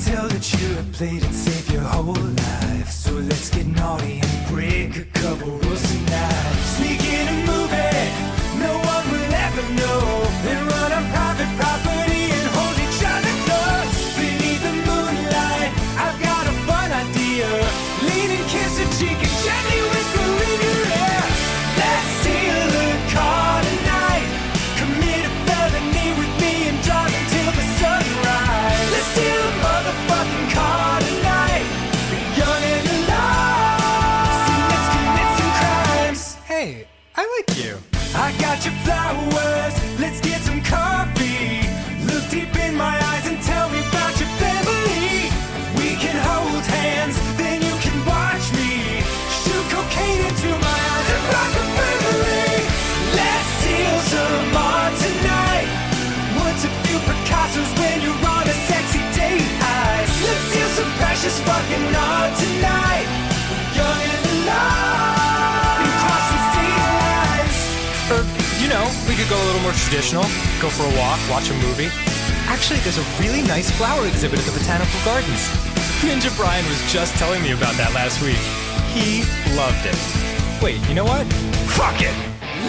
tell that you have played it safe your whole life. So let's get naughty and break a couple rules tonight. Sneak in a movie, no one will ever know. Then run on private property and hold each other close. Beneath the moonlight, I've got a fun idea. Lean and kiss a cheek and gently whisper in your ear. Let's steal a car tonight. Commit a felony with me and drive until the sunrise. Let's steal a motherfucking car tonight. Be young and alive. So let's commit some crimes. Hey, I like you. I got your flowers. Let's get some coffee. Look deep in my eyes and tell me about your family. We can hold hands, then you can watch me shoot cocaine into my eyes and rock a family. Let's steal some art tonight. What's a few Picassos when you're on a sexy date heist? Let's steal some precious fucking art tonight. We're young and alive. And cross some state lines. Or, we could go a little more traditional. Go for a walk, watch a movie. Actually, there's a really nice flower exhibit at the Botanical Gardens. Ninja Brian was just telling me about that last week. He loved it. Wait, you know what? Fuck it!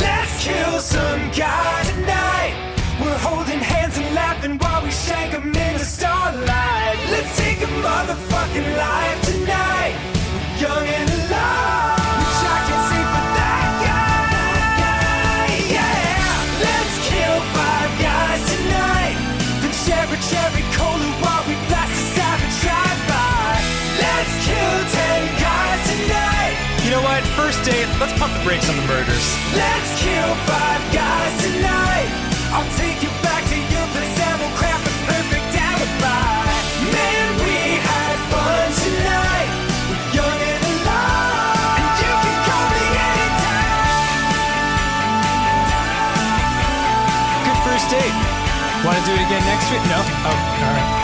Let's kill some guy tonight. We're holding hands and laughing while we shank 'em in the starlight. Let's take a motherfucking life tonight. We're young and alive. Which I can say for that guy. Yeah. Let's kill 5 guys tonight. Then share a cherry cola while we blast a savage drive-by. Let's kill 10 guys tonight. You know what? First date, let's pump the brakes on the murders. Let's kill 5 guys tonight. I'll take you back to your place and we'll craft a perfect alibi. Man, we had fun tonight. We're young and alive. And you can call me anytime. Good first date. Want to do it again next week? No? Oh, all right.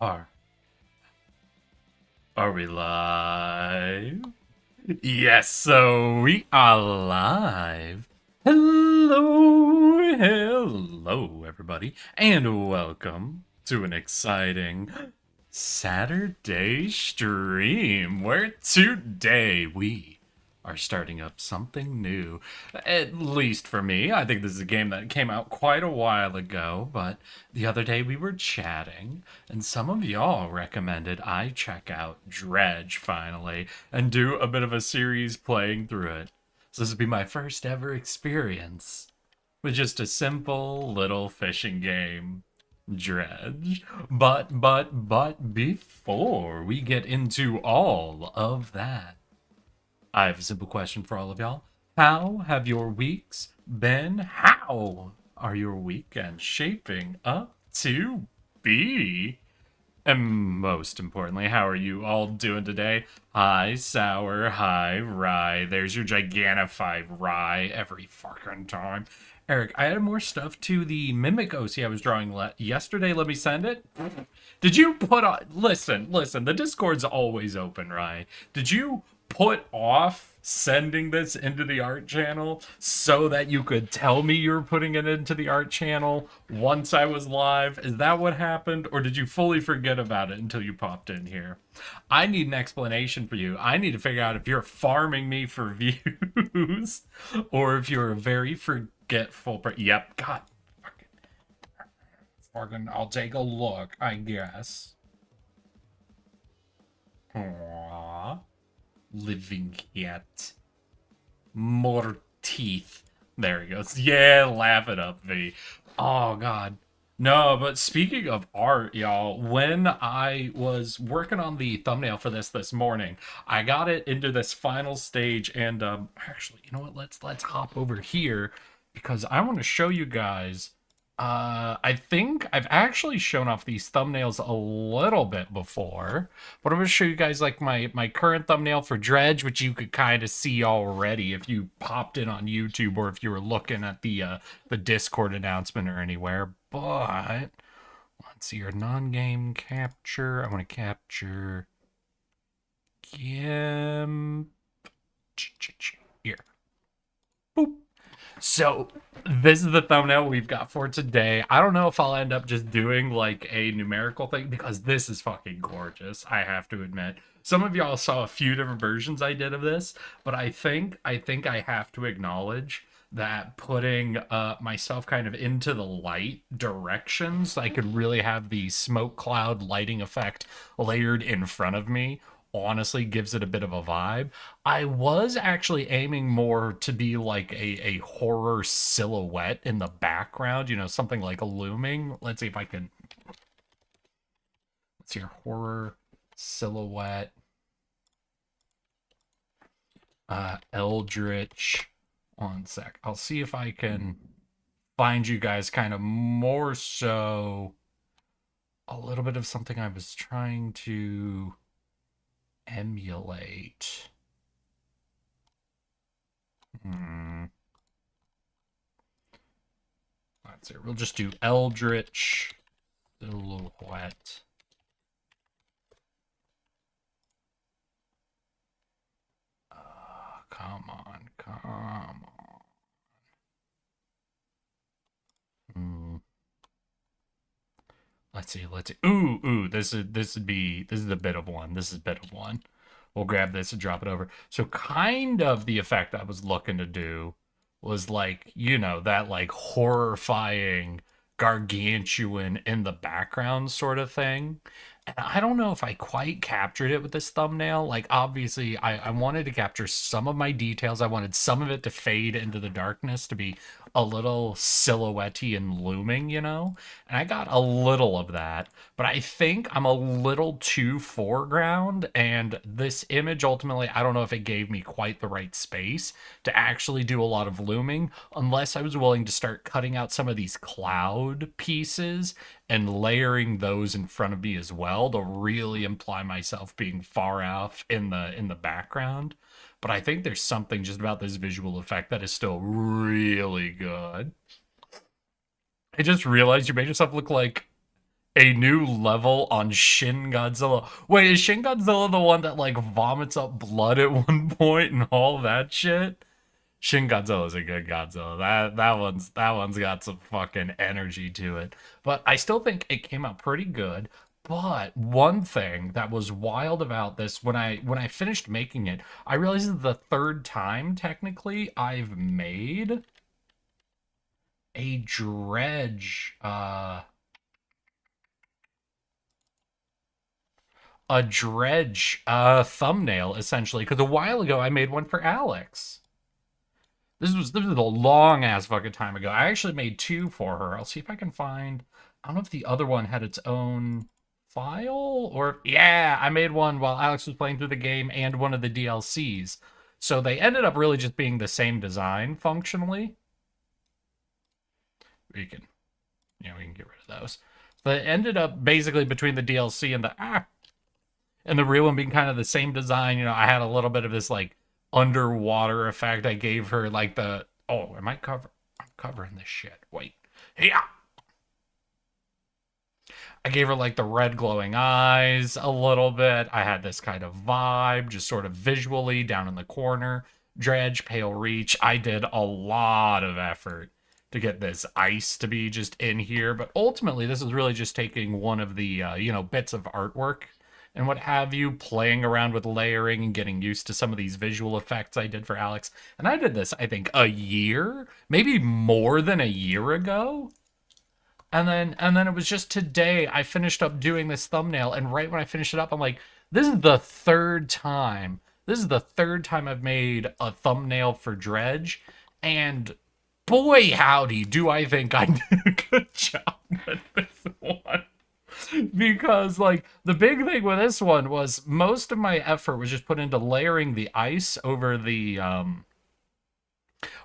Are Are we live? Yes, so we are live. Hello, everybody, and welcome to an exciting Saturday stream where today we are starting up something new. At least for me. I think this is a game that came out quite a while ago, but the other day we were chatting, and some of y'all recommended I check out Dredge finally and do a bit of a series playing through it. So this would be my first ever experience with just a simple little fishing game. Dredge. But before we get into all of that, I have a simple question for all of y'all. How have your weeks been? How are your weekends shaping up to be? And most importantly, how are you all doing today? Hi, Sour. Hi, Rye. There's your Gigantified Rye every fucking time. Eric, I added more stuff to the Mimic OC I was drawing yesterday. Let me send it. Did you put on... Listen. The Discord's always open, Rye. Did you put off sending this into the art channel so that you could tell me you were putting it into the art channel once I was live? Is that what happened? Or did you fully forget about it until you popped in here? I need an explanation for you. I need to figure out if you're farming me for views or if you're a very forgetful... Yep, God. Fucking, I'll take a look, I guess. Aww. Living yet. More teeth. There he goes. Yeah, laugh it up, V. Oh, God. No, but speaking of art, y'all, when I was working on the thumbnail for this morning, I got it into this final stage, and actually, you know what? Let's hop over here because I want to show you guys. I think I've actually shown off these thumbnails a little bit before, but I'm going to show you guys like my current thumbnail for Dredge, which you could kind of see already if you popped in on YouTube or if you were looking at the Discord announcement or anywhere. But let's see your non-game capture. I want to capture GIMP. Here. Boop. So this is the thumbnail we've got for today. I don't know if I'll end up just doing like a numerical thing because this is fucking gorgeous, I have to admit. Some of y'all saw a few different versions I did of this, but I think I have to acknowledge that putting myself kind of into the light directions, I could really have the smoke cloud lighting effect layered in front of me, honestly gives it a bit of a vibe. I was actually aiming more to be like a horror silhouette in the background, you know, something like looming. Let's see if I can... Let's see, horror silhouette. Eldritch. One sec. I'll see if I can find you guys kind of more so a little bit of something I was trying to emulate. Let's see. We'll just do Eldritch silhouette. Come on. Let's see. Ooh, this is a bit of one. We'll grab this and drop it over. So kind of the effect I was looking to do was like, you know, that like horrifying gargantuan in the background sort of thing. And I don't know if I quite captured it with this thumbnail. Like, obviously, I wanted to capture some of my details. I wanted some of it to fade into the darkness to be a little silhouette-y and looming, you know? And I got a little of that. But I think I'm a little too foreground. And this image, ultimately, I don't know if it gave me quite the right space to actually do a lot of looming, unless I was willing to start cutting out some of these cloud pieces and layering those in front of me as well to really imply myself being far off in the background. But I think there's something just about this visual effect that is still really good. I just realized you made yourself look like a new level on Shin Godzilla. Wait, is Shin Godzilla the one that like vomits up blood at one point and all that shit? Shin Godzilla is a good Godzilla. That one's got some fucking energy to it. But I still think it came out pretty good. But one thing that was wild about this, when I finished making it, I realized that the third time technically I've made a dredge thumbnail essentially, because a while ago I made one for Alex. This was a long ass fucking time ago. I actually made two for her. I'll see if I can find. I don't know if the other one had its own file or yeah, I made one while Alex was playing through the game and one of the DLCs. So they ended up really just being the same design functionally. We can get rid of those. But it ended up basically between the DLC and the real one being kind of the same design. I had a little bit of this like underwater effect. I gave her like I'm covering this shit. Wait. Yeah. I gave her like the red glowing eyes a little bit. I had this kind of vibe, just sort of visually down in the corner. Dredge, pale reach. I did a lot of effort to get this ice to be just in here, but ultimately this is really just taking one of the bits of artwork and what have you, playing around with layering and getting used to some of these visual effects I did for Alex. And I did this, I think, a year, maybe more than a year ago. And then it was just today I finished up doing this thumbnail, and right when I finished it up, I'm like, this is the third time. This is the third time I've made a thumbnail for Dredge, and boy howdy, do I think I did a good job with this one. Because like the big thing with this one was most of my effort was just put into layering the ice over the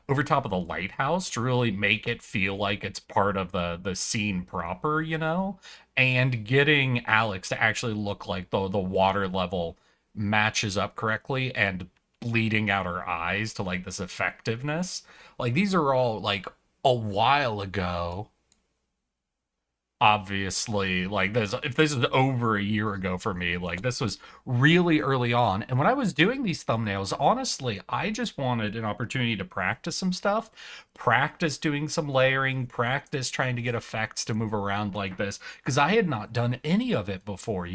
over top of the lighthouse to really make it feel like it's part of the scene proper, and getting Alex to actually look like the water level matches up correctly and bleeding out her eyes to like this effectiveness. Like these are all like a while ago. Obviously, like if this is over a year ago for me, like this was really early on. And when I was doing these thumbnails, honestly, I just wanted an opportunity to practice some stuff, practice doing some layering, practice trying to get effects to move around like this, because I had not done any of it before.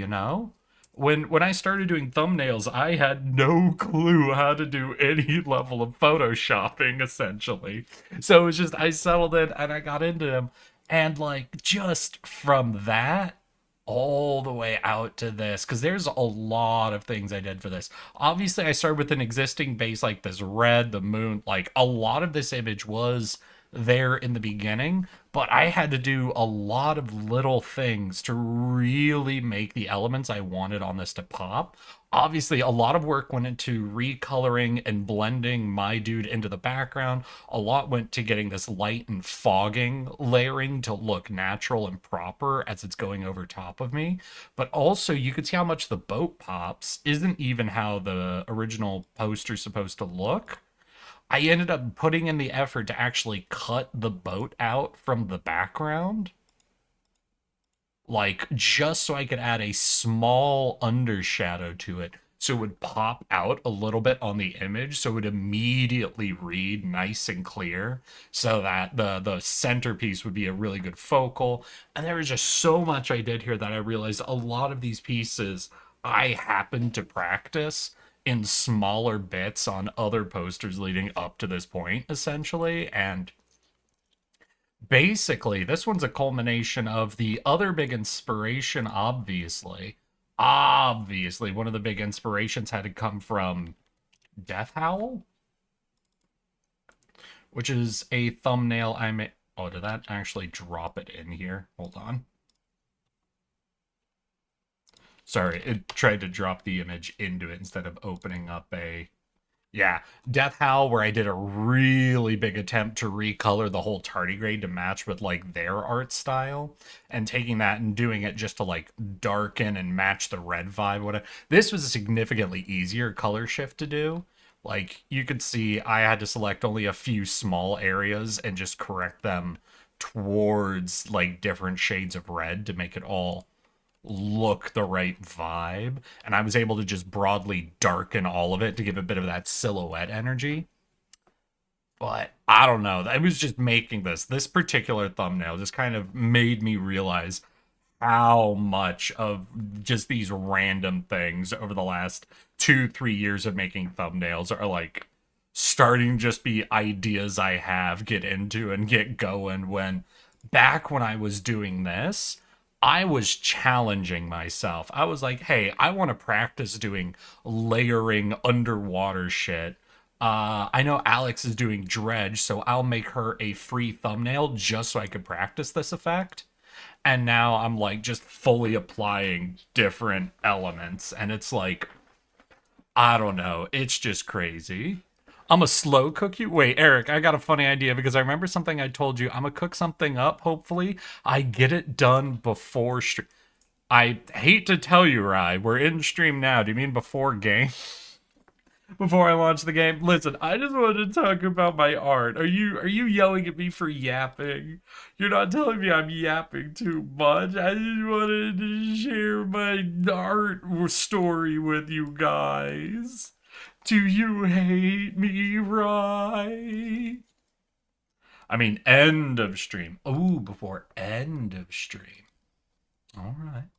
When I started doing thumbnails, I had no clue how to do any level of photoshopping, essentially. So it was just I settled in and I got into them. And like just from that all the way out to this, because there's a lot of things I did for this. Obviously, I started with an existing base like this red, the moon, like a lot of this image was there in the beginning, but I had to do a lot of little things to really make the elements I wanted on this to pop. Obviously, a lot of work went into recoloring and blending my dude into the background. A lot went to getting this light and fogging layering to look natural and proper as it's going over top of me. But also, you could see how much the boat pops isn't even how the original poster's supposed to look. I ended up putting in the effort to actually cut the boat out from the background. Like, just so I could add a small undershadow to it. So it would pop out a little bit on the image. So it would immediately read nice and clear. So that the centerpiece would be a really good focal. And there was just so much I did here that I realized a lot of these pieces I happened to practice in smaller bits on other posters leading up to this point, essentially. And basically, this one's a culmination of the other big inspiration, obviously. Obviously, one of the big inspirations had to come from Death Howl, which is a thumbnail I made. Oh, did that actually drop it in here? Hold on. Sorry, it tried to drop the image into it instead of opening up a... Yeah, Death Howl, where I did a really big attempt to recolor the whole tardigrade to match with, like, their art style. And taking that and doing it just to, like, darken and match the red vibe, whatever. This was a significantly easier color shift to do. Like, you could see I had to select only a few small areas and just correct them towards, like, different shades of red to make it all look the right vibe, and I was able to just broadly darken all of it to give a bit of that silhouette energy. But I don't know, I was just making this particular thumbnail just kind of made me realize how much of just these random things over the last 2, 3 years of making thumbnails are like starting just be ideas I have get into and get going. When back when I was doing this, I was challenging myself. I was like, hey, I want to practice doing layering underwater shit. I know Alex is doing Dredge, so I'll make her a free thumbnail just so I could practice this effect. And now I'm like just fully applying different elements, and it's like, I don't know, it's just crazy. I'm a slow cook you. Wait, Eric, I got a funny idea because I remember something I told you. I'm gonna cook something up. Hopefully, I get it done before stream. I hate to tell you, Rye, we're in stream now. Do you mean before game? Before I launch the game? Listen, I just wanted to talk about my art. Are you yelling at me for yapping? You're not telling me I'm yapping too much. I just wanted to share my art story with you guys. Do you hate me, right? I mean, end of stream. Ooh, before end of stream. All right.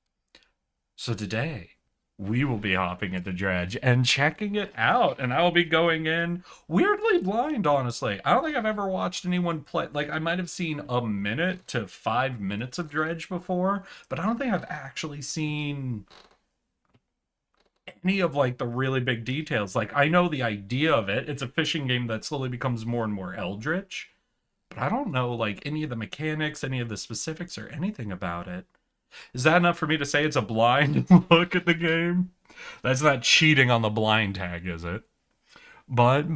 So today, we will be hopping into Dredge and checking it out. And I will be going in weirdly blind, honestly. I don't think I've ever watched anyone play. Like, I might have seen a minute to 5 minutes of Dredge before, but I don't think I've actually seen any of like the really big details. Like, I know the idea of it. It's a fishing game that slowly becomes more and more eldritch, but I don't know like any of the mechanics, any of the specifics, or anything about it. Is that enough for me to say it's a blind look at the game? That's not cheating on the blind tag, is it? But,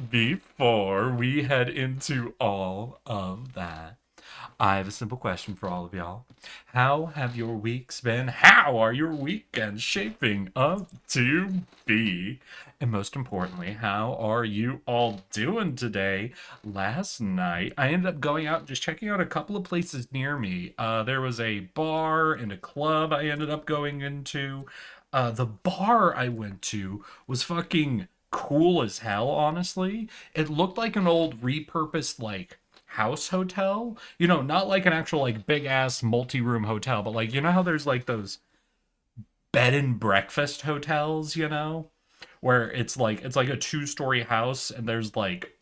before we head into all of that, I have a simple question for all of y'all. How have your weeks been? How are your weekends shaping up to be? And most importantly, how are you all doing today? Last night, I ended up going out and just checking out a couple of places near me. There was a bar and a club I ended up going into. The bar I went to was fucking cool as hell, honestly. It looked like an old repurposed, like, house hotel, you know, not like an actual like big ass multi-room hotel, but like, you know how there's like those bed and breakfast hotels, you know, where it's like a two-story house, and there's like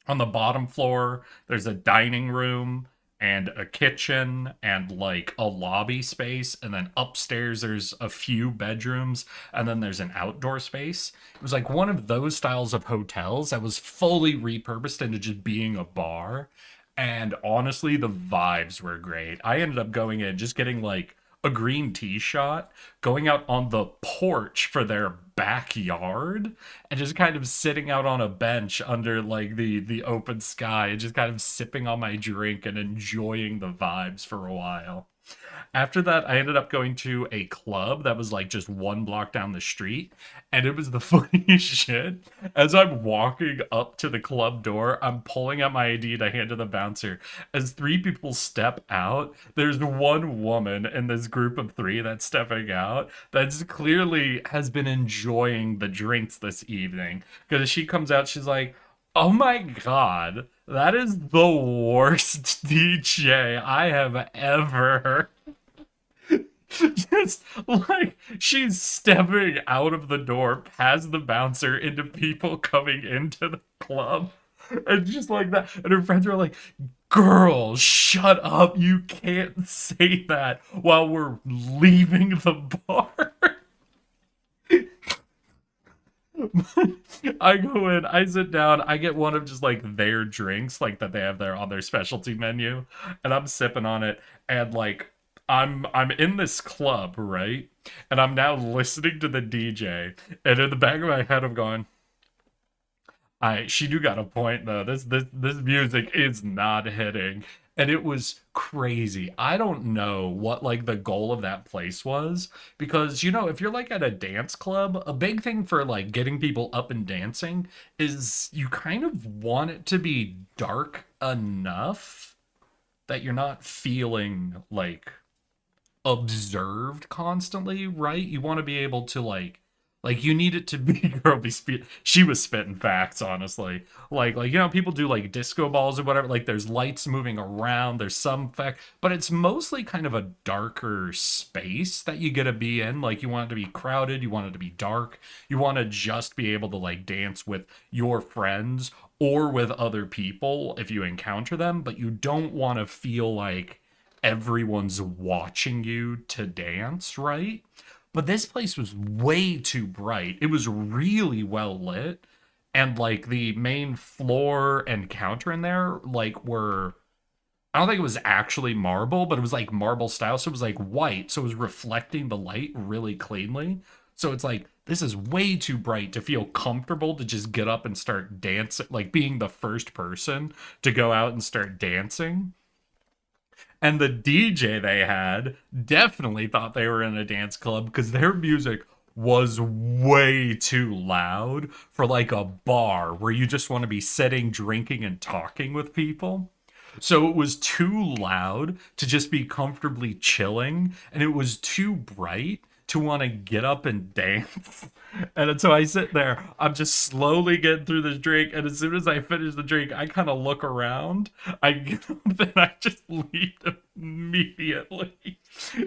on the bottom floor there's a dining room and a kitchen and like a lobby space, and then upstairs there's a few bedrooms, and then there's an outdoor space. It was like one of those styles of hotels that was fully repurposed into just being a bar. And honestly, the vibes were great. I ended up going in just getting like a green tea shot, going out on the porch for their backyard, and just kind of sitting out on a bench under like the open sky and just kind of sipping on my drink and enjoying the vibes for a while. After that, I ended up going to a club that was like just one block down the street, and it was the funniest shit. As I'm walking up to the club door, I'm pulling out my ID to hand to the bouncer. As three people step out, there's one woman in this group of three that's stepping out that's clearly has been enjoying the drinks this evening. Because as she comes out, she's like, oh my god, that is the worst DJ I have ever heard. Just like she's stepping out of the door past the bouncer into people coming into the club, and just like that, and her friends are like, girl, shut up, you can't say that while we're leaving the bar. I go in, I sit down, I get one of just like their drinks, like that they have there on their specialty menu, and I'm sipping on it, and like I'm in this club, right? And I'm now listening to the DJ, and in the back of my head I'm going, she do got a point though. This music is not hitting. And it was crazy. I don't know what like the goal of that place was, because you know, if you're like at a dance club, a big thing for like getting people up and dancing is you kind of want it to be dark enough that you're not feeling like observed constantly, right? You want to be able to like Like you need it to be girl be she was spitting facts, honestly. Like you know, people do like disco balls or whatever. Like there's lights moving around, there's some fact, but it's mostly kind of a darker space that you get to be in. Like you want it to be crowded, you want it to be dark, you want to just be able to like dance with your friends or with other people if you encounter them, but you don't want to feel like everyone's watching you to dance, right? But this place was way too bright. It was really well lit. And like the main floor and counter in there, like were I don't think it was actually marble, but it was like marble style. So it was like white. So it was reflecting the light really cleanly. So it's like, this is way too bright to feel comfortable to just get up and start dancing, like being the first person to go out and start dancing. And the DJ they had definitely thought they were in a dance club because their music was way too loud for like a bar where you just want to be sitting, drinking, and talking with people. So it was too loud to just be comfortably chilling, and it was too bright to want to get up and dance. And so I sit there, I'm just slowly getting through this drink, and as soon as I finish the drink, I kind of look around, I get up and I just leave immediately.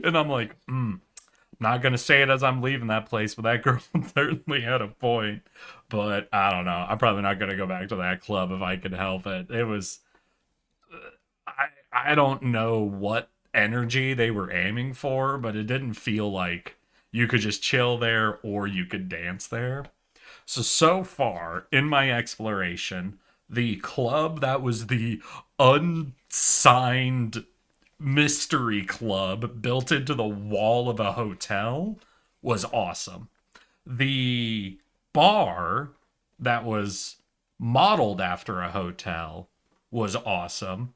And I'm like, not gonna say it as I'm leaving that place, but that girl certainly had a point. But I don't know. I'm probably not gonna go back to that club if I could help it. It was I don't know what energy they were aiming for, but it didn't feel like you could just chill there or you could dance there. So far in my exploration, the club that was the unsigned mystery club built into the wall of a hotel was awesome. The bar that was modeled after a hotel was awesome.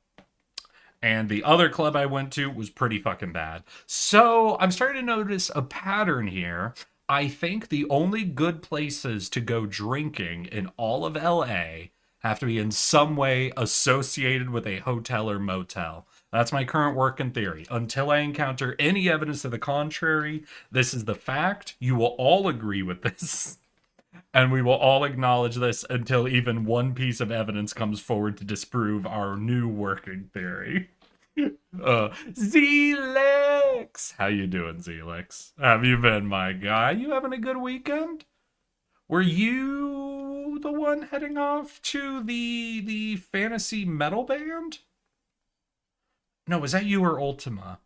And the other club I went to was pretty fucking bad. So I'm starting to notice a pattern here. I think the only good places to go drinking in all of LA have to be in some way associated with a hotel or motel. That's my current working theory. Until I encounter any evidence to the contrary, this is the fact. You will all agree with this. And we will all acknowledge this until even one piece of evidence comes forward to disprove our new working theory. Zelix! How you doing, Zelix? Have you been, my guy? You having a good weekend? Were you the one heading off to the fantasy metal band? No, was that you or Ultima?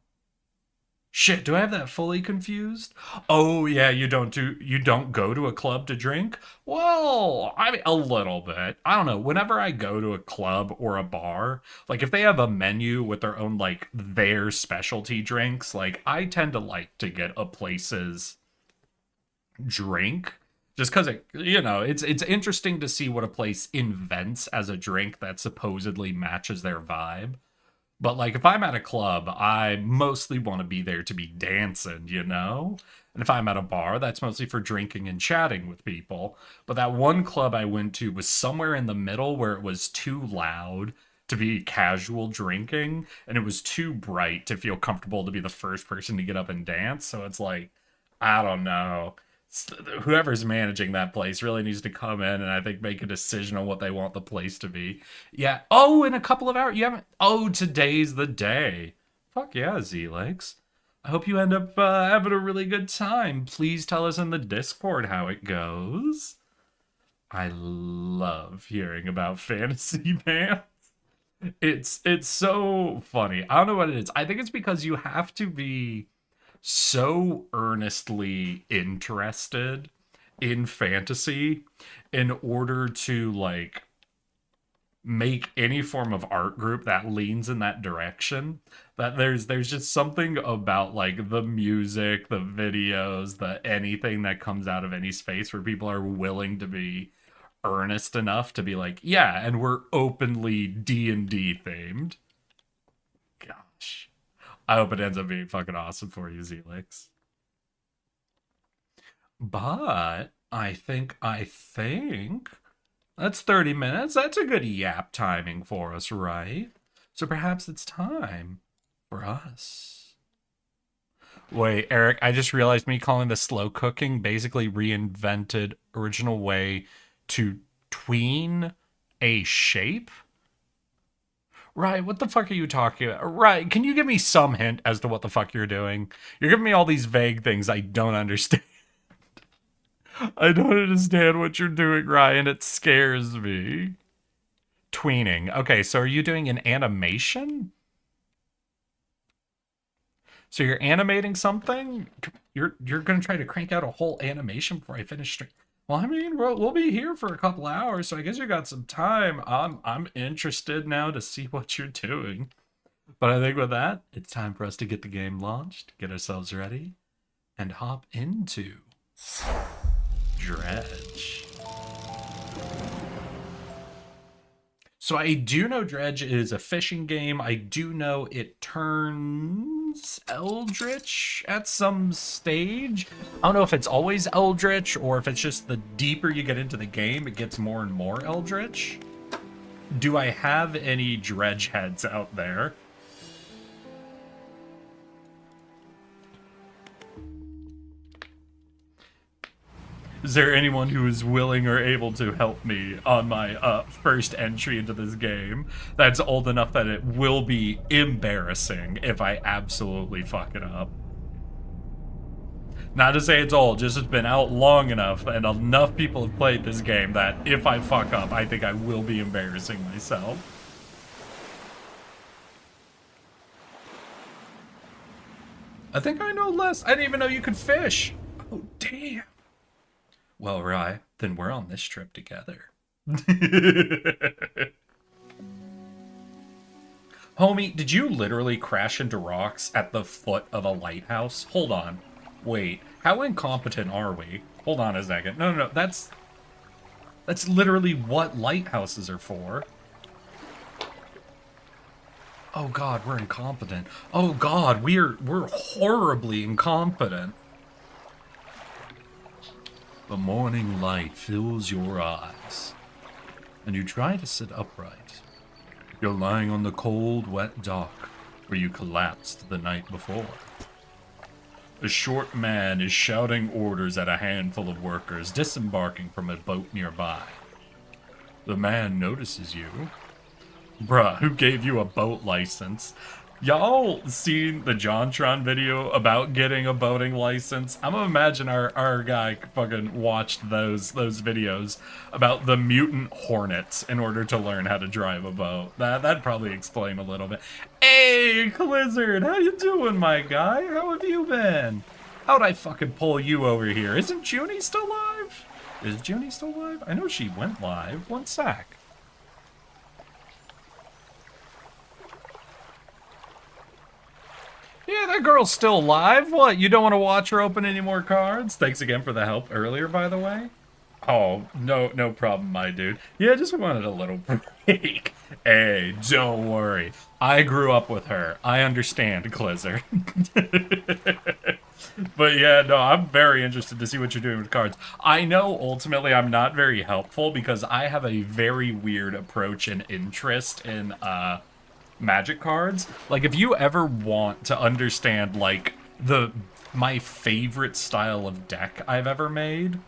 Shit, do I have that fully confused? Oh yeah, you don't go to a club to drink? Well, I mean a little bit. I don't know. Whenever I go to a club or a bar, like if they have a menu with their own like their specialty drinks, like I tend to like to get a place's drink just because it's interesting to see what a place invents as a drink that supposedly matches their vibe. But, like, if I'm at a club, I mostly want to be there to be dancing, you know? And if I'm at a bar, that's mostly for drinking and chatting with people. But that one club I went to was somewhere in the middle where it was too loud to be casual drinking, and it was too bright to feel comfortable to be the first person to get up and dance. So it's like, I don't know. Whoever's managing that place really needs to come in and I think make a decision on what they want the place to be. Yeah. Oh, in a couple of hours. You haven't. Oh, today's the day. Fuck yeah, Z-Legs. I hope you end up having a really good time. Please tell us in the Discord how it goes. I love hearing about fantasy bands. It's so funny. I don't know what it is. I think it's because you have to be so earnestly interested in fantasy in order to like make any form of art group that leans in that direction, that there's just something about like the music, the videos, the anything that comes out of any space where people are willing to be earnest enough to be like, yeah, and we're openly D&D themed. Gosh, I hope it ends up being fucking awesome for you, Zelix. But I think that's 30 minutes. That's a good yap timing for us, right? So perhaps it's time for us. Wait, Eric, I just realized me calling this slow cooking basically reinvented original way to tween a shape? Right, what the fuck are you talking about? Right, can you give me some hint as to what the fuck you're doing? You're giving me all these vague things I don't understand. I don't understand what you're doing, Ryan. It scares me. Tweening. Okay, so are you doing an animation? So you're animating something? You're gonna try to crank out a whole animation before I finish stream. Well, I mean, we'll be here for a couple hours, so I guess you got some time. I'm interested now to see what you're doing. But I think with that, it's time for us to get the game launched, get ourselves ready, and hop into Dredge. So I do know Dredge is a fishing game. I do know it turns eldritch at some stage. I don't know if it's always eldritch or if it's just the deeper you get into the game, it gets more and more eldritch. Do I have any Dredge heads out there? Is there anyone who is willing or able to help me on my first entry into this game that's old enough that it will be embarrassing if I absolutely fuck it up? Not to say it's old, just it's been out long enough and enough people have played this game that if I fuck up, I think I will be embarrassing myself. I think I know less. I didn't even know you could fish. Oh, damn. Well, Rye, then we're on this trip together. Homie, did you literally crash into rocks at the foot of a lighthouse? Hold on. Wait, how incompetent are we? Hold on a second. No, that's literally what lighthouses are for. Oh god, we're incompetent. Oh god, we're horribly incompetent. The morning light fills your eyes, and you try to sit upright. You're lying on the cold, wet dock where you collapsed the night before. A short man is shouting orders at a handful of workers disembarking from a boat nearby. The man notices you. Bruh, who gave you a boat license? Y'all seen the JonTron video about getting a boating license? I'm gonna imagine our guy fucking watched those videos about the mutant hornets in order to learn how to drive a boat. That'd probably explain a little bit. Hey, Clizzard, how you doing, my guy? How have you been? How'd I fucking pull you over here? Isn't Junie still live? Is Junie still live? I know she went live. One sec. Yeah, that girl's still alive. What, you don't want to watch her open any more cards? Thanks again for the help earlier, by the way. Oh, no problem, my dude. Yeah, just wanted a little break. Hey, don't worry. I grew up with her. I understand, Clizzard. But yeah, no, I'm very interested to see what you're doing with cards. I know ultimately I'm not very helpful because I have a very weird approach and interest in, Magic cards. Like, if you ever want to understand, like, my favorite style of deck I've ever made,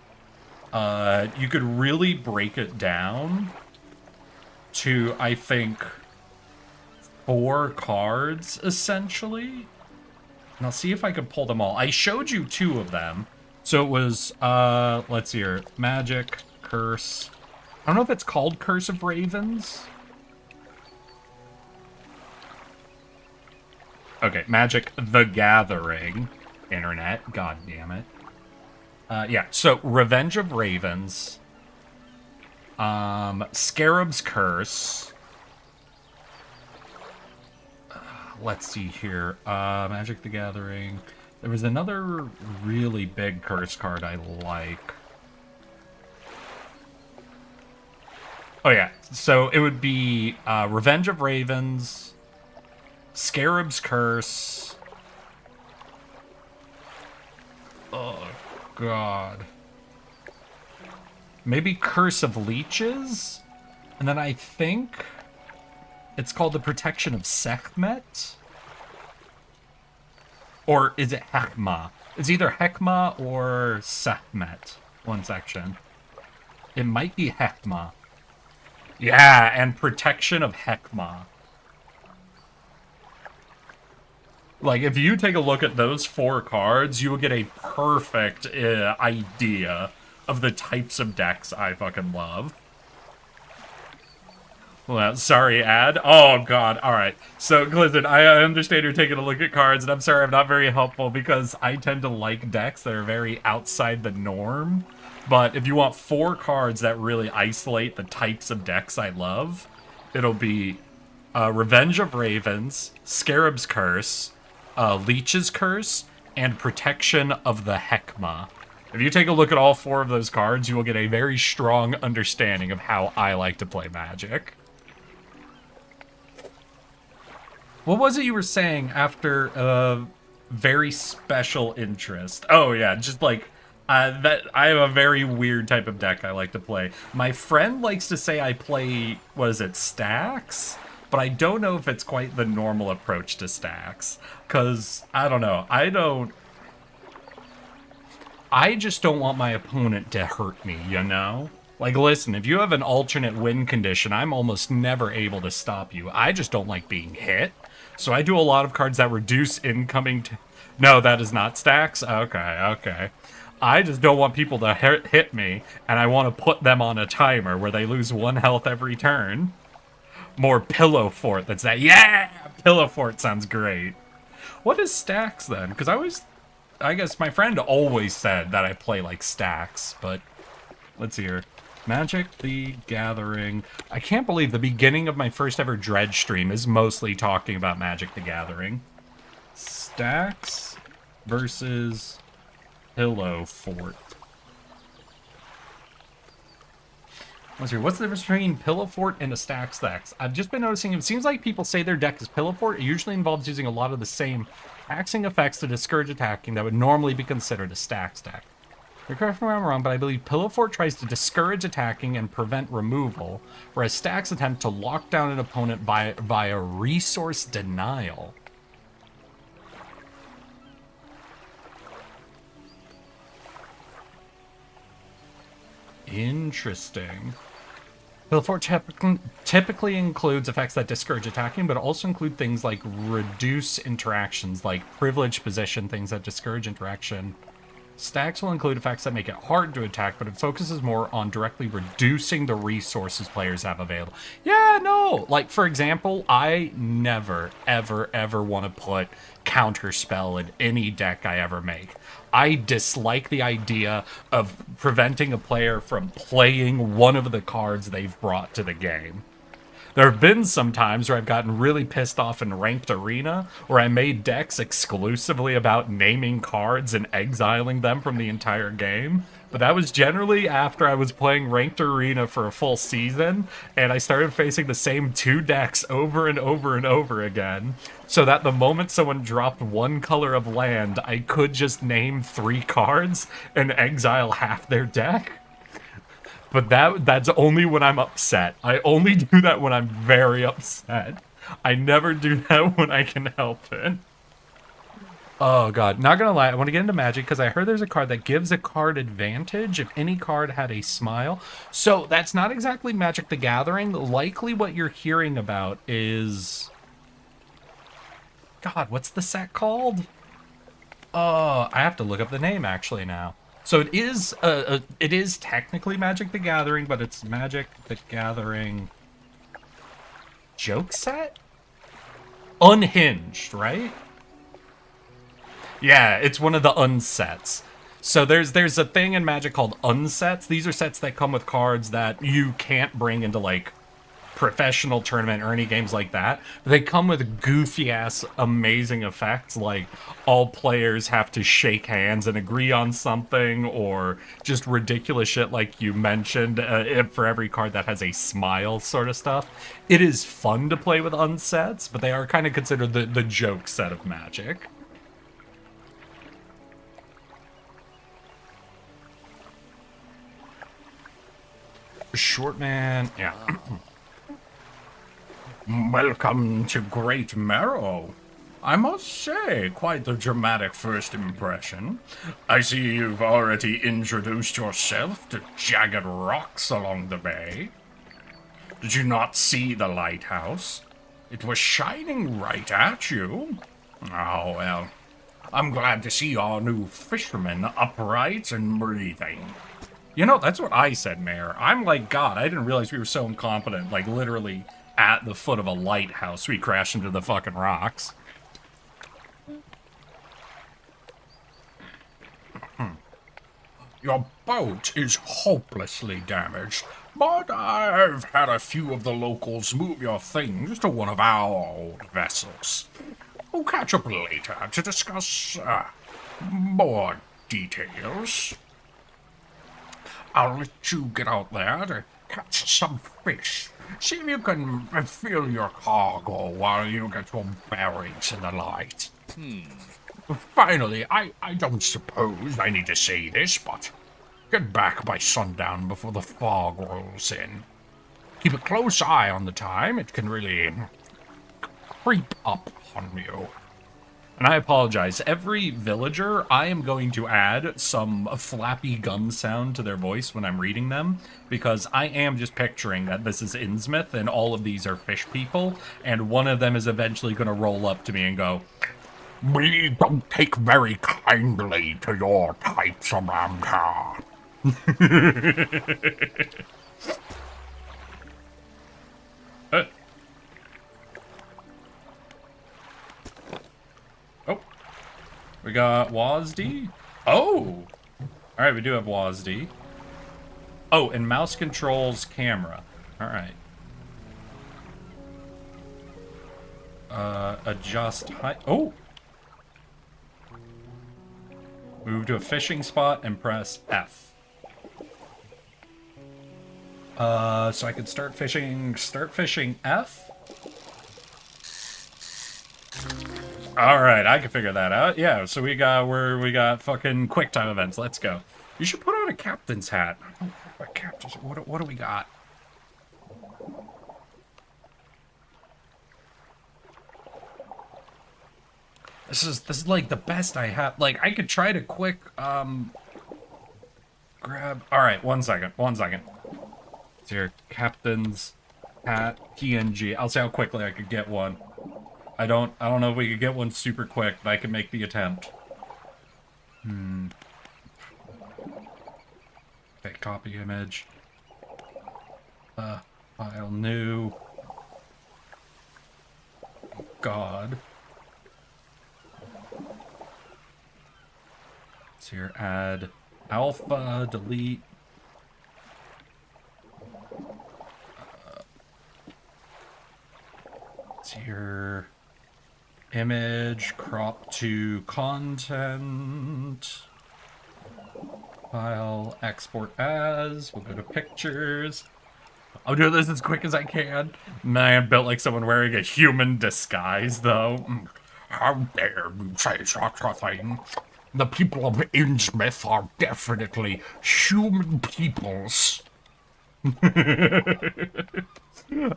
you could really break it down to, I think, 4 cards, essentially. And I'll see if I can pull them all. I showed you 2 of them. So it was, let's see here, Magic, Curse. I don't know if it's called Curse of Ravens. Okay, Magic the Gathering. Internet, god damn it. Yeah, so Revenge of Ravens. Scarab's Curse. Let's see here. Magic the Gathering. There was another really big curse card I like. Oh yeah, so it would be Revenge of Ravens, Scarab's Curse. Oh, God. Maybe Curse of Leeches? And then I think it's called the Protection of Sekhmet? Or is it Hekma? It's either Hekma or Sekhmet. One section. It might be Hekma. Yeah, and Protection of Hekma. Like, if you take a look at those 4 cards, you will get a perfect idea of the types of decks I fucking love. Well, sorry, ad. Oh, God. All right. So, listen, I understand you're taking a look at cards, and I'm sorry I'm not very helpful because I tend to like decks that are very outside the norm. But if you want 4 cards that really isolate the types of decks I love, it'll be Revenge of Ravens, Scarab's Curse, Leech's Curse, and Protection of the Hekma. If you take a look at all 4 of those cards, you will get a very strong understanding of how I like to play Magic. What was it you were saying after a very special interest? Oh yeah, just like that. I have a very weird type of deck I like to play. My friend likes to say I play, what is it, stacks? But I don't know if it's quite the normal approach to stacks. Because, I don't know, I just don't want my opponent to hurt me, you know? Like, listen, if you have an alternate win condition, I'm almost never able to stop you. I just don't like being hit. So I do a lot of cards that reduce incoming... No, that is not stacks? Okay. I just don't want people to hit me, and I want to put them on a timer where they lose 1 health every turn. More Pillow Fort, that's that. Yeah! Pillow Fort sounds great. What is stacks, then? Because I guess my friend always said that I play like stacks, but let's see here. Magic the Gathering. I can't believe the beginning of my first ever Dredge stream is mostly talking about Magic the Gathering. Stacks versus Pillow Fort. Let's see, what's the difference between Pillow Fort and a stacks? I've just been noticing it seems like people say their deck is Pillow Fort. It usually involves using a lot of the same taxing effects to discourage attacking that would normally be considered a stacks deck. Correct me if I'm wrong, but I believe Pillow Fort tries to discourage attacking and prevent removal, whereas stacks attempt to lock down an opponent via resource denial. Interesting. Pillow Fort typically includes effects that discourage attacking, but also include things like reduce interactions, like privileged position, things that discourage interaction. Stacks will include effects that make it hard to attack, but it focuses more on directly reducing the resources players have available. Yeah, no! Like, for example, I never, ever want to put Counterspell in any deck I ever make. I dislike the idea of preventing a player from playing one of the cards they've brought to the game. There have been some times where I've gotten really pissed off in Ranked Arena, where I made decks exclusively about naming cards and exiling them from the entire game. But that was generally after I was playing Ranked Arena for a full season, and I started facing the same 2 decks over and over and over again, so that the moment someone dropped 1 color of land, I could just name 3 cards and exile half their deck. But that's only when I'm upset. I only do that when I'm very upset. I never do that when I can help it. Oh god, not gonna lie, I want to get into Magic because I heard there's a card that gives a card advantage if any card had a smile. So that's not exactly Magic the Gathering. Likely what you're hearing about is... God, what's the set called? Oh, I have to look up the name actually now. So it is technically Magic the Gathering, but it's Magic the Gathering joke set? Unhinged, right? Yeah, it's one of the unsets. So there's a thing in Magic called unsets. These are sets that come with cards that you can't bring into, like, professional tournament or any games like that. They come with goofy-ass amazing effects, like all players have to shake hands and agree on something, or just ridiculous shit like you mentioned for every card that has a smile sort of stuff. It is fun to play with unsets, but they are kind of considered the joke set of Magic. Short man, yeah. Welcome to Great Marrow. I must say, quite the dramatic first impression. I see you've already introduced yourself to jagged rocks along the bay. Did you not see the lighthouse? It was shining right at you. Oh, well, I'm glad to see our new fisherman upright and breathing. You know, that's what I said, Mayor. I'm like, God, I didn't realize we were so incompetent. Like, literally at the foot of a lighthouse, we crashed into the fucking rocks. Your boat is hopelessly damaged, but I've had a few of the locals move your things to one of our old vessels. We'll catch up later to discuss more details. I'll let you get out there to catch some fish. See if you can fill your cargo while you get your bearings in the light. Finally, I don't suppose I need to say this, but get back by sundown before the fog rolls in. Keep a close eye on the time. It can really creep up on you. And I apologize. Every villager, I am going to add some flappy gum sound to their voice when I'm reading them, because I am just picturing that this is Innsmouth and all of these are fish people, and one of them is eventually going to roll up to me and go, "We don't take very kindly to your types around here." Oh, we got WASD. Oh, all right, we do have WASD. Oh, and mouse controls camera. All right. Adjust height. Oh. Move to a fishing spot and press F. So I could start fishing F. All right, I can figure that out. Yeah, so we got fucking quick time events. Let's go. You should put on a captain's hat. What captain's? What do we got? This is like the best I have. Like, I could try to quick grab. All right, 1 second. It's your captain's hat PNG. I'll see how quickly I could get one. I don't know if we could get one super quick, but I can make the attempt. Okay, copy image. File new. God. It's here, add alpha, delete. It's here, image, crop to content. File, export as. We'll go to pictures. I'll do this as quick as I can. Man, built like someone wearing a human disguise, though. How dare you say such a thing? The people of Innsmouth are definitely human peoples.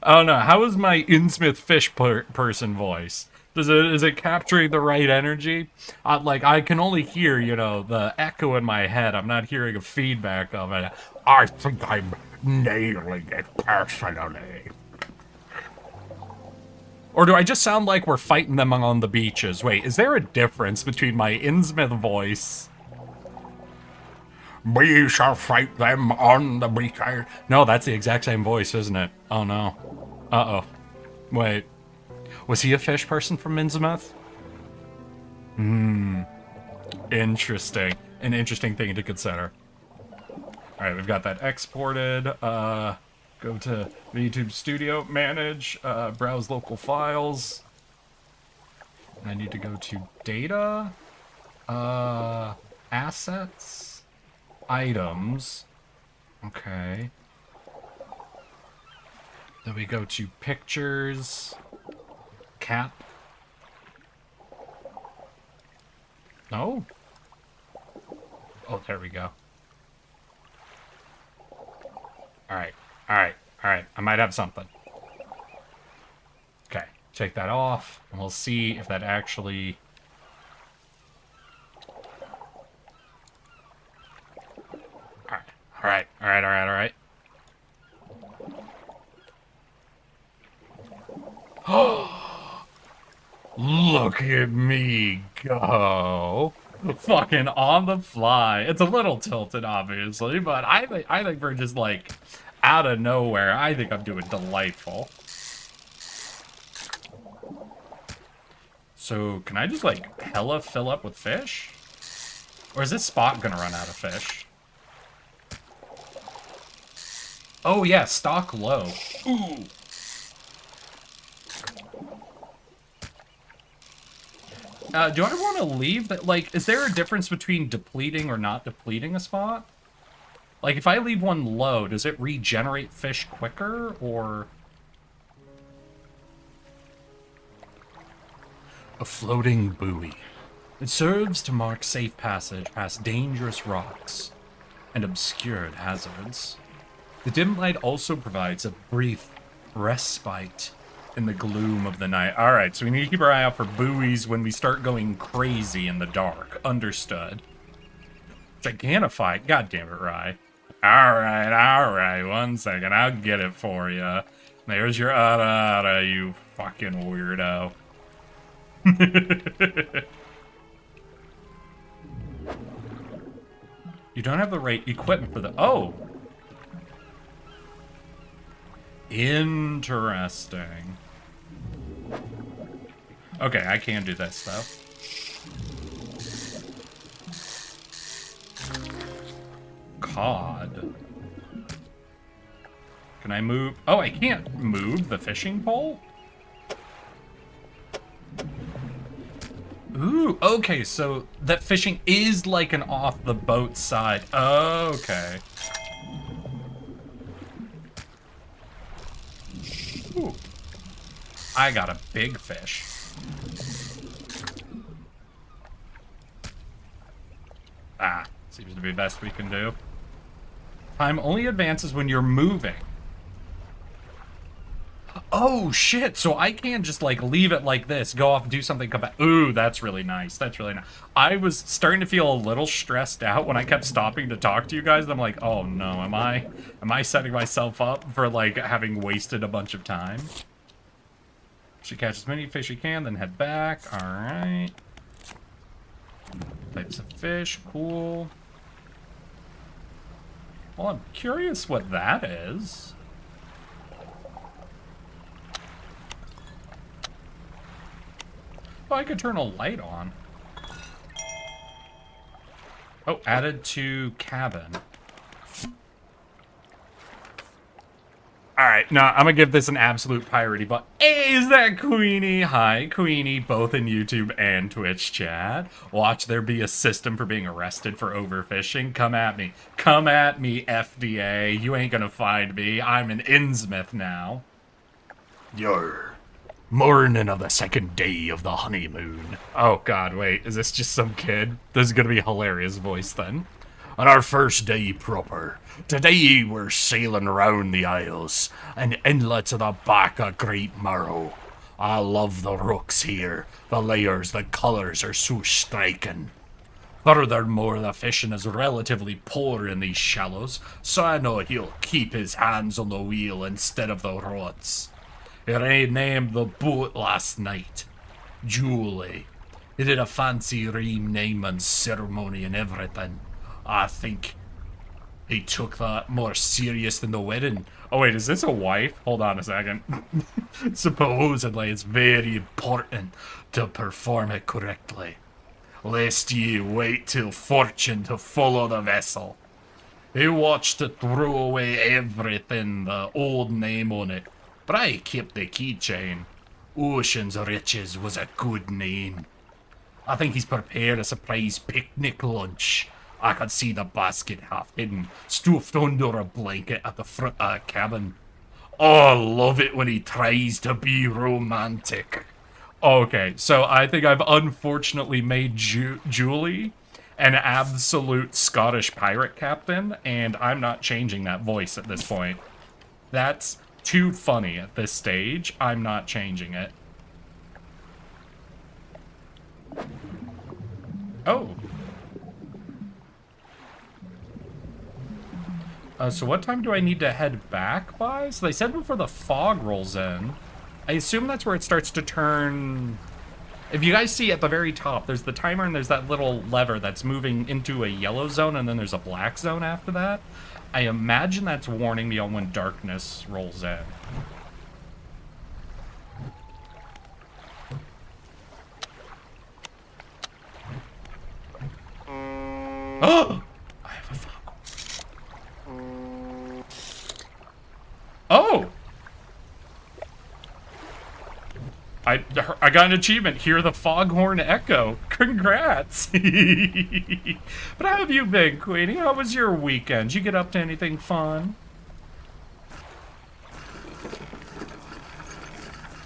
Oh no, how is my Innsmouth fish person voice? Is it capturing the right energy? Like, I can only hear, you know, the echo in my head. I'm not hearing a feedback of it. I think I'm nailing it personally. Or do I just sound like we're fighting them on the beaches? Wait, is there a difference between my Innsmouth voice? We shall fight them on the beach. No, that's the exact same voice, isn't it? Oh no. Uh-oh. Wait. Was he a fish person from Innsmouth? Interesting. An interesting thing to consider. Alright, we've got that exported. Go to the YouTube Studio, manage, browse local files. I need to go to data, assets, items. Okay. Then we go to pictures, cap. No? Oh, there we go. Alright. I might have something. Okay. Take that off, and we'll see if that actually... Alright. Look at me go. Fucking on the fly. It's a little tilted, obviously, but I think we're just, like, out of nowhere. I think I'm doing delightful. So, can I just, like, hella fill up with fish? Or is this spot gonna run out of fish? Oh, yeah, stock low. Ooh. Do I want to leave that? Like, is there a difference between depleting or not depleting a spot? Like, if I leave one low, does it regenerate fish quicker, or... A floating buoy. It serves to mark safe passage past dangerous rocks and obscured hazards. The dim light also provides a brief respite in the gloom of the night. Alright, so we need to keep our eye out for buoys when we start going crazy in the dark. Understood. Gigantify. God damn it, Rye. Alright. 1 second. I'll get it for you. There's your ada, you fucking weirdo. You don't have the right equipment for the... Oh! Interesting. Okay, I can do that stuff. Cod. Can I move? Oh, I can't move the fishing pole? Ooh, okay, so that fishing is like an off the boat side. Okay. Ooh. I got a big fish. Ah, seems to be the best we can do. Time only advances when you're moving. Oh, shit. So I can just, like, leave it like this, go off, do something, come back. Ooh, that's really nice. That's really nice. I was starting to feel a little stressed out when I kept stopping to talk to you guys. I'm like, oh, no, am I setting myself up for, like, having wasted a bunch of time? She catch as many fish you can, then head back. All right. Types of fish. Cool. Well, I'm curious what that is. Oh, I could turn a light on. Oh, added to cabin. Alright, now I'm gonna give this an absolute priority, but hey, is that Queenie? Hi, Queenie, both in YouTube and Twitch chat. Watch there be a system for being arrested for overfishing. Come at me. Come at me, FDA. You ain't gonna find me. I'm in Innsmouth now. Yer. Morning of the second day of the honeymoon. Oh god, wait, is this just some kid? This is gonna be a hilarious voice then. On our first day proper, today we're sailing around the isles and inlets of the back of Great Marrow. I love the rooks here. The layers, the colours are so striking. Furthermore, the fishing is relatively poor in these shallows, so I know he'll keep his hands on the wheel instead of the rods. He named the boat last night Julie. He did a fancy renaming ceremony and everything. I think he took that more serious than the wedding. Oh wait, is this a wife? Hold on a second. Supposedly it's very important to perform it correctly, lest ye wait till fortune to follow the vessel. He watched to throw away everything, the old name on it, but I kept the keychain. Ocean's Riches was a good name. I think he's prepared a surprise picnic lunch. I could see the basket half hidden, stuffed under a blanket at the front of the cabin. Oh, I love it when he tries to be romantic. Okay, so I think I've unfortunately made Julie an absolute Scottish pirate captain, and I'm not changing that voice at this point. That's too funny at this stage. I'm not changing it. Oh. So what time do I need to head back by? So they said before the fog rolls in. I assume that's where it starts to turn... If you guys see at the very top, there's the timer and there's that little lever that's moving into a yellow zone and then there's a black zone after that. I imagine that's warning me on when darkness rolls in. Oh! I have a foghorn. Oh! I got an achievement. Hear the foghorn echo. Congrats! But how have you been, Queenie? How was your weekend? Did you get up to anything fun?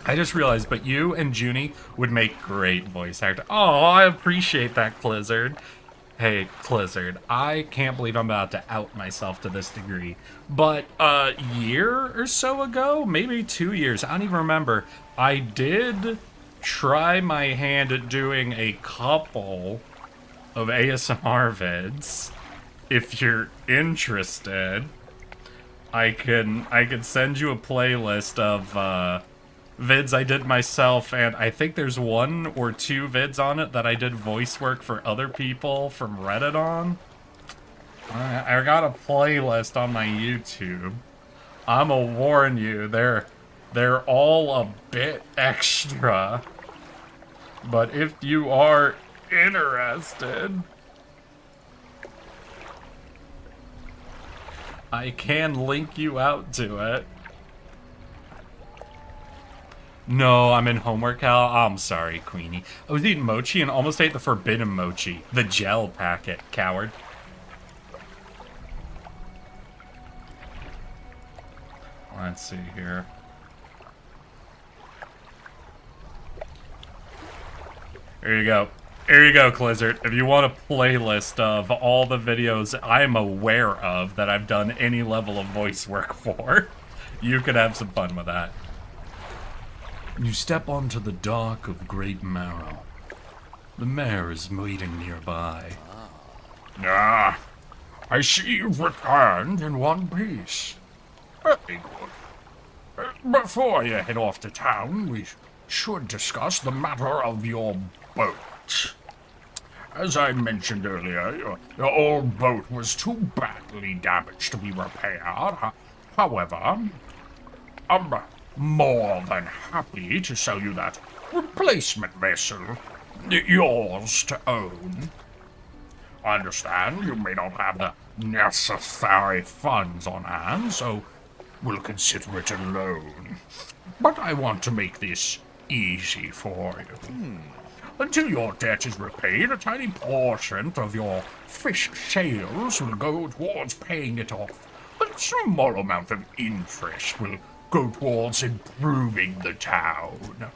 I just realized, but you and Junie would make great voice actors. Oh, I appreciate that, Clizzard. Hey, Clizzard, I can't believe I'm about to out myself to this degree. But a year or so ago, maybe 2 years, I don't even remember, I did try my hand at doing a couple of ASMR vids. If you're interested, I can send you a playlist of vids I did myself, and I think there's 1 or 2 vids on it that I did voice work for other people from Reddit on. I got a playlist on my YouTube. I'ma warn you, they're all a bit extra. But if you are interested, I can link you out to it. No, I'm in homework, Hal. I'm sorry, Queenie. I was eating mochi and almost ate the forbidden mochi. The gel packet, coward. Let's see here. Here you go. Here you go, Clizzard. If you want a playlist of all the videos I'm aware of that I've done any level of voice work for, you could have some fun with that. You step onto the dock of Great Marrow. The mayor is waiting nearby. Ah, I see you've returned in one piece. Very good. Before you head off to town, we should discuss the matter of your boat. As I mentioned earlier, your old boat was too badly damaged to be repaired. However, I'm more than happy to sell you that replacement vessel, yours to own. I understand you may not have the necessary funds on hand, so we'll consider it a loan. But I want to make this easy for you. Until your debt is repaid, a tiny portion of your fish sales will go towards paying it off. A small amount of interest will go towards improving the town.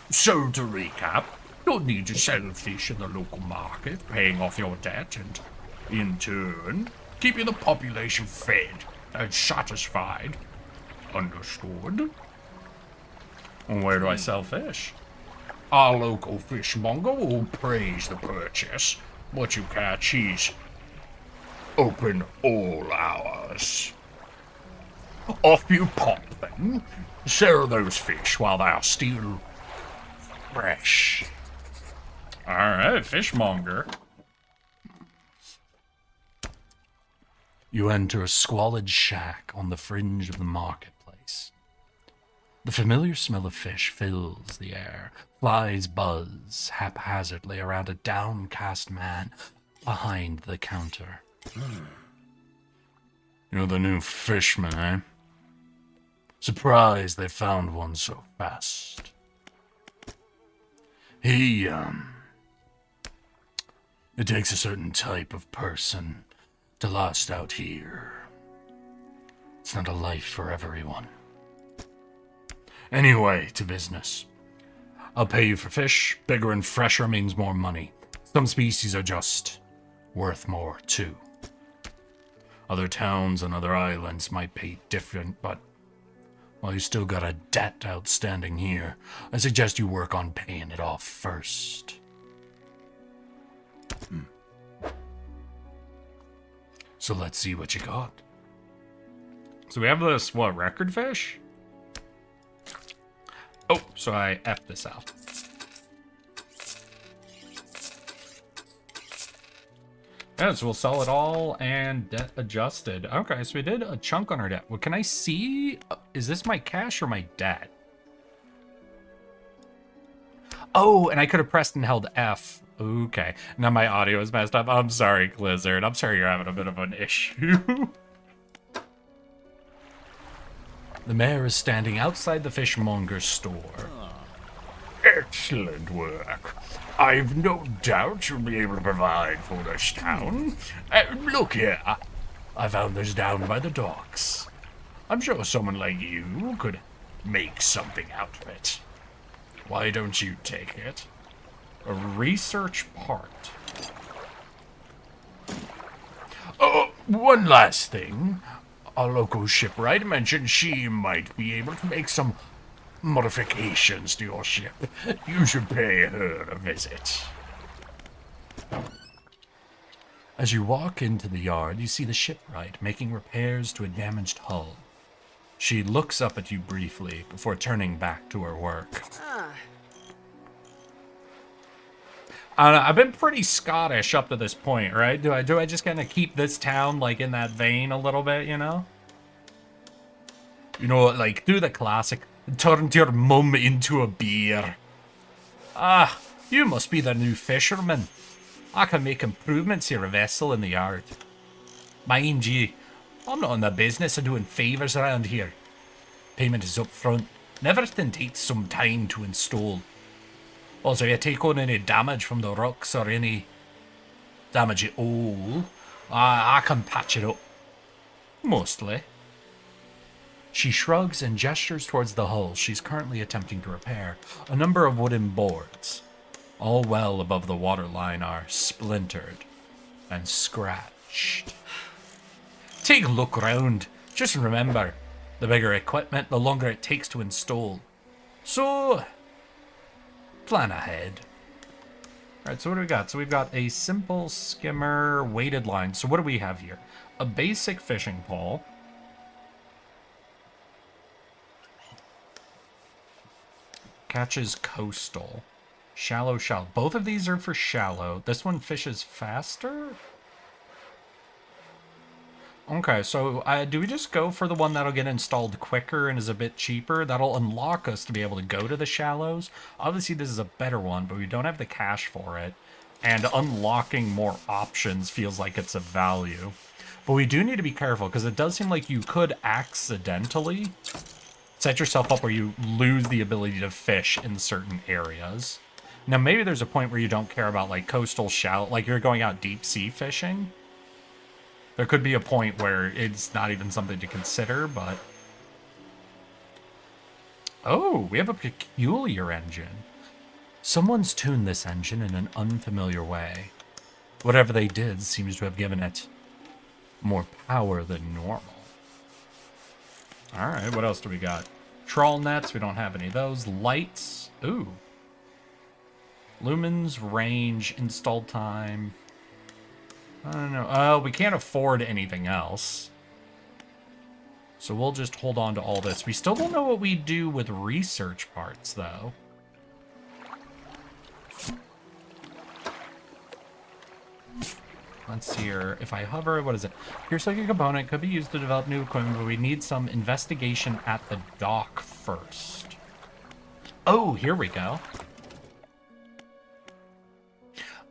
So to recap, you'll need to sell fish in the local market, paying off your debt, and in turn, keeping the population fed and satisfied. Understood? And where do I sell fish? Our local fishmonger will praise the purchase. What you catch, he's open all hours. Off you pop, then. Sell those fish while they are still fresh. Alright, fishmonger. You enter a squalid shack on the fringe of the marketplace. The familiar smell of fish fills the air. Flies buzz haphazardly around a downcast man behind the counter. You're the new fishman, eh? Surprised they found one so fast. It takes a certain type of person to last out here. It's not a life for everyone. Anyway, to business. I'll pay you for fish. Bigger and fresher means more money. Some species are just worth more, too. Other towns and other islands might pay different, but while you still got a debt outstanding here, I suggest you work on paying it off first. So let's see what you got. So we have this, what, record fish? Oh, so I F'd this out. Yeah, so we'll sell it all and debt adjusted. Okay, so we did a chunk on our debt. Well, can I see? Is this my cash or my debt? Oh, and I could have pressed and held F. Okay, now my audio is messed up. I'm sorry, Blizzard. I'm sorry you're having a bit of an issue. The mayor is standing outside the fishmonger's store. Excellent work. I've no doubt you'll be able to provide for this town. Look here. I found this down by the docks. I'm sure someone like you could make something out of it. Why don't you take it? A research part. Oh, one last thing. A local shipwright mentioned she might be able to make some modifications to your ship. You should pay her a visit. As you walk into the yard, you see the shipwright making repairs to a damaged hull. She looks up at you briefly before turning back to her work. I've been pretty Scottish up to this point, right? Do I just kind of keep this town like in that vein a little bit, you know? You know, like do the classic, turn your mum into a beer. Ah, you must be the new fisherman. I can make improvements to your vessel in the yard. Mind you, I'm not in the business of doing favours around here. Payment is up front, and everything takes some time to install. Also, if you take on any damage from the rocks or any damage at all, I can patch it up. Mostly. She shrugs and gestures towards the hull she's currently attempting to repair. A number of wooden boards, all well above the waterline, are splintered and scratched. Take a look around. Just remember, the bigger equipment, the longer it takes to install. So, plan ahead. Alright, so what do we got? So we've got a simple skimmer weighted line. So what do we have here? A basic fishing pole. Catches coastal. Shallow. Both of these are for shallow. This one fishes faster? Okay, so do we just go for the one that'll get installed quicker and is a bit cheaper? That'll unlock us to be able to go to the shallows. Obviously, this is a better one, but we don't have the cash for it. And unlocking more options feels like it's of value. But we do need to be careful, because it does seem like you could accidentally set yourself up where you lose the ability to fish in certain areas. Now, maybe there's a point where you don't care about, like, coastal shallow, like you're going out deep sea fishing. There could be a point where it's not even something to consider, but... Oh, we have a peculiar engine. Someone's tuned this engine in an unfamiliar way. Whatever they did seems to have given it more power than normal. Alright, what else do we got? Trawl nets, we don't have any of those. Lights, ooh. Lumens, range, install time... I don't know. We can't afford anything else. So we'll just hold on to all this. We still don't know what we do with research parts, though. Let's see here. If I hover, what is it? Here's like a component. Could be used to develop new equipment, but we need some investigation at the dock first. Oh, here we go.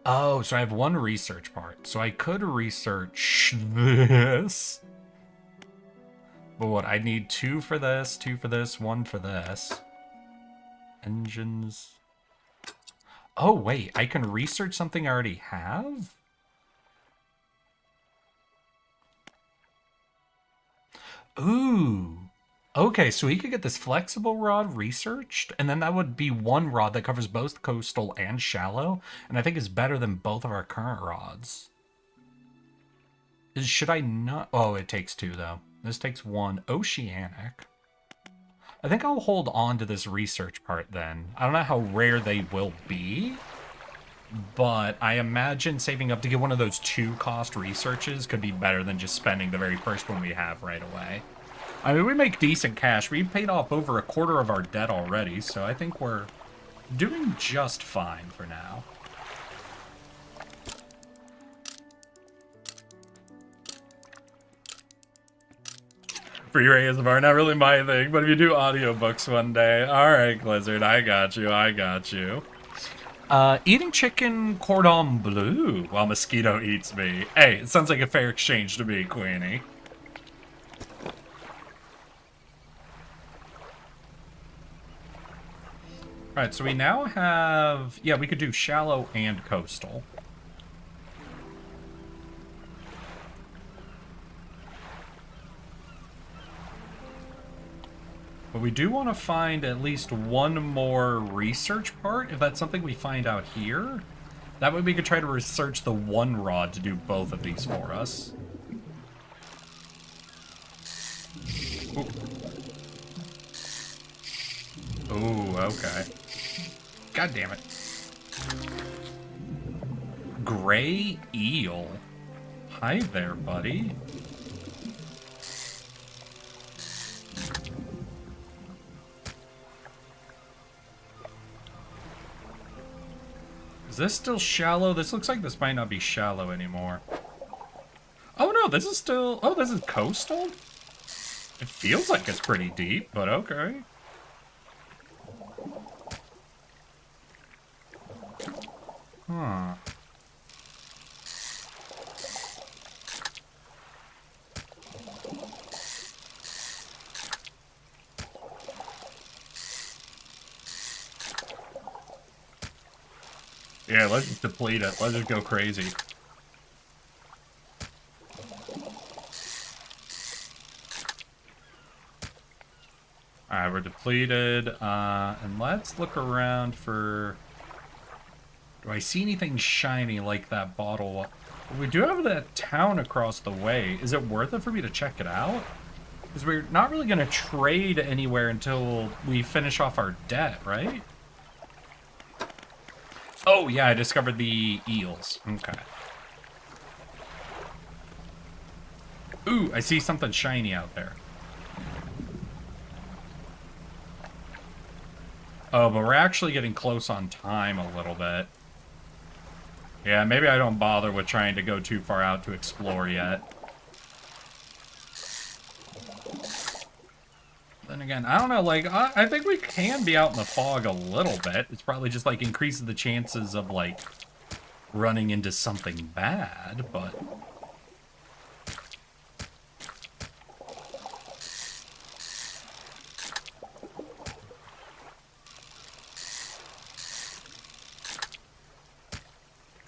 Oh, so I have one research part. So I could research this. But what? I need 2 for this, 2 for this, 1 for this. Engines. Oh, wait. I can research something I already have? Ooh. Okay, so we could get this flexible rod researched, and then that would be one rod that covers both coastal and shallow, and I think is better than both of our current rods. Should I not? Oh, it takes 2, though. This takes 1. Oceanic. I think I'll hold on to this research part, then. I don't know how rare they will be, but I imagine saving up to get one of those 2-cost researches could be better than just spending the very first one we have right away. I mean, we make decent cash. We've paid off over a quarter of our debt already, so I think we're doing just fine for now. Free ASMR, not really my thing, but if you do audiobooks one day, alright, Blizzard, I got you. Eating chicken cordon bleu while Mosquito eats me. Hey, it sounds like a fair exchange to me, Queenie. Alright, so we now have... Yeah, we could do shallow and coastal. But we do want to find at least one more research part, if that's something we find out here. That way we could try to research the one rod to do both of these for us. Ooh, okay. God damn it. Gray eel. Hi there, buddy. Is this still shallow? This looks like this might not be shallow anymore. Oh no, this is still... Oh, this is coastal? It feels like it's pretty deep, but okay. Huh. Yeah, let's just deplete it. Let's just go crazy. Alright, we're depleted. And let's look around for... Do I see anything shiny like that bottle? We do have that town across the way. Is it worth it for me to check it out? Because we're not really going to trade anywhere until we finish off our debt, right? Oh, yeah, I discovered the eels. Okay. Ooh, I see something shiny out there. Oh, but we're actually getting close on time a little bit. Yeah, maybe I don't bother with trying to go too far out to explore yet. Then again, I don't know, like, I think we can be out in the fog a little bit. It's probably just, like, increases the chances of, like, running into something bad, but...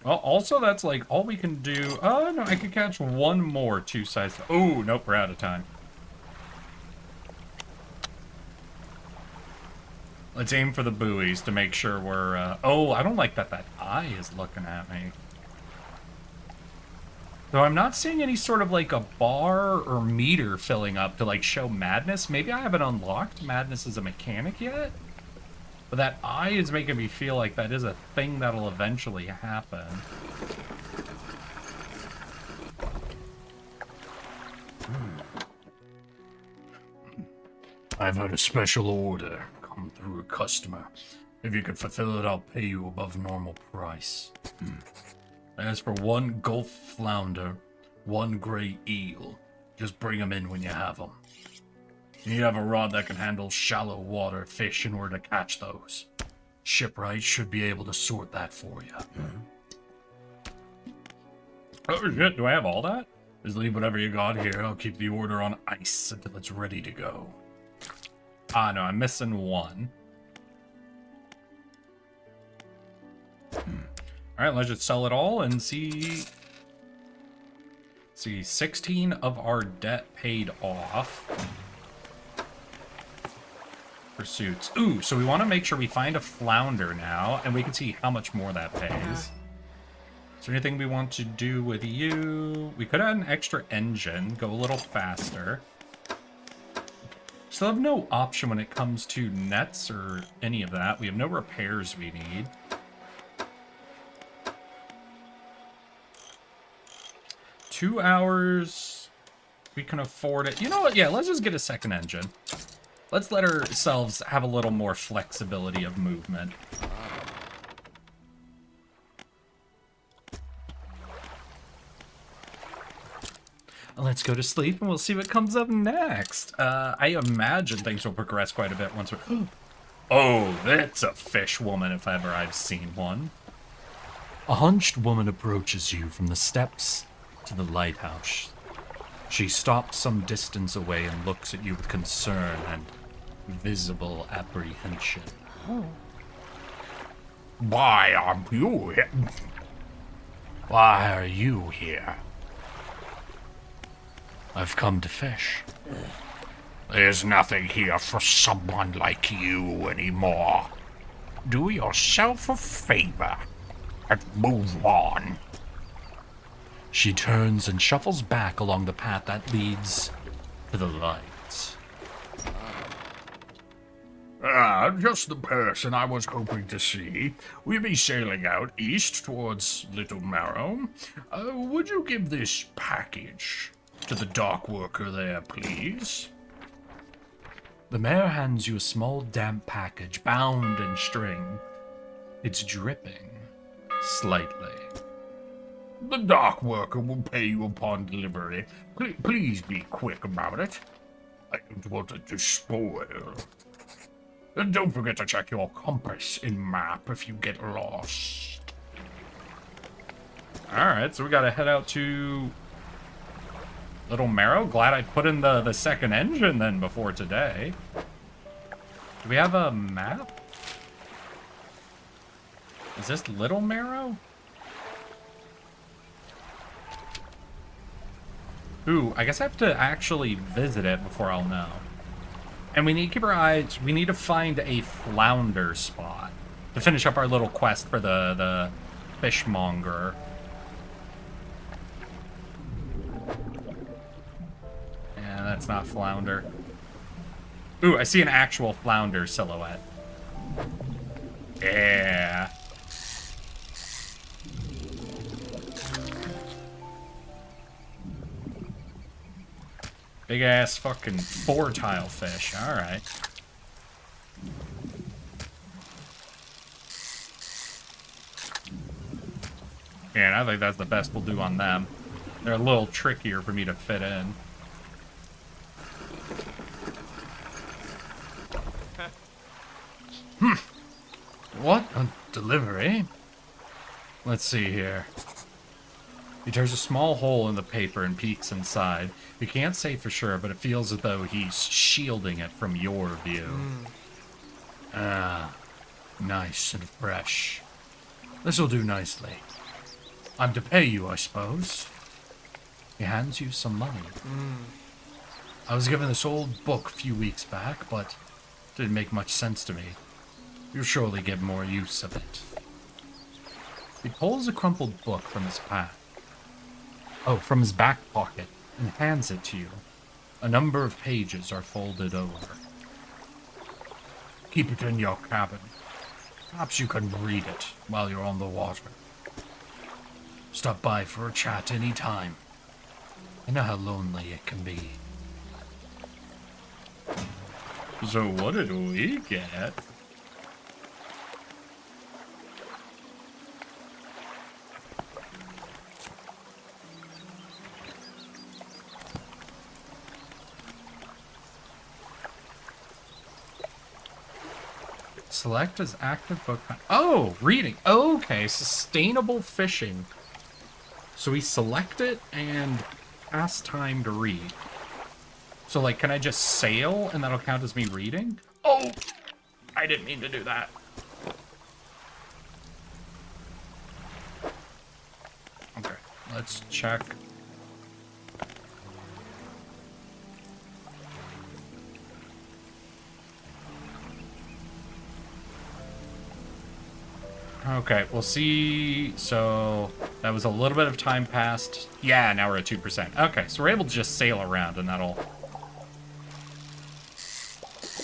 Well, also that's, like, all we can do... Oh, no, I could catch one more two-sized... Oh, nope, we're out of time. Let's aim for the buoys to make sure we're, Oh, I don't like that that eye is looking at me. Though I'm not seeing any sort of, like, a bar or meter filling up to, like, show madness. Maybe I haven't unlocked madness as a mechanic yet? But that eye is making me feel like that is a thing that'll eventually happen. I've had a special order come through a customer. If you can fulfill it, I'll pay you above normal price. As for one Gulf flounder, one gray eel, just bring them in when you have them. You need to have a rod that can handle shallow water fish in order to catch those. Shipwright should be able to sort that for you. Oh shit, do I have all that? Just leave whatever you got here. I'll keep the order on ice until it's ready to go. Ah, no, I'm missing one. Alright, let's just sell it all and see... See, 16 of our debt paid off. Pursuits. Ooh, so we want to make sure we find a flounder now, and we can see how much more that pays. Is there anything we want to do with you? We could add an extra engine, go a little faster. Still have no option when it comes to nets or any of that. We have no repairs we need. 2 hours. We can afford it. You know what? Yeah, let's just get a second engine. Let's let ourselves have a little more flexibility of movement. Let's go to sleep and we'll see what comes up next. I imagine things will progress quite a bit once we're... Oh, that's a fish woman if ever I've seen one. A hunched woman approaches you from the steps to the lighthouse. She stops some distance away and looks at you with concern and visible apprehension. Oh. Why are you here? Why are you here? I've come to fish. There's nothing here for someone like you anymore. Do yourself a favor and move on. She turns and shuffles back along the path that leads to the lights. Just the person I was hoping to see. We'll be sailing out east towards Little Marrow. Would you give this package to the dock worker there, please? The mayor hands you a small damp package bound in string. It's dripping slightly. The dock worker will pay you upon delivery. Please be quick about it. I don't want it to spoil. And don't forget to check your compass and map if you get lost. Alright, so we gotta head out to Little Marrow. Glad I put in the second engine then before today. Do we have a map? Is this Little Marrow? Ooh, I guess I have to actually visit it before I'll know. And we need to keep our eyes... We need to find a flounder spot to finish up our little quest for the fishmonger. Yeah, that's not flounder. Ooh, I see an actual flounder silhouette. Yeah. Big ass fucking 4-tile fish. Alright. Yeah, and I think that's the best we'll do on them. They're a little trickier for me to fit in. What? A delivery? Let's see here. He tears a small hole in the paper and peeks inside. You can't say for sure, but it feels as though he's shielding it from your view. Ah, nice and fresh. This'll do nicely. I'm to pay you, I suppose. He hands you some money. I was given this old book a few weeks back, but it didn't make much sense to me. You'll surely get more use of it. He pulls a crumpled book from his pack. Oh, from his back pocket, and hands it to you. A number of pages are folded over. Keep it in your cabin. Perhaps you can read it while you're on the water. Stop by for a chat any time. I know how lonely it can be. So what did we get? Select as active book. Oh, reading. Okay, sustainable fishing. So we select it and pass time to read. So, like, can I just sail and that'll count as me reading? Oh, I didn't mean to do that. Okay, let's check. Okay, we'll see. So that was a little bit of time passed. Yeah, now we're at 2%. Okay, so we're able to just sail around and that'll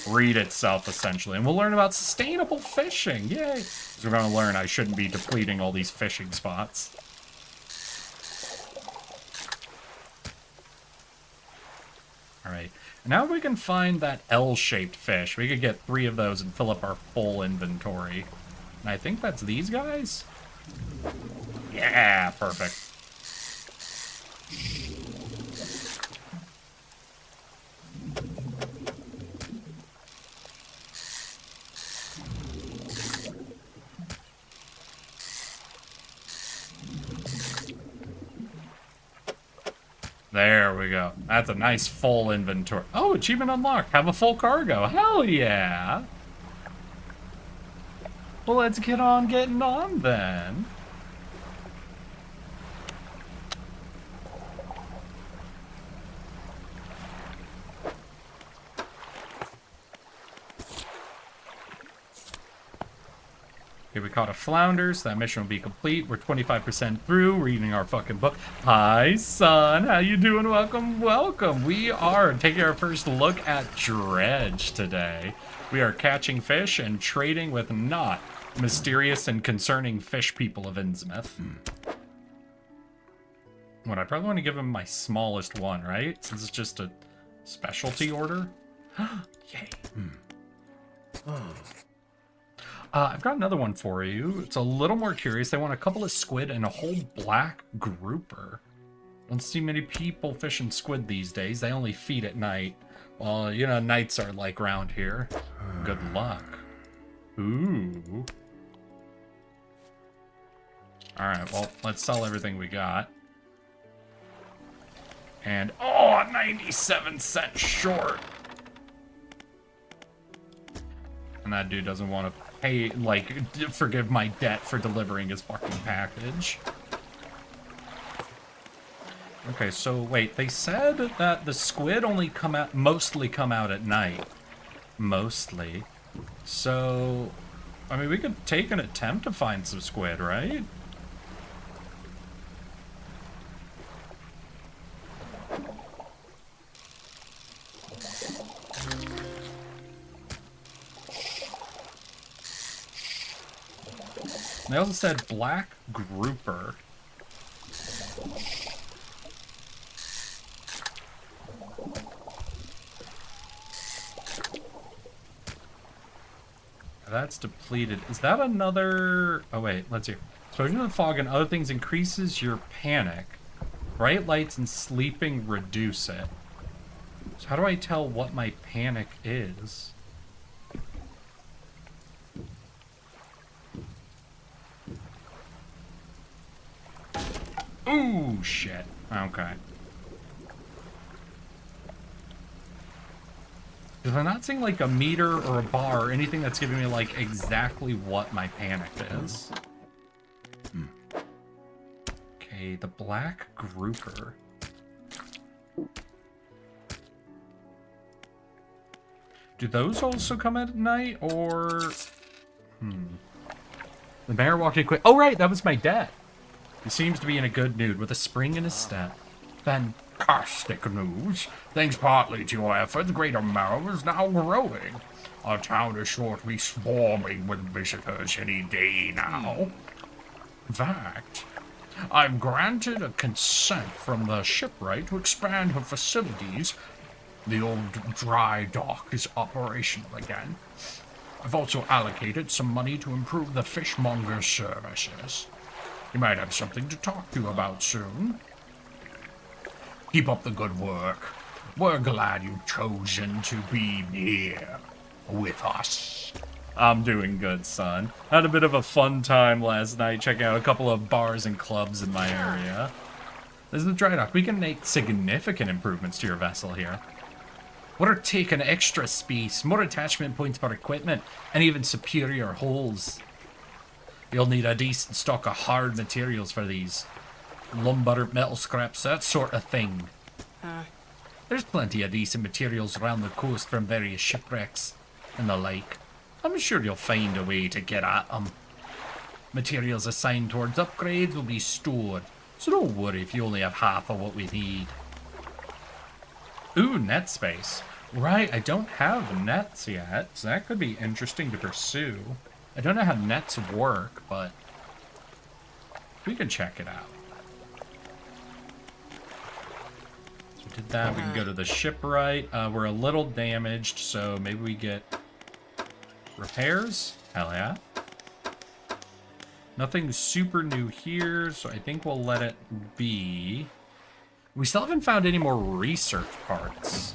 read itself, essentially. And we'll learn about sustainable fishing. Yay! So we're going to learn I shouldn't be depleting all these fishing spots. Now we can find that L-shaped fish. We could get 3 of those and fill up our full inventory. And I think that's these guys? Yeah, perfect. There we go. That's a nice full inventory. Oh, achievement unlocked. Have a full cargo. Hell yeah. Well, let's get on getting on then. Okay, we caught a flounder, so that mission will be complete. We're 25% through reading our fucking book. Hi, son. How you doing? Welcome, welcome. We are taking our first look at Dredge today. We are catching fish and trading with not mysterious and concerning fish people of Innsmouth. What, I probably want to give him my smallest one, right? Since it's just a specialty order. Yay. I've got another one for you. It's a little more curious. They want a couple of squid and a whole black grouper. Don't see many people fishing squid these days. They only feed at night. Well, you know, nights are like round here. Good luck. Ooh. Alright, well, let's sell everything we got. And, oh, 97 cents short. And that dude doesn't want to pay, like, forgive my debt for delivering his fucking package. Okay, so wait, they said that the squid mostly come out at night. Mostly. So, I mean, we could take an attempt to find some squid, right? They also said black grouper. That's depleted. Is that another... Oh, wait. Let's see. Exposure to the fog and other things increases your panic. Bright lights and sleeping reduce it. So how do I tell what my panic is? Ooh, shit. Okay. Because I'm not seeing like a meter or a bar or anything that's giving me like exactly what my panic is. Okay, the black grouper. Do those also come at night or... The mayor walked in quick. Oh, right, that was my dad. He seems to be in a good mood with a spring in his step. Fantastic news. Thanks partly to your efforts, Greater Marrow is now growing. Our town is sure to be swarming with visitors any day now. In fact, I've granted a consent from the shipwright to expand her facilities. The old dry dock is operational again. I've also allocated some money to improve the fishmonger's services. You might have something to talk to you about soon. Keep up the good work. We're glad you've chosen to be here with us. I'm doing good, son. Had a bit of a fun time last night checking out a couple of bars and clubs in my area. This is the dry dock. We can make significant improvements to your vessel here. We're taking extra space, more attachment points for equipment, and even superior holes. You'll need a decent stock of hard materials for these. Lumber, metal scraps, that sort of thing. There's plenty of decent materials around the coast from various shipwrecks and the like. I'm sure you'll find a way to get at them. Materials assigned towards upgrades will be stored, so don't worry if you only have half of what we need. Ooh, net space. Right, I don't have nets yet, so that could be interesting to pursue. I don't know how nets work, but we can check it out. So did that. We can go to the shipwright. We're a little damaged, so maybe we get repairs. Hell yeah. Nothing super new here, so I think we'll let it be. We still haven't found any more research parts.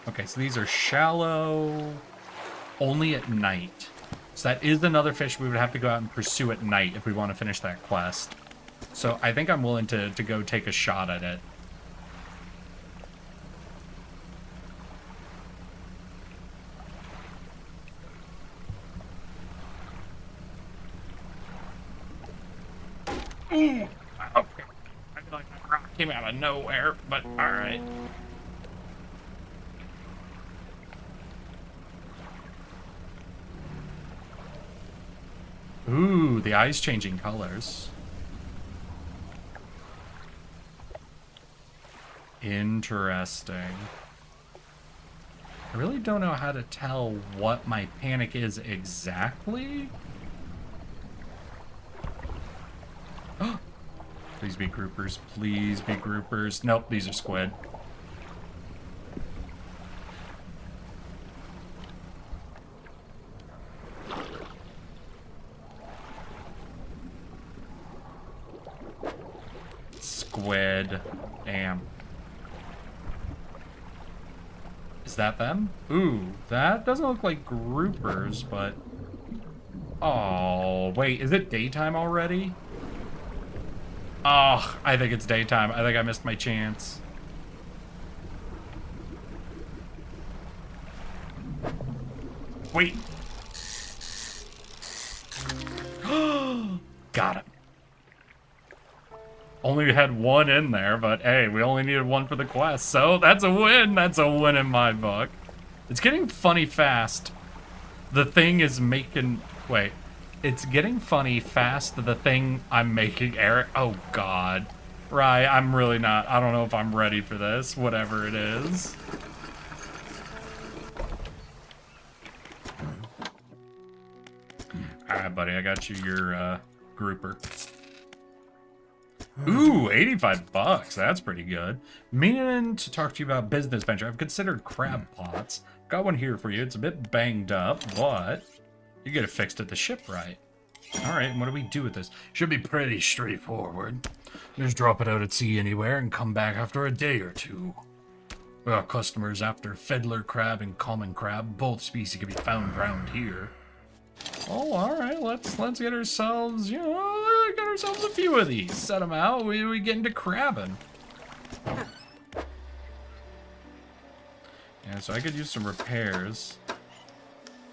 Okay, so these are shallow, only at night. So that is another fish we would have to go out and pursue at night if we want to finish that quest. So I think I'm willing to go take a shot at it. Ooh, okay. I feel like that rock came out of nowhere, but alright. Ooh, the eye's changing colors. Interesting. I really don't know how to tell what my panic is exactly. Please be groupers. Please be groupers. Nope, these are squid. Squid. Damn. Is that them? Ooh, that doesn't look like groupers, but... Oh, wait, is it daytime already? Oh, I think it's daytime. I think I missed my chance. Wait. Got it. Only had one in there, but hey, we only needed one for the quest, so that's a win. That's a win in my book. It's getting funny fast. The thing is making... Wait. It's getting funny fast, the thing I'm making, Eric. Oh, God. Right, I'm really not. I don't know if I'm ready for this, whatever it is. Alright, buddy, I got you your grouper. Ooh, 85 bucks. That's pretty good. Meaning to talk to you about business venture. I've considered crab pots. Got one here for you. It's a bit banged up, but you get it fixed at the shipwright. All right, and what do we do with this? Should be pretty straightforward. Just drop it out at sea anywhere and come back after a day or two. Our customers after fiddler crab and common crab. Both species can be found around here. Oh, all right. Let's get ourselves, get ourselves a few of these. Set them out. We get into crabbing. Yeah, so I could use some repairs,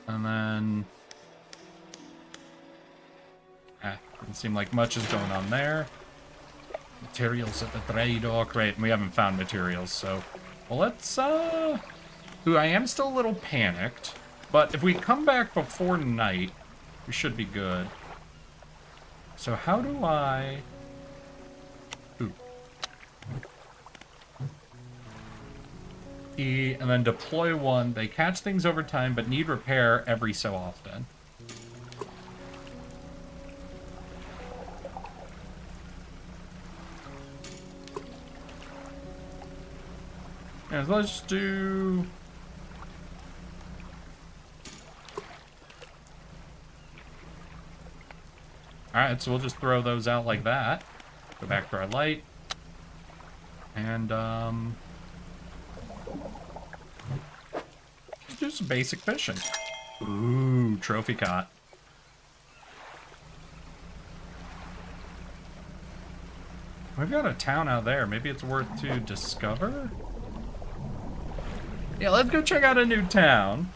and then doesn't seem like much is going on there. Materials at the trade dock, right? And we haven't found materials, so well, let's Ooh, I am still a little panicked. But if we come back before night, we should be good. So how do I... Ooh. E, and then deploy one. They catch things over time, but need repair every so often. Yeah, so let's do... Alright, so we'll just throw those out like that. Go back to our light. And, just do some basic fishing. Ooh, trophy caught. We've got a town out there. Maybe it's worth to discover? Yeah, let's go check out a new town.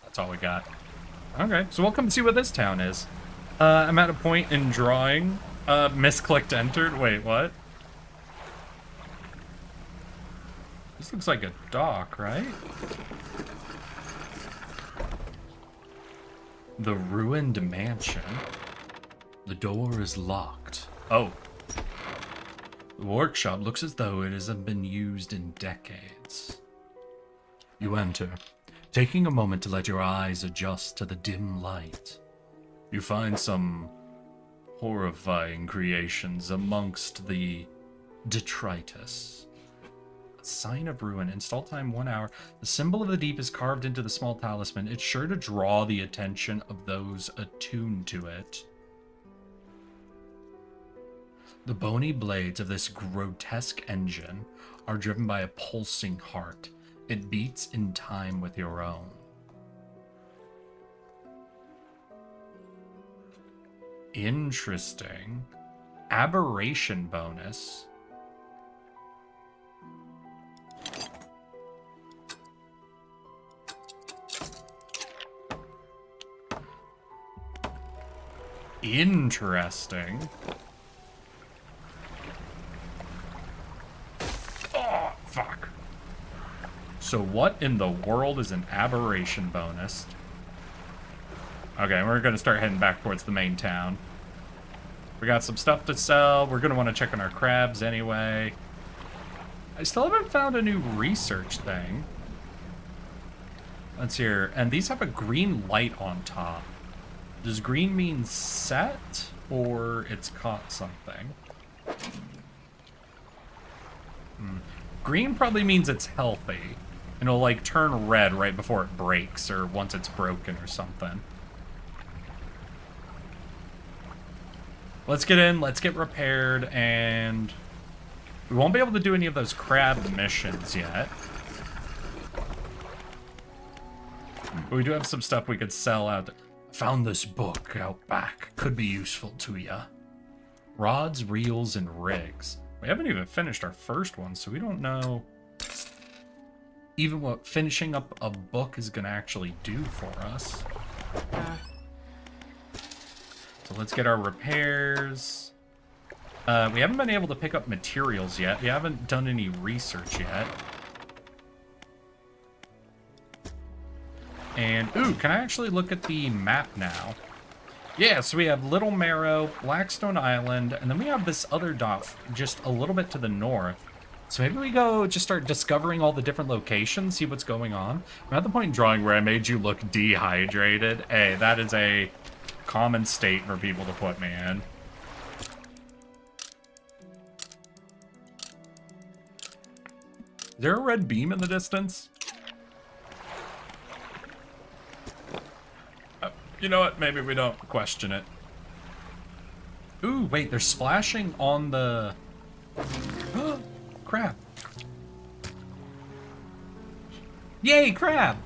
That's all we got. Okay, so we'll come see what this town is. I'm at a point in drawing. Misclicked entered. Wait, what? This looks like a dock, right? The ruined mansion. The door is locked. Oh. The workshop looks as though it hasn't been used in decades. You enter, taking a moment to let your eyes adjust to the dim light. You find some horrifying creations amongst the detritus. A sign of ruin. Install time 1 hour. The symbol of the deep is carved into the small talisman. It's sure to draw the attention of those attuned to it. The bony blades of this grotesque engine are driven by a pulsing heart. It beats in time with your own. Interesting. Aberration bonus. Interesting. Oh, fuck. So what in the world is an aberration bonus? Okay, we're going to start heading back towards the main town. We got some stuff to sell. We're going to want to check on our crabs anyway. I still haven't found a new research thing. Let's hear. And these have a green light on top. Does green mean set or it's caught something? Green probably means it's healthy. And it'll like turn red right before it breaks or once it's broken or something. Let's get in, let's get repaired, and we won't be able to do any of those crab missions yet. But we do have some stuff we could sell out. Found this book out back. Could be useful to ya. Rods, reels, and rigs. We haven't even finished our first one, so we don't know even what finishing up a book is gonna actually do for us. So let's get our repairs. We haven't been able to pick up materials yet. We haven't done any research yet. And, ooh, can I actually look at the map now? Yeah, so we have Little Marrow, Blackstone Island, and then we have this other dot just a little bit to the north. So maybe we go just start discovering all the different locations, see what's going on. I'm at the point in drawing where I made you look dehydrated. Hey, that is a common state for people to put me in. Is there a red beam in the distance? You know what? Maybe we don't question it. Ooh, wait, they're splashing on the... crab. Yay, crab!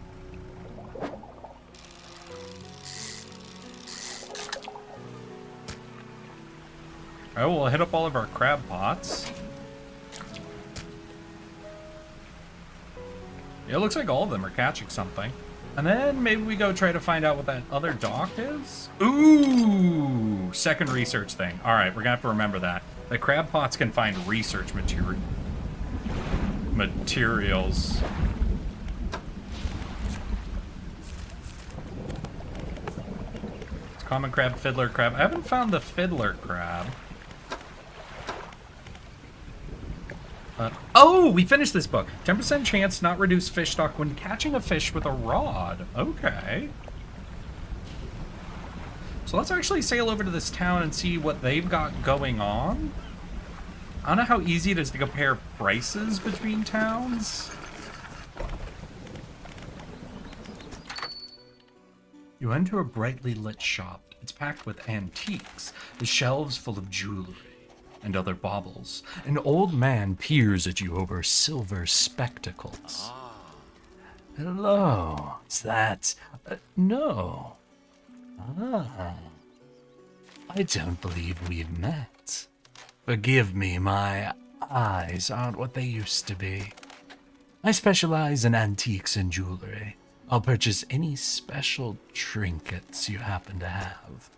Alright, we'll hit up all of our crab pots. Yeah, it looks like all of them are catching something. And then maybe we go try to find out what that other dock is. Ooh! Second research thing. Alright, we're gonna have to remember that. The crab pots can find research materials. It's common crab, fiddler crab. I haven't found the fiddler crab. Oh, we finished this book. 10% chance not reduce fish stock when catching a fish with a rod. Okay. So let's actually sail over to this town and see what they've got going on. I don't know how easy it is to compare prices between towns. You enter a brightly lit shop. It's packed with antiques, the shelves full of jewelry and other baubles. An old man peers at you over silver spectacles. Hello, is that... no. Ah. I don't believe we've met. Forgive me, my eyes aren't what they used to be. I specialize in antiques and jewelry. I'll purchase any special trinkets you happen to have.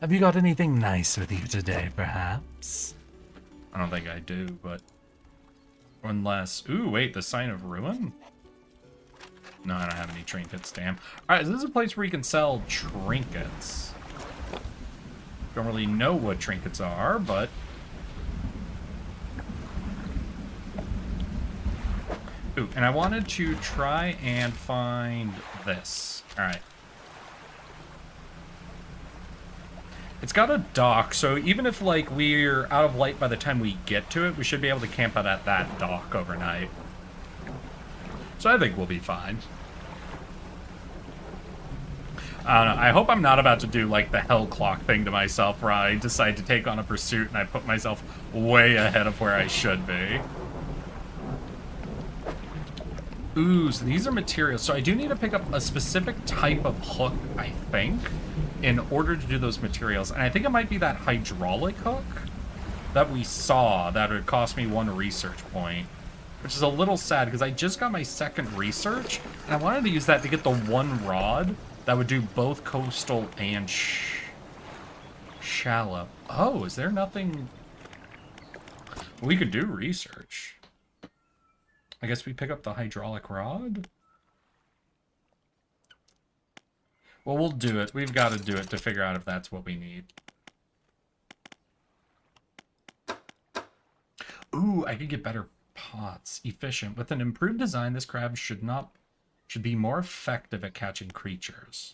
Have you got anything nice with you today, perhaps? I don't think I do, but... Unless... Ooh, wait, the Sign of Ruin? No, I don't have any trinkets, damn. Alright, so this is a place where you can sell trinkets. Don't really know what trinkets are, but... Ooh, and I wanted to try and find this. Alright. It's got a dock, so even if, like, we're out of light by the time we get to it, we should be able to camp out at that dock overnight. So I think we'll be fine. I don't know. I hope I'm not about to do, like, the hell clock thing to myself where I decide to take on a pursuit and I put myself way ahead of where I should be. Ooh, so these are materials. So I do need to pick up a specific type of hook, I think, in order to do those materials. And I think it might be that hydraulic hook that we saw that would cost me 1 research point, which is a little sad because I just got my 2nd research and I wanted to use that to get the 1 rod that would do both coastal and shallow. Oh, is there nothing? We could do research. I guess we pick up the hydraulic rod? Well, we'll do it. We've got to do it to figure out if that's what we need. Ooh, I could get better pots. Efficient. With an improved design, this crab should be more effective at catching creatures.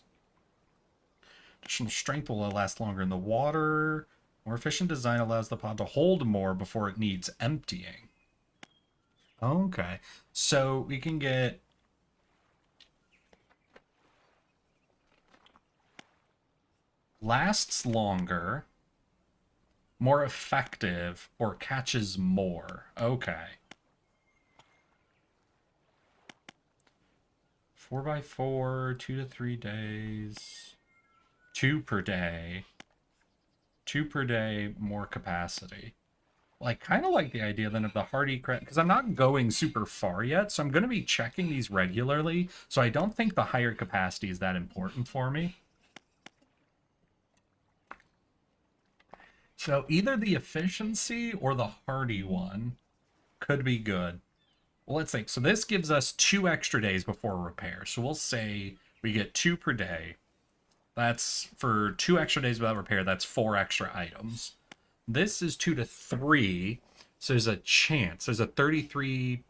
Additional strength will last longer in the water. More efficient design allows the pod to hold more before it needs emptying. Okay, so we can get... Lasts longer, more effective, or catches more. Okay. 4x4, 2 to 3 days. 2 per day. 2 per day, more capacity. Well, I kind of like the idea then of the hardy crab, because I'm not going super far yet, so I'm going to be checking these regularly, so I don't think the higher capacity is that important for me. So either the efficiency or the hardy one could be good. Well, let's think. So this gives us 2 extra days before repair. So we'll say we get 2 per day. That's for 2 extra days without repair. That's 4 extra items. This is 2 to 3. So there's a chance. There's a 33...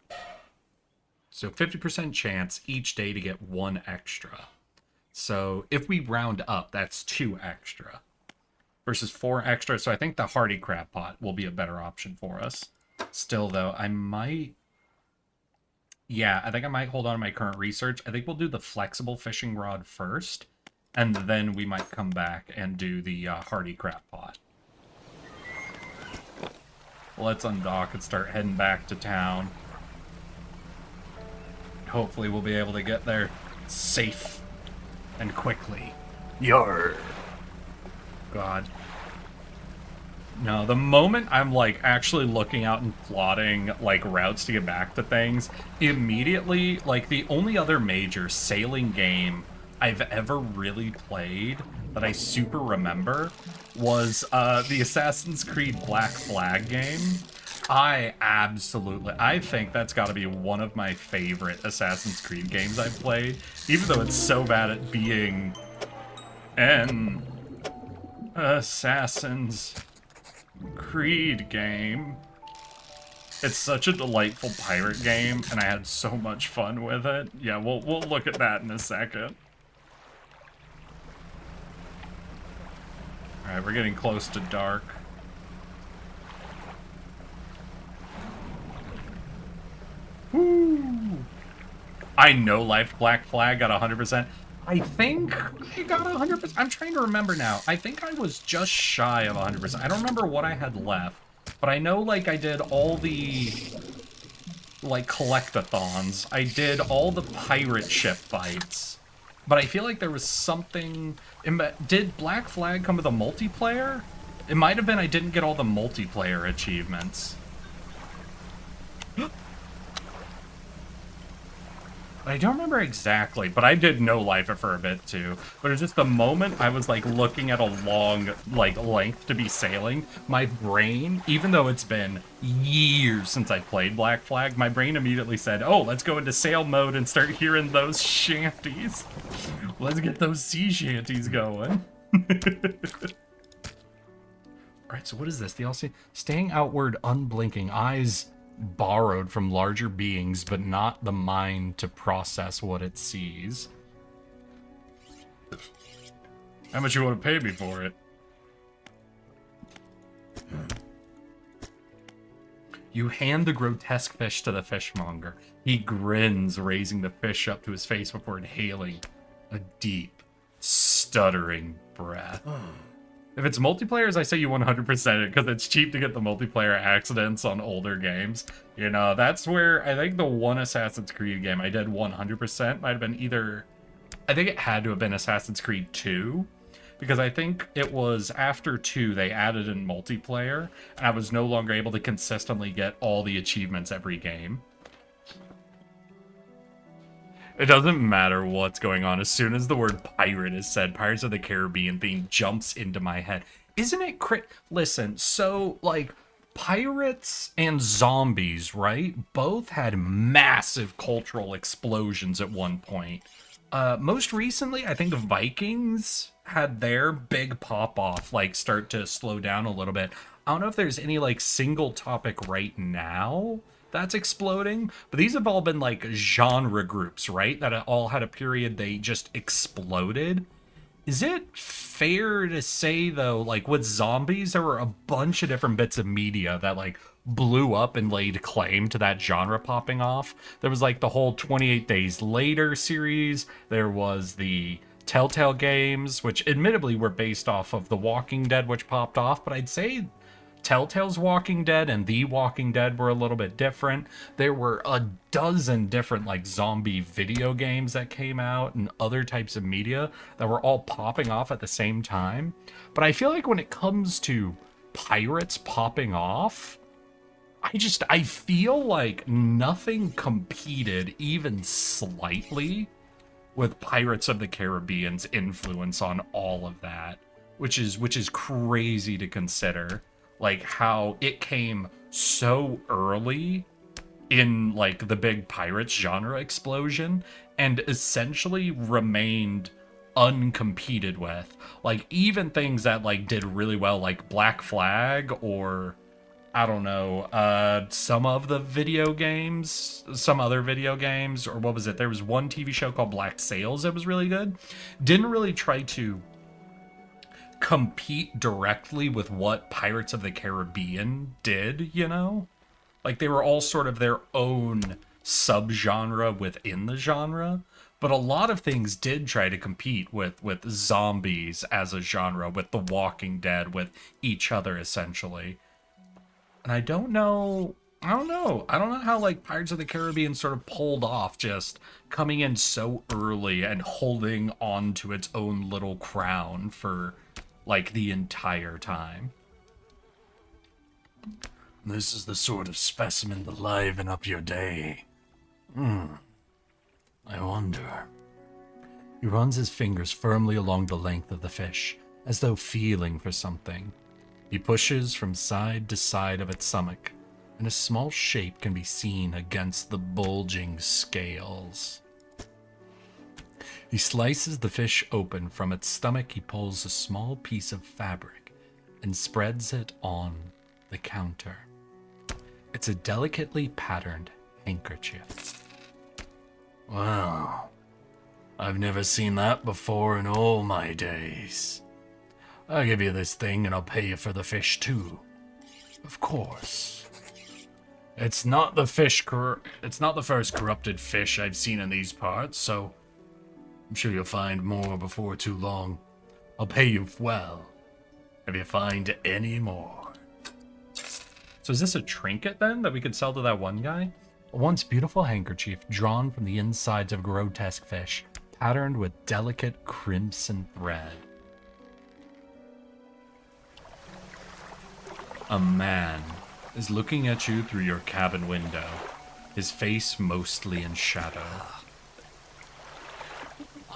So 50% chance each day to get 1 extra. So if we round up, that's 2 extra. Versus 4 extra. So I think the hardy crab pot will be a better option for us. Still, though, I might... Yeah, I think I might hold on to my current research. I think we'll do the flexible fishing rod first. And then we might come back and do the hardy crab pot. Let's undock and start heading back to town. Hopefully we'll be able to get there safe and quickly. Yarr! God. No, the moment I'm, like, actually looking out and plotting, like, routes to get back to things, immediately, like, the only other major sailing game I've ever really played that I super remember was the Assassin's Creed Black Flag game. I think that's got to be one of my favorite Assassin's Creed games I've played, even though it's so bad at being an Assassin's Creed game. It's such a delightful pirate game, and I had so much fun with it. Yeah, we'll look at that in a second. Alright, we're getting close to dark. Woo! I know Life Black Flag got 100%. I think I got 100%. I'm trying to remember now. I think I was just shy of 100%. I don't remember what I had left. But I know, like, I did all the, like, collect-a-thons. I did all the pirate ship fights. But I feel like there was something... Did Black Flag come with a multiplayer? It might have been I didn't get all the multiplayer achievements. I don't remember exactly, but I did know life for a bit too. But it was just the moment I was like looking at a long like length to be sailing, my brain, even though it's been years since I played Black Flag, my brain immediately said, "Oh, let's go into sail mode and start hearing those shanties. Let's get those sea shanties going." Alright, so what is this? DLC? Staying outward, unblinking, eyes borrowed from larger beings, but not the mind to process what it sees. How much you want to pay me for it? You hand the grotesque fish to the fishmonger. He grins, raising the fish up to his face before inhaling a deep, stuttering breath. If it's multiplayer, I say you 100% it, because it's cheap to get the multiplayer accidents on older games. You know, that's where I think the one Assassin's Creed game I did 100% might have been either... I think it had to have been Assassin's Creed 2, because I think it was after 2 they added in multiplayer, and I was no longer able to consistently get all the achievements every game. It doesn't matter what's going on. As soon as the word pirate is said, Pirates of the Caribbean theme jumps into my head. Isn't it Listen, so, like, pirates and zombies, right? Both had massive cultural explosions at one point. Most recently, I think the Vikings had their big pop-off, like, start to slow down a little bit. I don't know if there's any, like, single topic right now that's exploding, but these have all been like genre groups, right? That all had a period they just exploded. Is it fair to say though, like with zombies, there were a bunch of different bits of media that like blew up and laid claim to that genre popping off? There was like the whole 28 Days Later series. There was the Telltale games, which admittedly were based off of The Walking Dead, which popped off, but I'd say Telltale's Walking Dead and The Walking Dead were a little bit different. There were a dozen different like zombie video games that came out and other types of media that were all popping off at the same time. But I feel like when it comes to pirates popping off, I feel like nothing competed even slightly with Pirates of the Caribbean's influence on all of that, which is crazy to consider. Like how it came so early in like the big pirates genre explosion and essentially remained uncompeted with. Like even things that like did really well, like Black Flag, or I don't know, some other video games, or what was it? There was one TV show called Black Sails that was really good. Didn't really try to compete directly with what Pirates of the Caribbean did, you know? Like they were all sort of their own subgenre within the genre, but a lot of things did try to compete with zombies as a genre, with The Walking Dead, with each other essentially. And I don't know how like Pirates of the Caribbean sort of pulled off just coming in so early and holding on to its own little crown for like the entire time. This is the sort of specimen to liven up your day. I wonder. He runs his fingers firmly along the length of the fish, as though feeling for something. He pushes from side to side of its stomach, and a small shape can be seen against the bulging scales. He slices the fish open. From its stomach, he pulls a small piece of fabric and spreads it on the counter. It's a delicately patterned handkerchief. Wow. I've never seen that before in all my days. I'll give you this thing and I'll pay you for the fish too. Of course. It's not the first corrupted fish I've seen in these parts, so I'm sure you'll find more before too long. I'll pay you well if you find any more. So is this a trinket then that we could sell to that one guy? A once beautiful handkerchief drawn from the insides of grotesque fish, patterned with delicate crimson thread. A man is looking at you through your cabin window, his face mostly in shadow.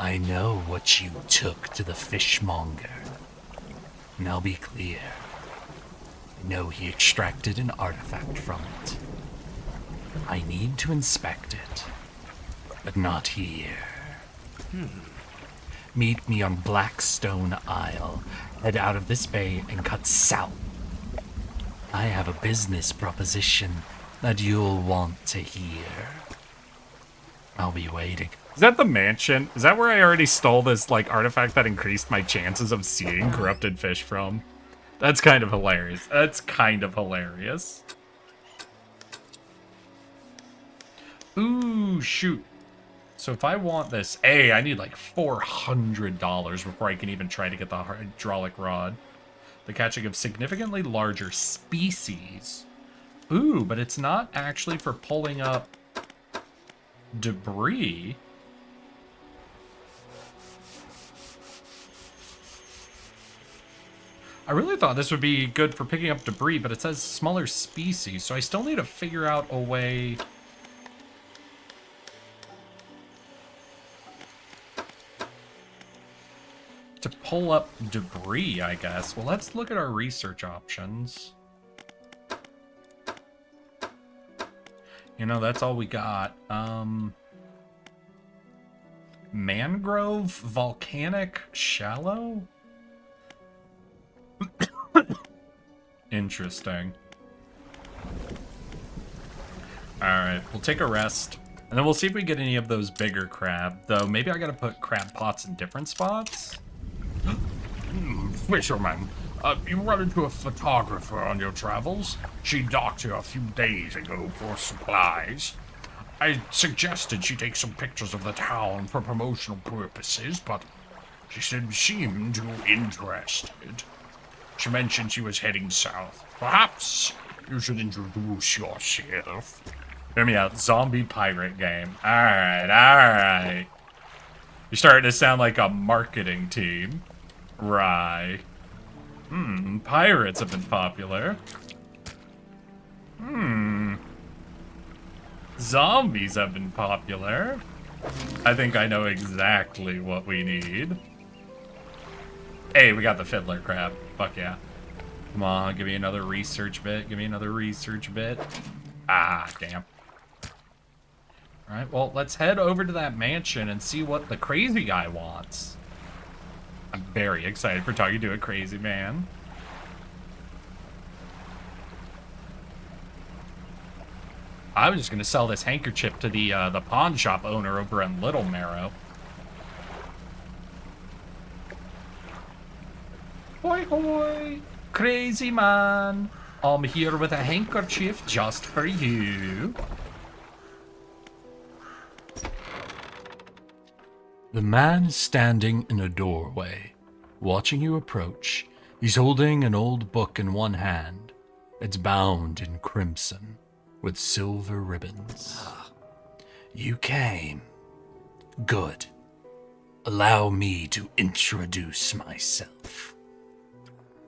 I know what you took to the fishmonger. And I'll be clear. I know he extracted an artifact from it. I need to inspect it, but not here. Meet me on Blackstone Isle. Head out of this bay and cut south. I have a business proposition that you'll want to hear. I'll be waiting. Is that the mansion? Is that where I already stole this, like, artifact that increased my chances of seeing corrupted fish from? That's kind of hilarious. That's kind of hilarious. Ooh, shoot. So if I want this, A, I need like $400 before I can even try to get the hydraulic rod. The catching of significantly larger species. Ooh, but it's not actually for pulling up debris. I really thought this would be good for picking up debris, but it says smaller species, so I still need to figure out a way to pull up debris, I guess. Well, let's look at our research options. You know, that's all we got. Mangrove, volcanic, shallow? Interesting. Alright, we'll take a rest. And then we'll see if we get any of those bigger crab. Though, maybe I gotta put crab pots in different spots? Fisherman, you run into a photographer on your travels. She docked here a few days ago for supplies. I suggested she take some pictures of the town for promotional purposes, but she seemed too interested. She mentioned she was heading south. Perhaps you should introduce yourself. Hear me out. Zombie pirate game. Alright, alright. You're starting to sound like a marketing team. Right. Pirates have been popular. Zombies have been popular. I think I know exactly what we need. Hey, we got the fiddler crab. Fuck yeah. Come on, give me another research bit. Give me another research bit. Ah, damn. Alright, well, let's head over to that mansion and see what the crazy guy wants. I'm very excited for talking to a crazy man. I was just gonna sell this handkerchief to the pawn shop owner over in Little Marrow. Hoi hoi, crazy man. I'm here with a handkerchief just for you. The man is standing in a doorway, watching you approach. He's holding an old book in one hand. It's bound in crimson, with silver ribbons. You came. Good. Allow me to introduce myself.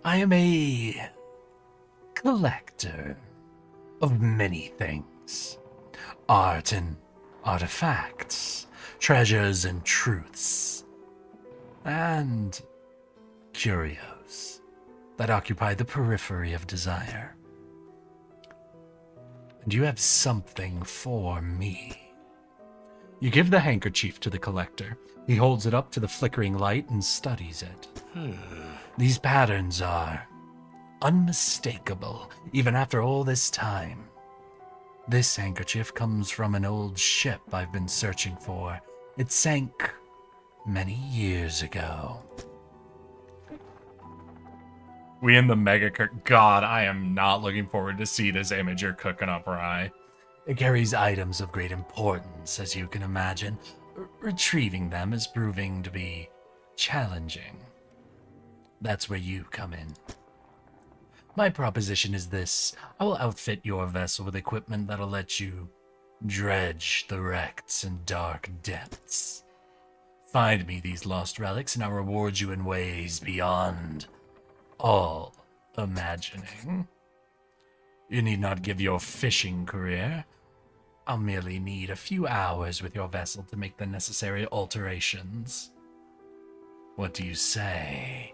I am a collector of many things. Art and artifacts, treasures and truths, and curios that occupy the periphery of desire. And you have something for me. You give the handkerchief to the collector. He holds it up to the flickering light and studies it. These patterns are unmistakable, even after all this time. This handkerchief comes from an old ship I've been searching for. It sank many years ago. We in the mega cook. God, I am not looking forward to see this image you're cooking up, Rye. It carries items of great importance, as you can imagine. Retrieving them is proving to be challenging. That's where you come in. My proposition is this. I will outfit your vessel with equipment that'll let you dredge the wrecks and dark depths. Find me these lost relics and I'll reward you in ways beyond all imagining. You need not give your fishing career I'll merely need a few hours with your vessel to make the necessary alterations. What do you say?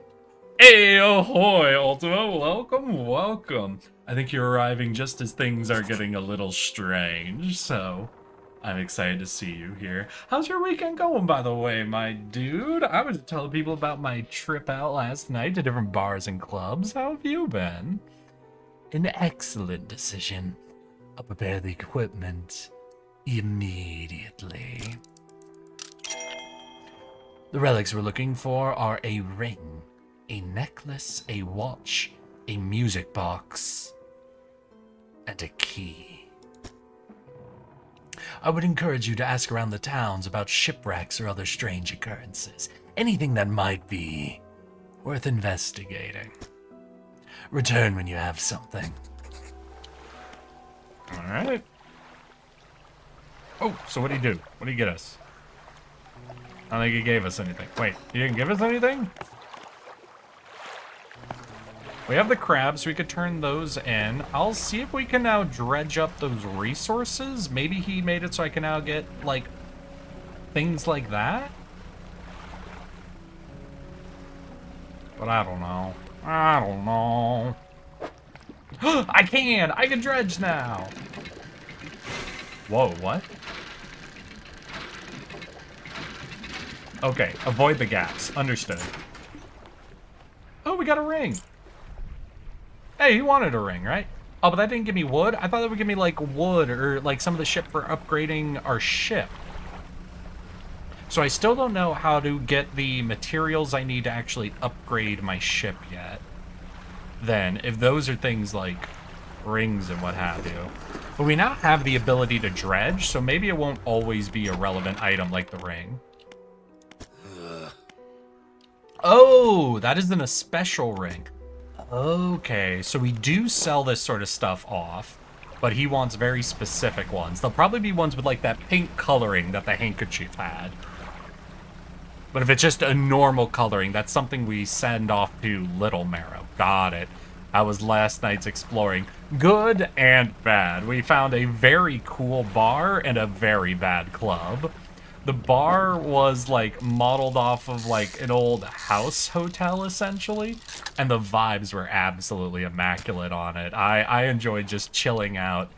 Hey, ahoy, Ultima. Welcome, welcome. I think you're arriving just as things are getting a little strange, so I'm excited to see you here. How's your weekend going, by the way, my dude? I was telling people about my trip out last night to different bars and clubs. How have you been? An excellent decision. I'll prepare the equipment immediately. The relics we're looking for are a ring, a necklace, a watch, a music box, and a key. I would encourage you to ask around the towns about shipwrecks or other strange occurrences. Anything that might be worth investigating. Return when you have something. Alright. Oh, so what did he do? What did he get us? I don't think he gave us anything. Wait, he didn't give us anything? We have the crabs, so we could turn those in. I'll see if we can now dredge up those resources. Maybe he made it so I can now get, like, things like that? But I don't know. I don't know. I can dredge now! Whoa, what? Okay, avoid the gaps. Understood. Oh, we got a ring. Hey, you wanted a ring, right? Oh, but that didn't give me wood? I thought that would give me, like, wood or, like, some of the ship for upgrading our ship. So I still don't know how to get the materials I need to actually upgrade my ship yet. Then, if those are things like rings and what have you. But we now have the ability to dredge, so maybe it won't always be a relevant item like the ring. Oh, that isn't a special ring. Okay, so we do sell this sort of stuff off, but he wants very specific ones. They'll probably be ones with like that pink coloring that the handkerchief had. But if it's just a normal coloring, that's something we send off to Little Marrow. Got it. That was last night's exploring. Good and bad. We found a very cool bar and a very bad club. The bar was like modeled off of like an old house hotel essentially, and the vibes were absolutely immaculate on it. I enjoyed just chilling out,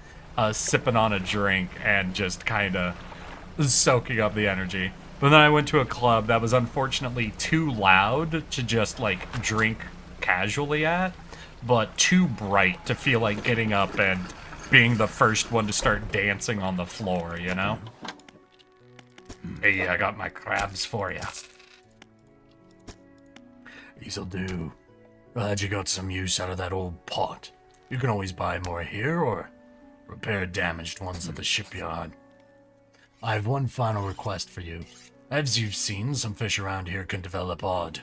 sipping on a drink and just kind of soaking up the energy. But then I went to a club that was unfortunately too loud to just like drink casually at, but too bright to feel like getting up and being the first one to start dancing on the floor, you know? Hey, I got my crabs for you. These'll do. Glad you got some use out of that old pot. You can always buy more here or repair damaged ones at the shipyard. I have one final request for you. As you've seen, some fish around here can develop odd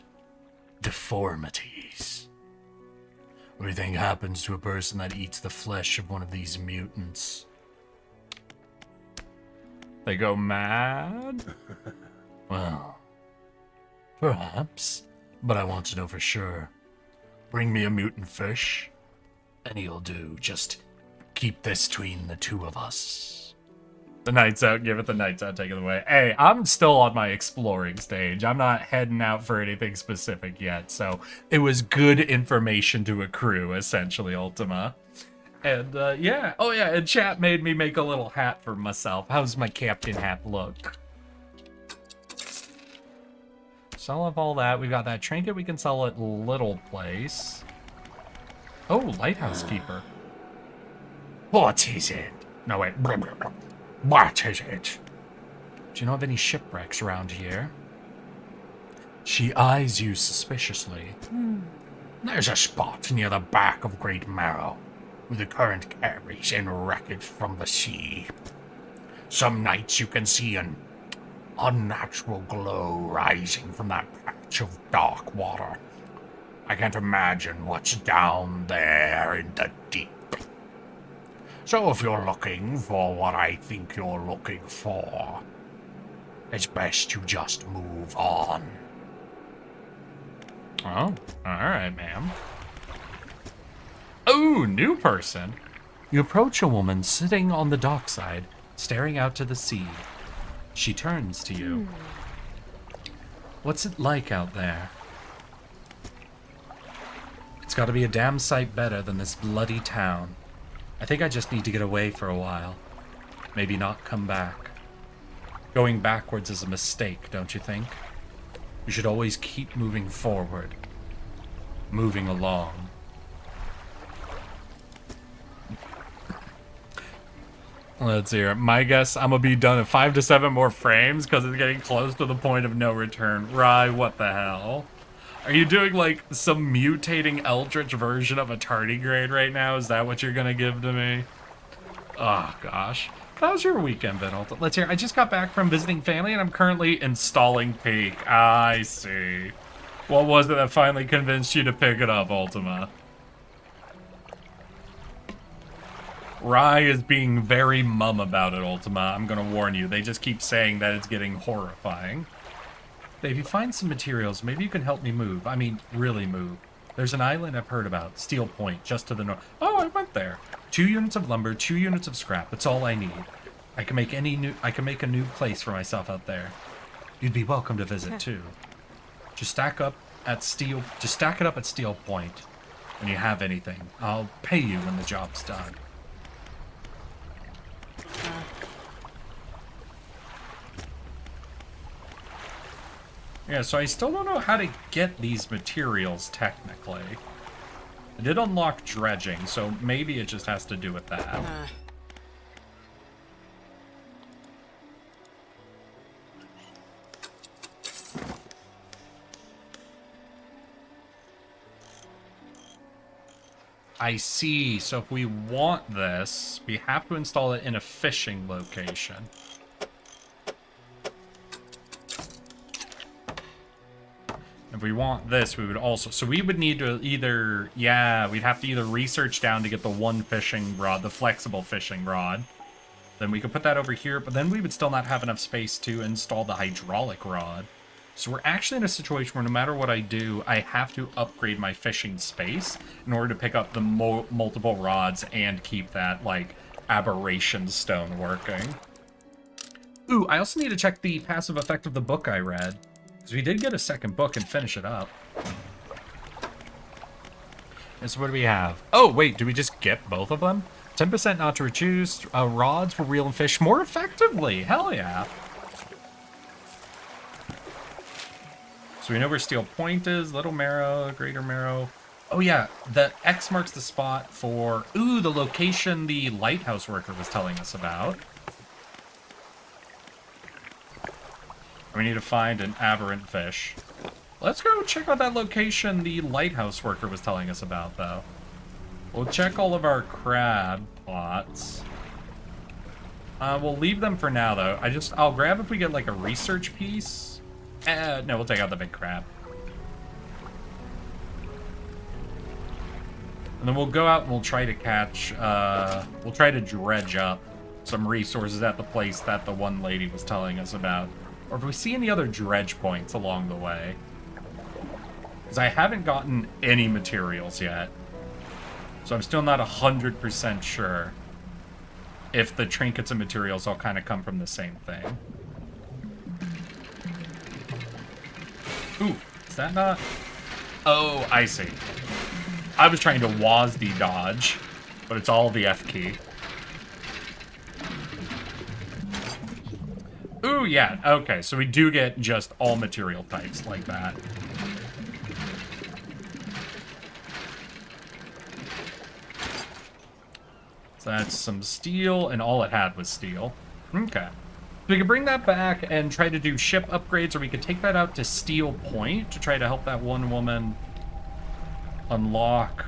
deformities. What do you think happens to a person that eats the flesh of one of these mutants? They go mad? Well, perhaps, but I want to know for sure. Bring me a mutant fish, and he'll do. Just keep this between the two of us. The night's out, give it the night's out, take it away. Hey, I'm still on my exploring stage. I'm not heading out for anything specific yet, so it was good information to accrue, essentially, Ultima. And, yeah. Oh, yeah, and chat made me make a little hat for myself. How's my captain hat look? Sell off all that. We've got that trinket we can sell at Little Place. Oh, Lighthouse Keeper. What is it? No, wait. What is it? Do you know of any shipwrecks around here? She eyes you suspiciously. There's a spot near the back of Great Marrow, where the current carries in wreckage from the sea. Some nights you can see an unnatural glow rising from that patch of dark water. I can't imagine what's down there in the deep. So if you're looking for what I think you're looking for, it's best you just move on. Oh, alright, ma'am. Oh, new person. You approach a woman sitting on the dockside, staring out to the sea. She turns to you. What's it like out there? It's gotta be a damn sight better than this bloody town. I think I just need to get away for a while. Maybe not come back. Going backwards is a mistake, don't you think? We should always keep moving forward. Moving along. Let's hear it. My guess, I'm gonna be done in 5 to 7 more frames because it's getting close to the point of no return. Rye, what the hell? Are you doing like some mutating eldritch version of a tardigrade right now? Is that what you're gonna give to me? Oh gosh. How's your weekend been, Ultima? Let's hear. I just got back from visiting family and I'm currently installing Peak. I see. What was it that finally convinced you to pick it up, Ultima? Rye is being very mum about it, Ultima. I'm gonna warn you. They just keep saying that it's getting horrifying. If you find some materials, maybe you can help me move. I mean, really move. There's an island I've heard about, Steel Point, just to the north. Oh, I went there. 2 units of lumber, 2 units of scrap. That's all I need. I can make a new place for myself out there. You'd be welcome to visit too. Just stack it up at Steel Point when you have anything. I'll pay you when the job's done. Yeah, so I still don't know how to get these materials, technically. I did unlock dredging, so maybe it just has to do with that. I see. So if we want this, we have to install it in a fishing location. If we want this, we would also... So we would need to either... Yeah, we'd have to either research down to get the one fishing rod, the flexible fishing rod. Then we could put that over here, but then we would still not have enough space to install the hydraulic rod. So we're actually in a situation where no matter what I do, I have to upgrade my fishing space in order to pick up the multiple rods and keep that, like, aberration stone working. Ooh, I also need to check the passive effect of the book I read. Because we did get a second book and finish it up. And so what do we have? Oh, wait, do we just get both of them? 10% not to reduce rods for reel and fish more effectively. Hell yeah. So we know where Steel Point is, Little Marrow, Greater Marrow. Oh yeah, the X marks the spot for, ooh, the location the lighthouse worker was telling us about. We need to find an aberrant fish. Let's go check out that location the lighthouse worker was telling us about, though. We'll check all of our crab plots. We'll leave them for now, though. I'll grab if we get, like, a research piece. No, we'll take out the big crab. And then we'll go out and we'll try to catch, we'll try to dredge up some resources at the place that the one lady was telling us about. Or if we see any other dredge points along the way. Because I haven't gotten any materials yet. So I'm still not 100% sure if the trinkets and materials all kind of come from the same thing. Ooh, is that not? Oh, I see. I was trying to WASD dodge, but it's all the F key. Ooh, yeah, okay, so we do get just all material types like that. So that's some steel, and all it had was steel. Okay. So we could bring that back and try to do ship upgrades, or we could take that out to Steel Point to try to help that one woman unlock.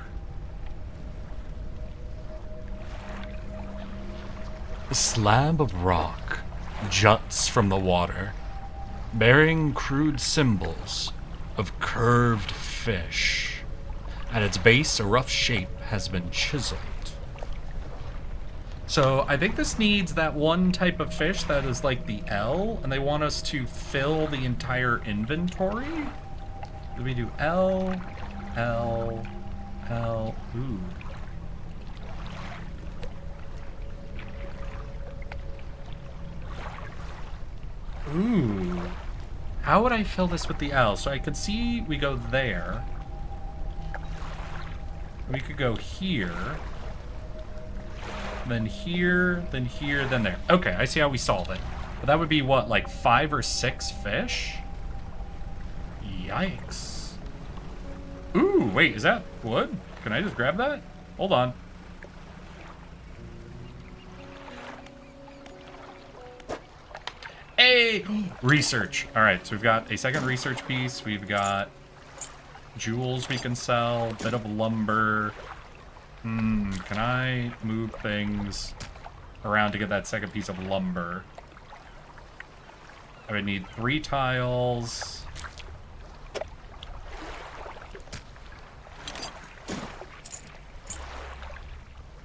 A slab of rock juts from the water, bearing crude symbols of curved fish. At its base, a rough shape has been chiseled. So I think this needs that one type of fish that is like the L, and they want us to fill the entire inventory. Do we do L, L, L, ooh. How would I fill this with the L? So I could see we go there. We could go here. Then here, then here, then there. Okay, I see how we solve it. But that would be what, like 5 or 6 fish? Yikes. Ooh, wait, is that wood? Can I just grab that? Hold on. Hey! Research. Alright, so we've got a second research piece. We've got jewels we can sell. Bit of lumber. Can I move things around to get that second piece of lumber? I would need 3 tiles.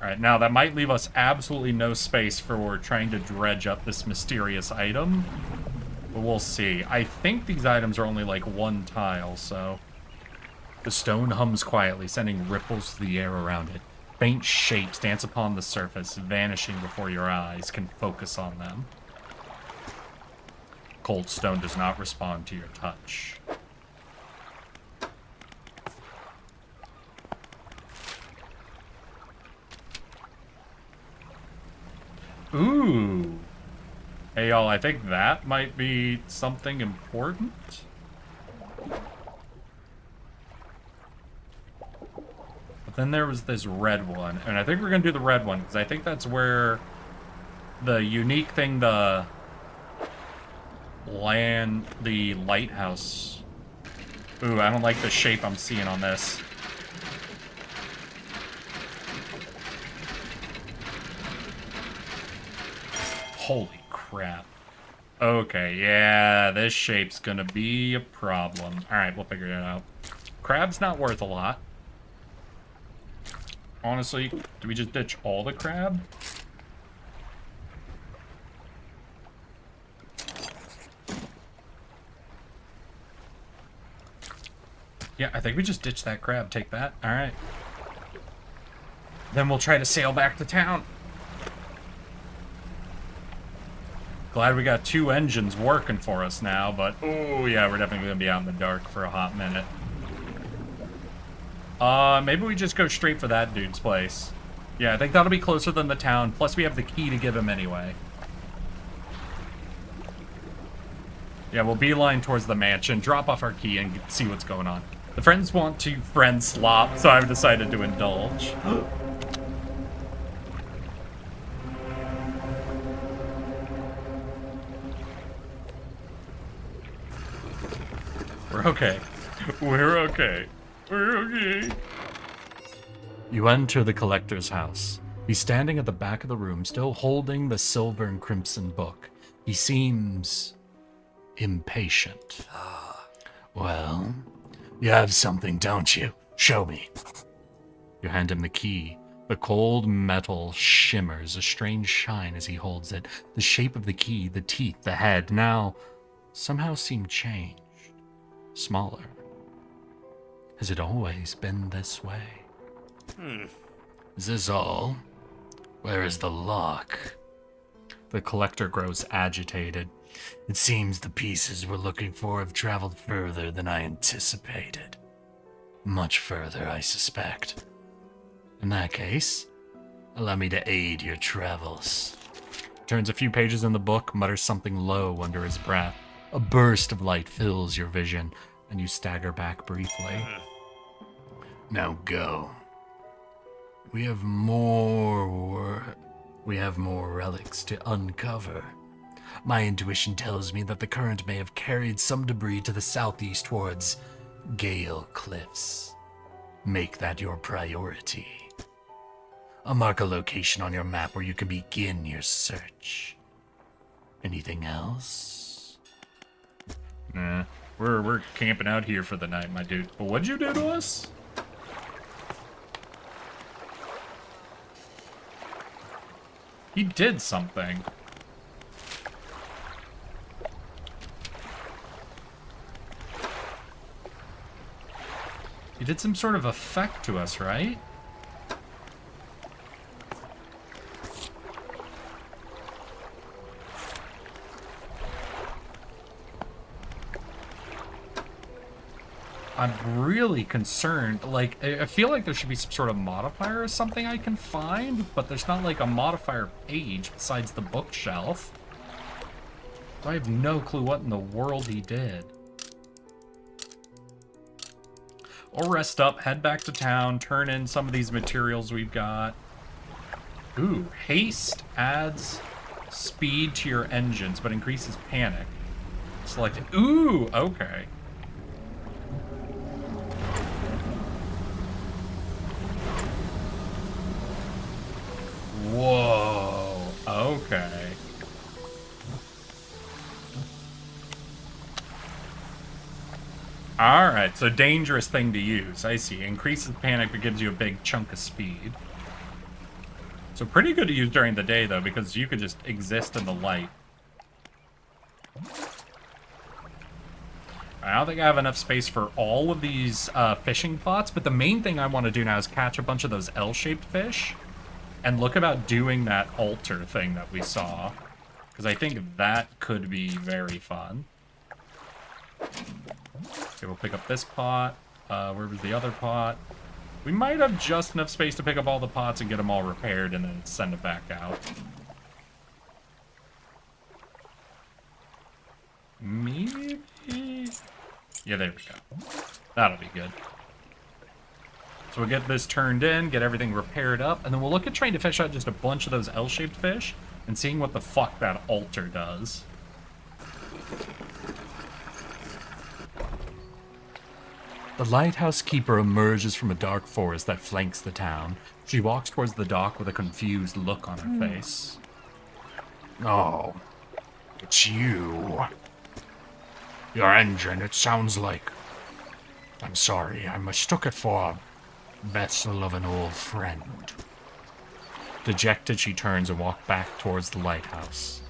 Alright, now that might leave us absolutely no space for trying to dredge up this mysterious item. But we'll see. I think these items are only like 1 tile, so... The stone hums quietly, sending ripples through the air around it. Faint shapes dance upon the surface, vanishing before your eyes can focus on them. Cold stone does not respond to your touch. Ooh. Hey, y'all, I think that might be something important. But then there was this red one, and I think we're gonna do the red one, because I think that's where the unique thing, the lighthouse. Ooh, I don't like the shape I'm seeing on this. Holy crap. Okay, yeah, this shape's gonna be a problem. Alright, we'll figure it out. Crab's not worth a lot. Honestly, do we just ditch all the crab? Yeah, I think we just ditch that crab. Take that. Alright. Then we'll try to sail back to town. Glad we got 2 engines working for us now, but oh yeah, we're definitely gonna be out in the dark for a hot minute. Maybe we just go straight for that dude's place. Yeah, I think that'll be closer than the town, plus we have the key to give him anyway. Yeah, we'll beeline towards the mansion, drop off our key, and see what's going on. The friends want to friend slop, so I've decided to indulge. We're okay. We're okay. We're okay. You enter the collector's house. He's standing at the back of the room, still holding the silver and crimson book. He seems impatient. Well, you have something, don't you? Show me. You hand him the key. The cold metal shimmers a strange shine as he holds it. The shape of the key, the teeth, the head, now somehow seem changed. Smaller. Has it always been this way? Is this all? Where is the lock? The collector grows agitated. It seems the pieces we're looking for have traveled further than I anticipated. Much further, I suspect. In that case, allow me to aid your travels. Turns a few pages in the book, mutters something low under his breath. A burst of light fills your vision, and you stagger back briefly. Now go. We have more relics to uncover. My intuition tells me that the current may have carried some debris to the southeast towards Gale Cliffs. Make that your priority. I'll mark a location on your map where you can begin your search. Anything else? Nah, we're camping out here for the night, my dude. But what'd you do to us? He did something. He did some sort of effect to us, right? I'm really concerned. Like, I feel like there should be some sort of modifier or something I can find, but there's not like a modifier page besides the bookshelf. So I have no clue what in the world he did. Or rest up, head back to town, turn in some of these materials we've got. Ooh, haste adds speed to your engines, but increases panic. Select it. Ooh, okay. Whoa, okay. Alright, so dangerous thing to use. I see. Increases panic but gives you a big chunk of speed. So pretty good to use during the day, though, because you could just exist in the light. I don't think I have enough space for all of these fishing pots, but the main thing I want to do now is catch a bunch of those L-shaped fish and look about doing that altar thing that we saw, because I think that could be very fun. Okay, we'll pick up this pot. Where was the other pot? We might have just enough space to pick up all the pots and get them all repaired and then send it back out. Maybe? Yeah, there we go. That'll be good. So we'll get this turned in, get everything repaired up, and then we'll look at trying to fish out just a bunch of those L-shaped fish and seeing what the fuck that altar does. The lighthouse keeper emerges from a dark forest that flanks the town. She walks towards the dock with a confused look on her face. Oh, it's you. Your engine, it sounds like... I'm sorry, I mistook it for a vessel of an old friend. Dejected, she turns and walks back towards the lighthouse.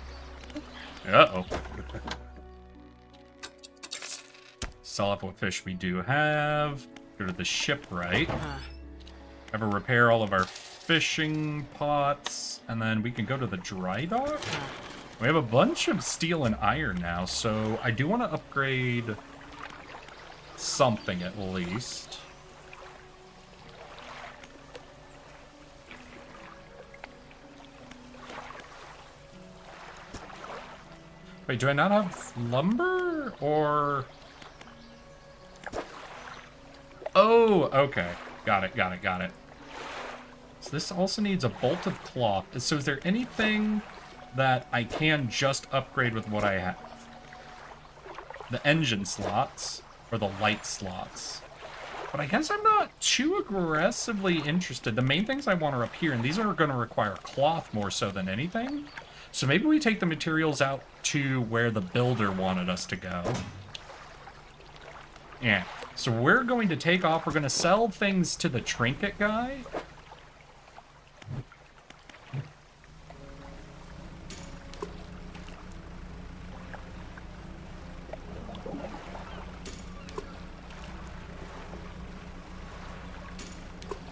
Uh-oh. Sell off what fish we do have. Go to the shipwright. Have her repair all of our fishing pots. And then we can go to the dry dock. We have a bunch of steel and iron now, so I do want to upgrade something at least. Wait, do I not have lumber? Or... Oh, okay. Got it. So this also needs a bolt of cloth. So is there anything that I can just upgrade with what I have? The engine slots, or the light slots. But I guess I'm not too aggressively interested. The main things I want are up here, and these are going to require cloth more so than anything. So maybe we take the materials out to where the builder wanted us to go. Yeah. So we're going to take off. We're going to sell things to the trinket guy.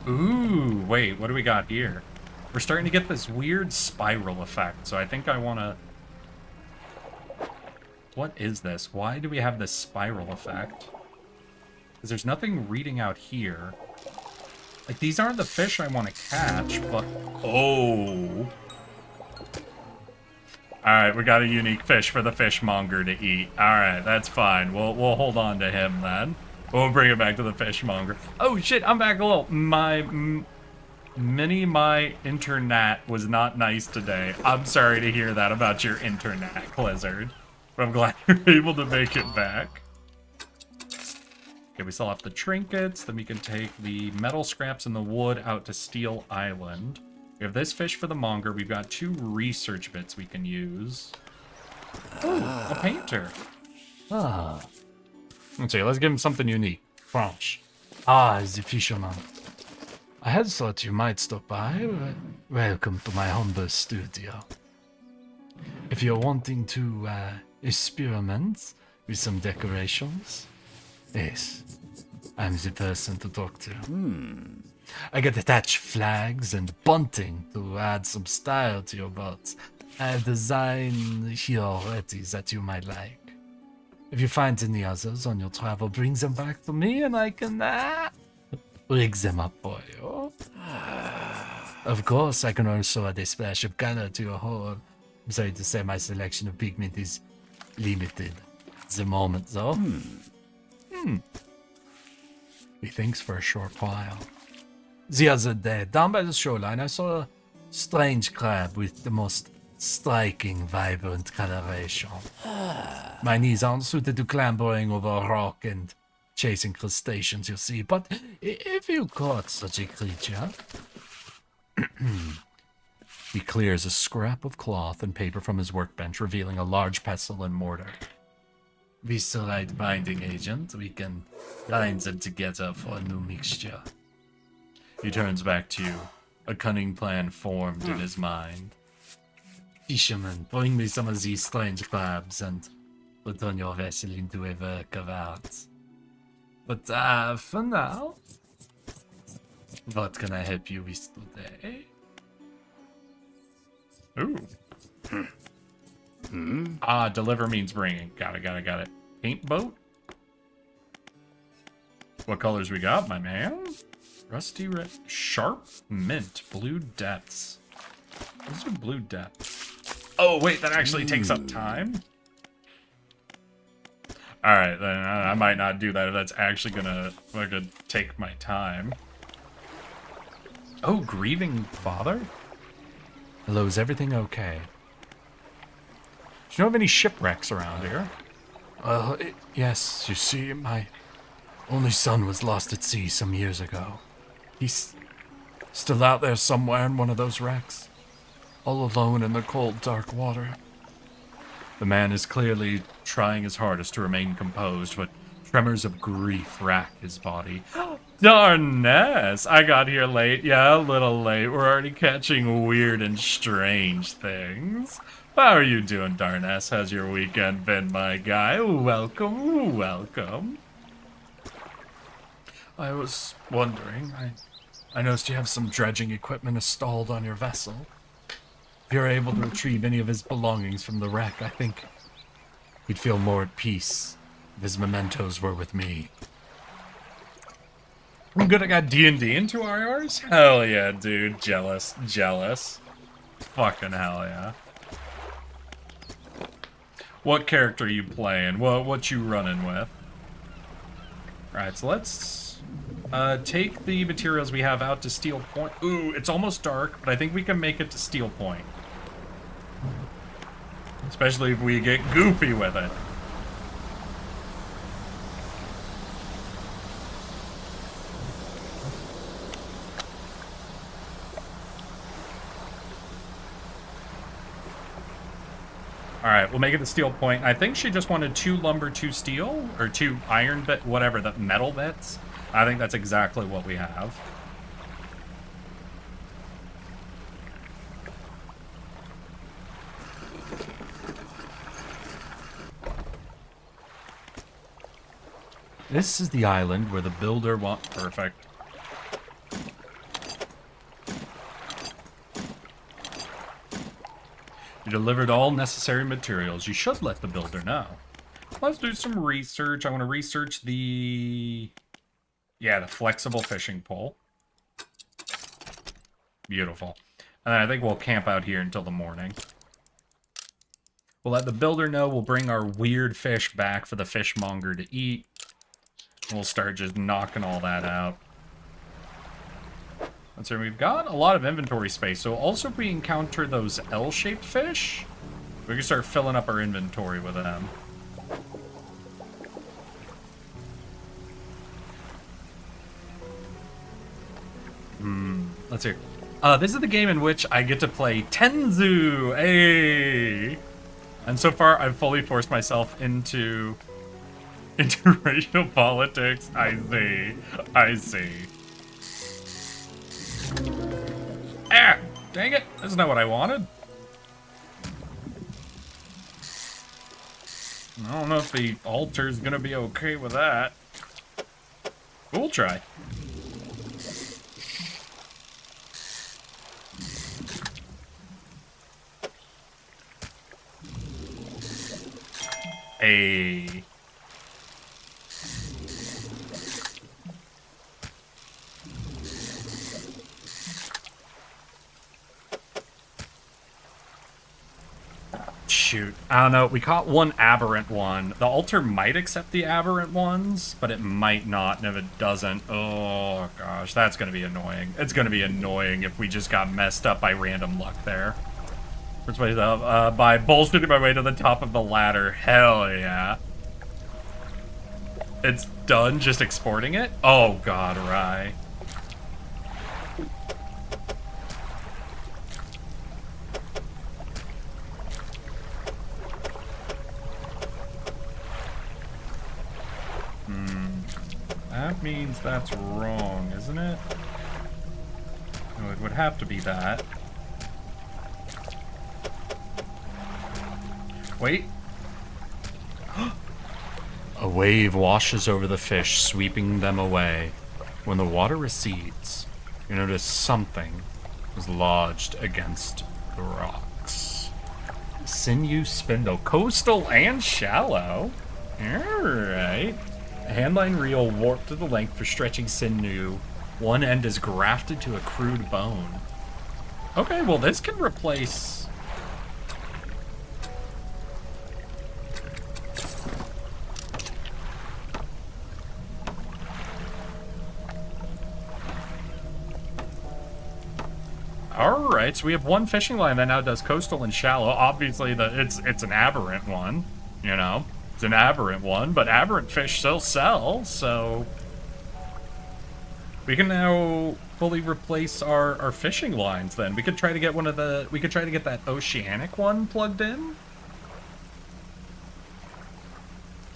Ooh, wait, what do we got here? We're starting to get this weird spiral effect, so I think I want to... What is this? Why do we have this spiral effect? Because there's nothing reading out here. Like, these aren't the fish I want to catch, but... Oh! Alright, we got a unique fish for the fishmonger to eat. Alright, that's fine. We'll hold on to him then. We'll bring it back to the fishmonger. Oh shit, I'm back a little. My internet was not nice today. I'm sorry to hear that about your internet, Blizzard. But I'm glad you're able to make it back. Okay, we still have the trinkets. Then we can take the metal scraps and the wood out to Steel Island. We have this fish for the monger. We've got 2 research bits we can use. Oh, a painter. Let's see, let's give him something unique. French. The fisherman. I had thought you might stop by, but welcome to my humble studio. If you're wanting to experiment with some decorations, yes, I'm the person to talk to. I get attached flags and bunting to add some style to your boat. I have design here already that you might like. If you find any others on your travel, bring them back to me and I can rig them up for you. Of course, I can also add a splash of color to your haul. I'm sorry to say my selection of pigment is limited at the moment, though. He thinks for a short while. The other day, down by the shoreline, I saw a strange crab with the most striking, vibrant coloration. My knees aren't suited to clambering over a rock and chasing crustaceans, you see, but if you caught such a creature... He clears a scrap of cloth and paper from his workbench, revealing a large pestle and mortar. With the right binding agent, we can bind them together for a new mixture. He turns back to you, a cunning plan formed in his mind. Fisherman, bring me some of these strange crabs and put on your vessel into a work of art. But for now, what can I help you with today? Ooh. Deliver means bringing. Got it. Paint boat? What colors we got, my man? Rusty red. Sharp mint. Blue depths. Those are blue depths. Oh, wait, that actually takes up time? Alright, then I might not do that if that's actually gonna take my time. Oh, grieving father? Hello, is everything okay? Do you know of any shipwrecks around here? Yes, you see, my only son was lost at sea some years ago. He's still out there somewhere in one of those wrecks, all alone in the cold, dark water. The man is clearly trying his hardest to remain composed, but tremors of grief rack his body. Darness! I got here late. Yeah, a little late. We're already catching weird and strange things. How are you doing, Darness? How's your weekend been, my guy? Welcome. I was wondering, I noticed you have some dredging equipment installed on your vessel. If you're able to retrieve any of his belongings from the wreck, I think he'd feel more at peace if his mementos were with me. I'm good. I got D&D in 2 hours? Hell yeah, dude. Jealous. Fucking hell yeah. What character are you playing? What you running with? Alright, so let's take the materials we have out to Steel Point. Ooh, it's almost dark, but I think we can make it to Steel Point. Especially if we get goofy with it. Alright, we'll make it to Steel Point. I think she just wanted 2 lumber, 2 steel, or 2 iron bit, whatever, the metal bits. I think that's exactly what we have. This is the island where the builder wants... Perfect. You delivered all necessary materials. You should let the builder know. Let's do some research. I want to research the flexible fishing pole. Beautiful. And I think we'll camp out here until the morning. We'll let the builder know. We'll bring our weird fish back for the fishmonger to eat. We'll start just knocking all that out. Let's see, we've got a lot of inventory space, so also if we encounter those L-shaped fish, we can start filling up our inventory with them. Let's see. This is the game in which I get to play Tenzu! Hey! And so far, I've fully forced myself into racial politics. I see. Ah! Dang it! That's not what I wanted. I don't know if the altar's gonna be okay with that. We'll try. Hey. Shoot. I don't know. We caught one aberrant one. The altar might accept the aberrant ones, but it might not. And if it doesn't, oh gosh, that's going to be annoying. It's going to be annoying if we just got messed up by random luck there. First way up, by bullshitting my way to the top of the ladder. Hell yeah. It's done just exporting it? Oh god, Rye. That means that's wrong, isn't it? No, it would have to be that. Wait. A wave washes over the fish, sweeping them away. When the water recedes, you notice something is lodged against the rocks. Sinew spindle, coastal and shallow. Alright. A handline reel warped to the length for stretching sinew. One end is grafted to a crude bone. Okay, well this can replace... Alright, so we have one fishing line that now does coastal and shallow. Obviously, it's an aberrant one, you know? It's an aberrant one, but aberrant fish still sell, so... We can now fully replace our fishing lines then. We could try to get one of the... We could try to get that oceanic one plugged in?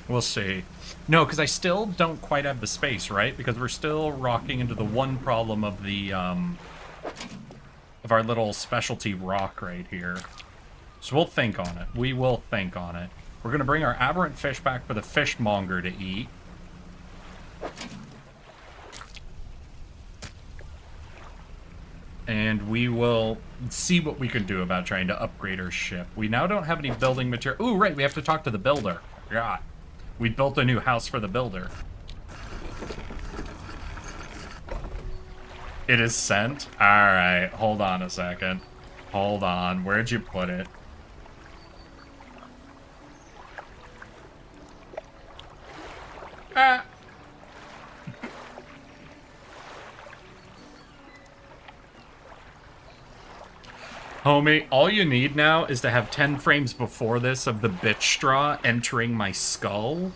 We'll see. No, because I still don't quite have the space, right? Because we're still rocking into the one problem of the, of our little specialty rock right here. So we'll think on it. We will think on it. We're going to bring our aberrant fish back for the fishmonger to eat. And we will see what we can do about trying to upgrade our ship. We now don't have any building material. Ooh, right, we have to talk to the builder. Yeah. We built a new house for the builder. It is sent? Alright, hold on a second. Hold on, where'd you put it? Ah. Homie, all you need now is to have 10 frames before this of the bitch straw entering my skull,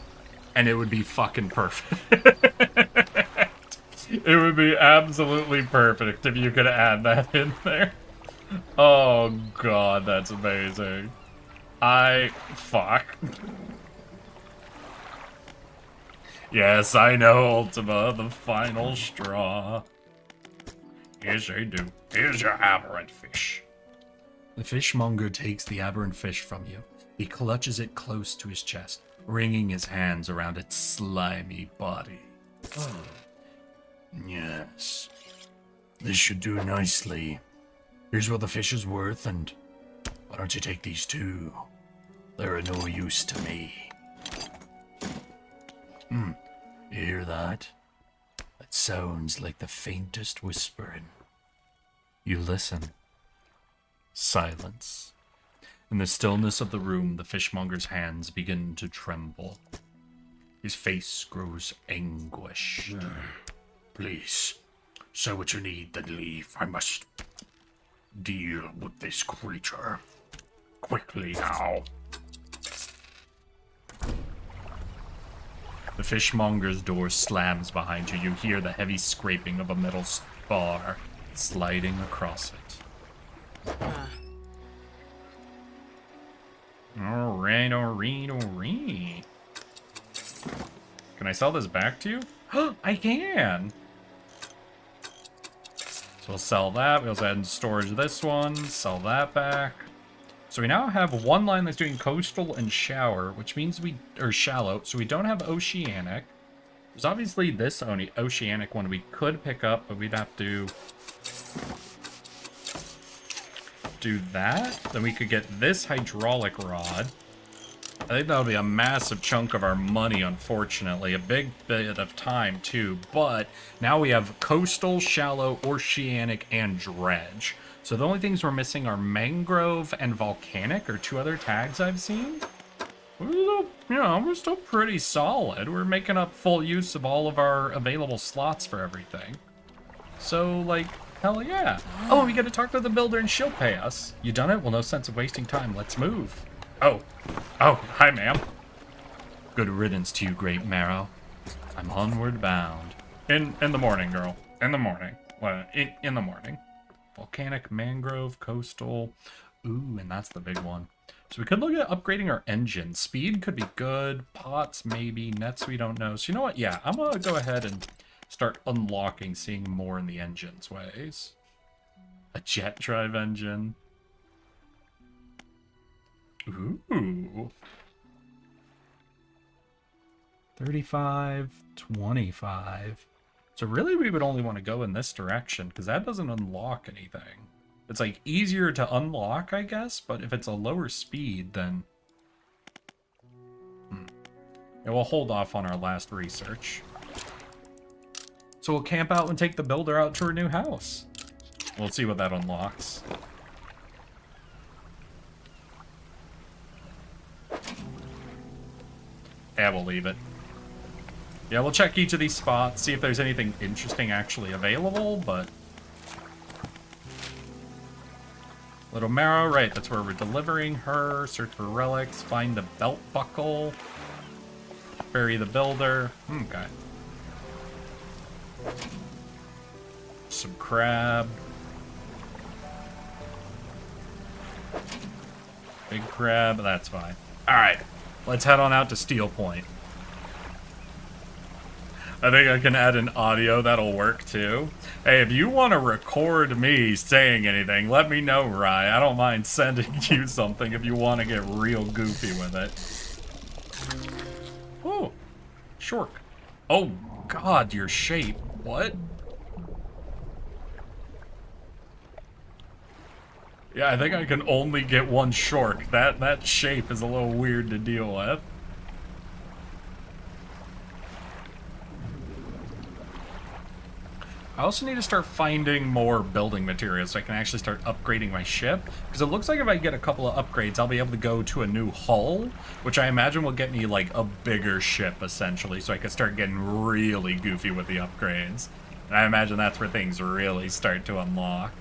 and it would be fucking perfect. It would be absolutely perfect if you could add that in there. Oh god, that's amazing. Fuck. Yes, I know, Ultima, the final straw. Yes, I do. Here's your aberrant fish. The fishmonger takes the aberrant fish from you. He clutches it close to his chest, wringing his hands around its slimy body. Yes. This should do nicely. Here's what the fish is worth, and why don't you take these too? They're of no use to me. You hear that? That sounds like the faintest whispering. You listen. Silence. In the stillness of the room, the fishmonger's hands begin to tremble. His face grows anguished. Please, say what you need, then leave. I must deal with this creature. Quickly now. The fishmonger's door slams behind you. You hear the heavy scraping of a metal bar sliding across it. Alright, alright. Can I sell this back to you? I can! So we'll sell that. We also add in storage this one. Sell that back. So we now have one line that's doing coastal and shower, which means shallow, so we don't have oceanic. There's obviously this oceanic one we could pick up, but we'd have to do that. Then we could get this hydraulic rod. I think that'll be a massive chunk of our money, unfortunately. A big bit of time, too. But now we have coastal, shallow, oceanic, and dredge. So the only things we're missing are mangrove and volcanic, or 2 other tags I've seen. We're still pretty solid. We're making up full use of all of our available slots for everything. So, like, hell yeah. Oh, we gotta talk to the builder and she'll pay us. You done it? Well, no sense of wasting time. Let's move. Oh, hi, ma'am. Good riddance to you, Great Marrow. I'm onward bound. In the morning, girl. In the morning. Well, in the morning. Volcanic, mangrove, coastal. Ooh, and that's the big one. So we could look at upgrading our engine. Speed could be good. Pots, maybe. Nets, we don't know. So you know what? Yeah, I'm going to go ahead and start unlocking, seeing more in the engine's ways. A jet drive engine. Ooh. 35, 25. So really we would only want to go in this direction because that doesn't unlock anything. It's like easier to unlock, I guess, but if it's a lower speed, then... Yeah, we'll hold off on our last research. So we'll camp out and take the builder out to her new house. We'll see what that unlocks. Yeah, we'll leave it. Yeah, we'll check each of these spots, see if there's anything interesting actually available, but... Little Marrow, right, that's where we're delivering her. Search for relics, find the belt buckle. Bury the builder. Okay. Some crab. Big crab, that's fine. Alright, let's head on out to Steel Point. I think I can add an audio that'll work too. Hey, if you want to record me saying anything, let me know, Rye. I don't mind sending you something if you want to get real goofy with it. Oh, Shork. Oh, God, your shape. What? Yeah, I think I can only get one Shork. That shape is a little weird to deal with. I also need to start finding more building materials so I can actually start upgrading my ship. Because it looks like if I get a couple of upgrades, I'll be able to go to a new hull, which I imagine will get me like a bigger ship essentially, so I can start getting really goofy with the upgrades. And I imagine that's where things really start to unlock.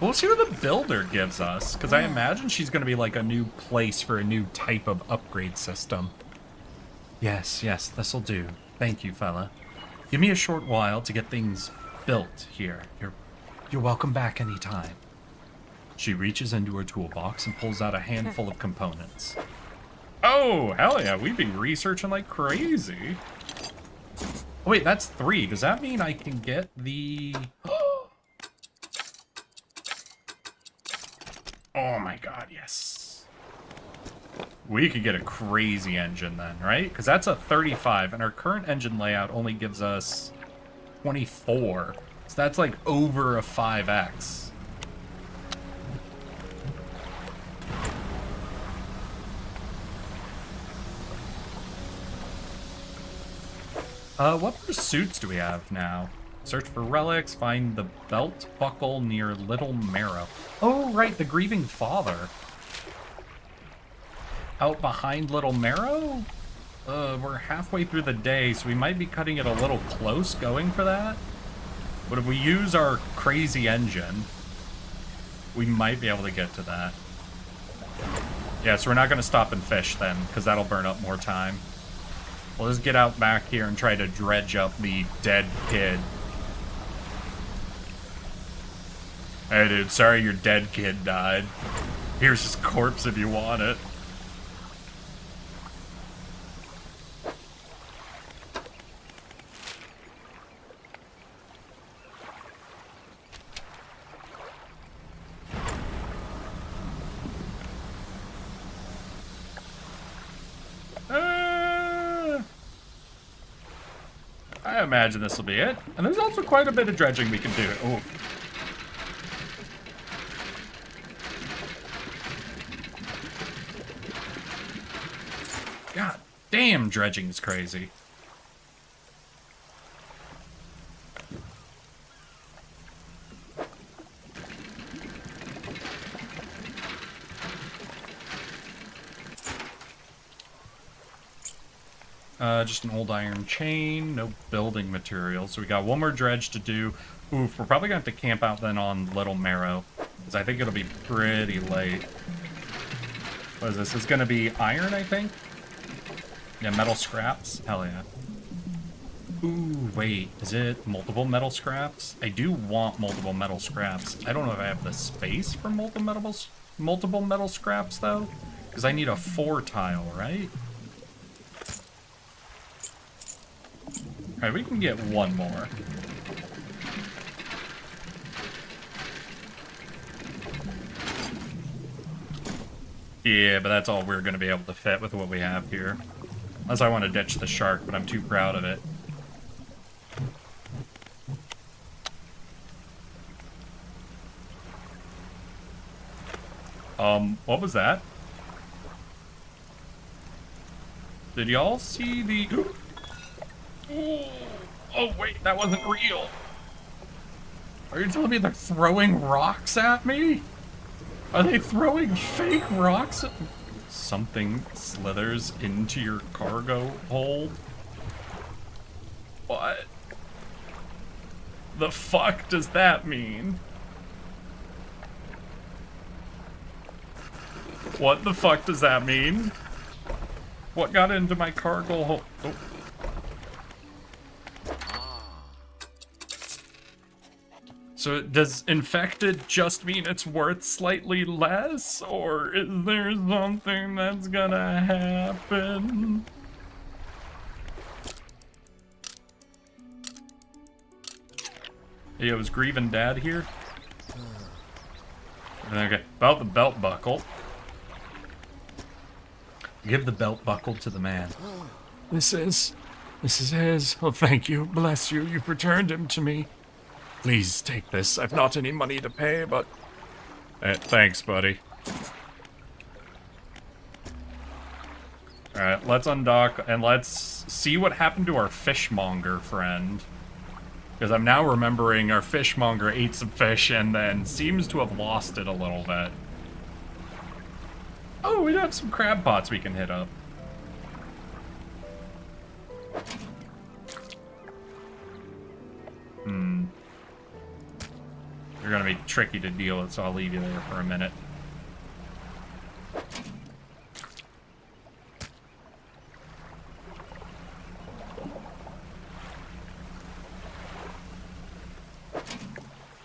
We'll see what the builder gives us, because I imagine she's going to be like a new place for a new type of upgrade system. Yes, this'll do. Thank you, fella. Give me a short while to get things built here. You're welcome back anytime. She reaches into her toolbox and pulls out a handful of components. Oh, hell yeah, we've been researching like crazy. Oh, wait, that's 3. Does that mean I can get the... Oh my god, yes. We could get a crazy engine then, right? Because that's a 35, and our current engine layout only gives us 24. So that's like over a 5x. What pursuits do we have now? Search for relics, find the belt buckle near Little Marrow. Oh, right, the grieving father. Out behind Little Marrow? We're halfway through the day, so we might be cutting it a little close going for that. But if we use our crazy engine, we might be able to get to that. Yeah, so we're not going to stop and fish then, because that'll burn up more time. We'll just get out back here and try to dredge up the dead kid. Hey dude, sorry your dead kid died. Here's his corpse if you want it. I imagine this will be it. And there's also quite a bit of dredging we can do. Oh. God damn, dredging is crazy. Just an old iron chain, no building materials. So we got one more dredge to do. Oof, we're probably going to have to camp out then on Little Marrow, because I think it'll be pretty late. What is this? It's going to be iron, I think? Yeah, metal scraps. Hell yeah. Ooh, wait. Is it multiple metal scraps? I do want multiple metal scraps. I don't know if I have the space for multiple metal scraps, though. Because I need a 4 tile, right? Alright, we can get one more. Yeah, but that's all we're going to be able to fit with what we have here. Unless I want to ditch the shark, but I'm too proud of it. What was that? Did y'all see the... Oh, wait, that wasn't real. Are you telling me they're throwing rocks at me? Are they throwing fake rocks at me? Something slithers into your cargo hold? What? The fuck does that mean? What the fuck does that mean? What got into my cargo hold? Oh. So does infected just mean it's worth slightly less? Or is there something that's gonna happen? Hey, was Grieving Dad here? Okay, about the belt buckle. Give the belt buckle to the man. This is his. Oh, thank you. Bless you. You've returned him to me. Please take this. I've not any money to pay, but... Thanks, buddy. Alright, let's undock and let's see what happened to our fishmonger friend. Because I'm now remembering our fishmonger ate some fish and then seems to have lost it a little bit. Oh, we have some crab pots we can hit up. You're gonna be tricky to deal with, so I'll leave you there for a minute.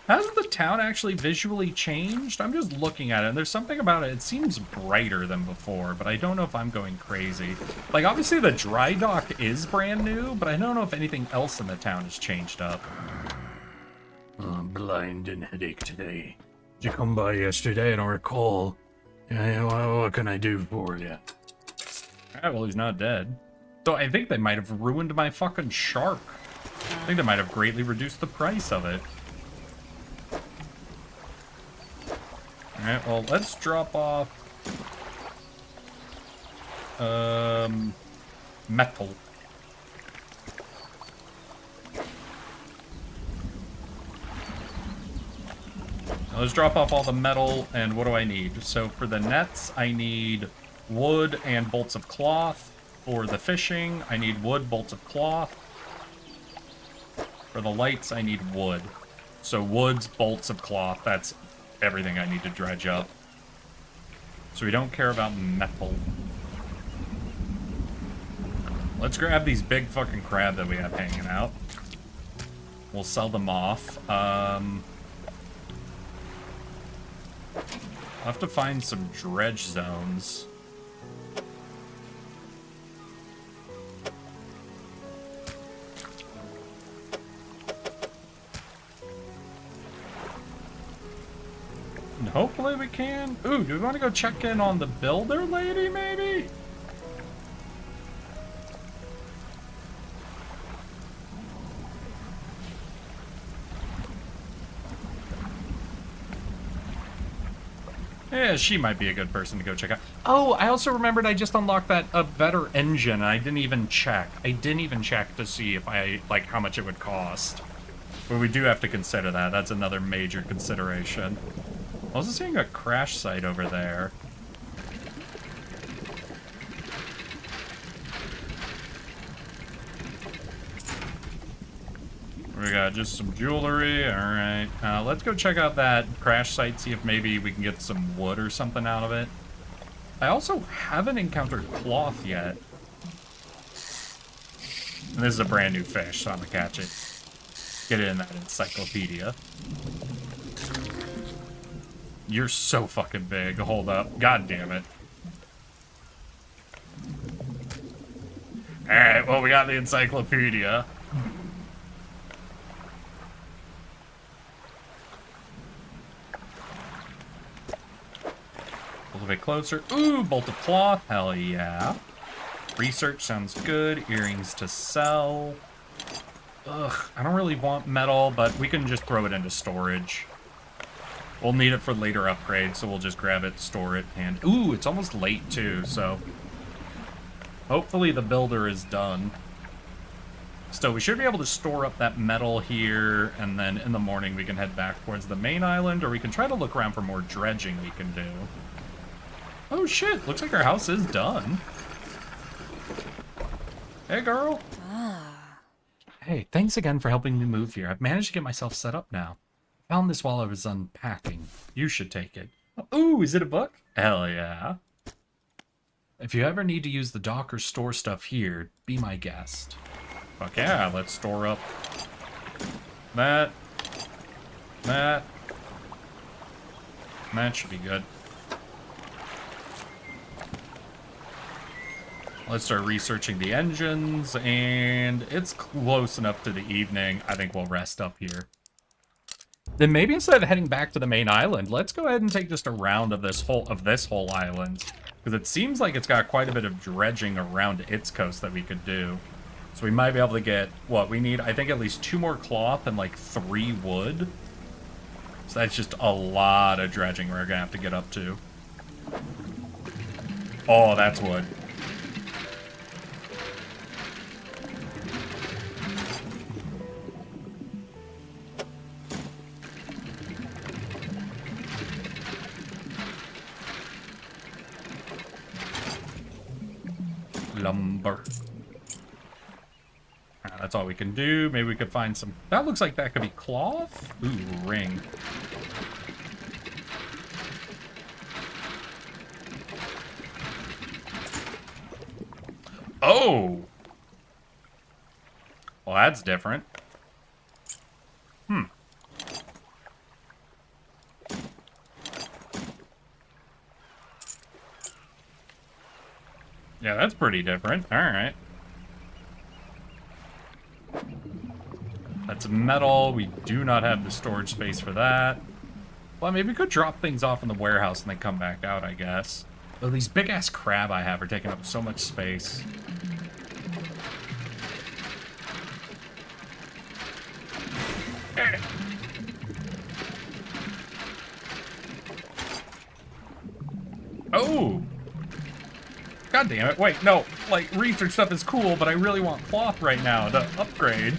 Hasn't the town actually visually changed? I'm just looking at it, and there's something about it. It seems brighter than before, but I don't know if I'm going crazy. Like, obviously the dry dock is brand new, but I don't know if anything else in the town has changed up. I'm blind and headache today. Did you come by yesterday? I don't recall. Yeah, what can I do for you? Alright, well, he's not dead. So I think they might have ruined my fucking shark. I think they might have greatly reduced the price of it. Alright, well, let's drop off... metal. Let's drop off all the metal, and what do I need? So for the nets, I need wood and bolts of cloth. For the fishing, I need wood, bolts of cloth. For the lights, I need wood. So woods, bolts of cloth, that's everything I need to dredge up. So we don't care about metal. Let's grab these big fucking crab that we have hanging out. We'll sell them off. I'll have to find some dredge zones. And hopefully we can. Ooh, do we want to go check in on the builder lady, maybe? Yeah, she might be a good person to go check out. Oh, I also remembered I just unlocked that a better engine, and I didn't even check. I didn't even check to see if how much it would cost. But we do have to consider that. That's another major consideration. I was seeing a crash site over there. We got just some jewelry. Alright. Let's go check out that crash site, see if maybe we can get some wood or something out of it. I also haven't encountered cloth yet. And this is a brand new fish, so I'm gonna catch it. Get it in that encyclopedia. You're so fucking big. Hold up. God damn it. Alright, well, we got the encyclopedia. A little bit closer. Ooh, bolt of cloth. Hell yeah. Research sounds good. Earrings to sell. Ugh, I don't really want metal, but we can just throw it into storage. We'll need it for later upgrades, so we'll just grab it, store it, and... Ooh, it's almost late, too, so... Hopefully the builder is done. So we should be able to store up that metal here, and then in the morning we can head back towards the main island, or we can try to look around for more dredging we can do. Oh shit, looks like our house is done. Hey, girl. Hey, thanks again for helping me move here. I've managed to get myself set up now. Found this while I was unpacking. You should take it. Ooh, is it a book? Hell yeah. If you ever need to use the dock or store stuff here, be my guest. Fuck yeah, let's store up that. That should be good. Let's start researching the engines, and it's close enough to the evening. I think we'll rest up here. Then maybe instead of heading back to the main island, let's go ahead and take just a round of this whole island. Because it seems like it's got quite a bit of dredging around its coast that we could do. So we might be able to get, what, we need, I think, at least 2 more cloth and like 3 wood. So that's just a lot of dredging we're gonna have to get up to. Oh, that's wood. Lumber. That's all we can do. Maybe we could find some... That looks like that could be cloth. Ooh, ring. Oh! Well, that's different. Yeah, that's pretty different. Alright. That's metal. We do not have the storage space for that. Well, maybe we could drop things off in the warehouse and then come back out, I guess. Oh, these big-ass crab I have are taking up so much space. Oh! God damn it. Wait, no. Like, research stuff is cool, but I really want cloth right now to upgrade.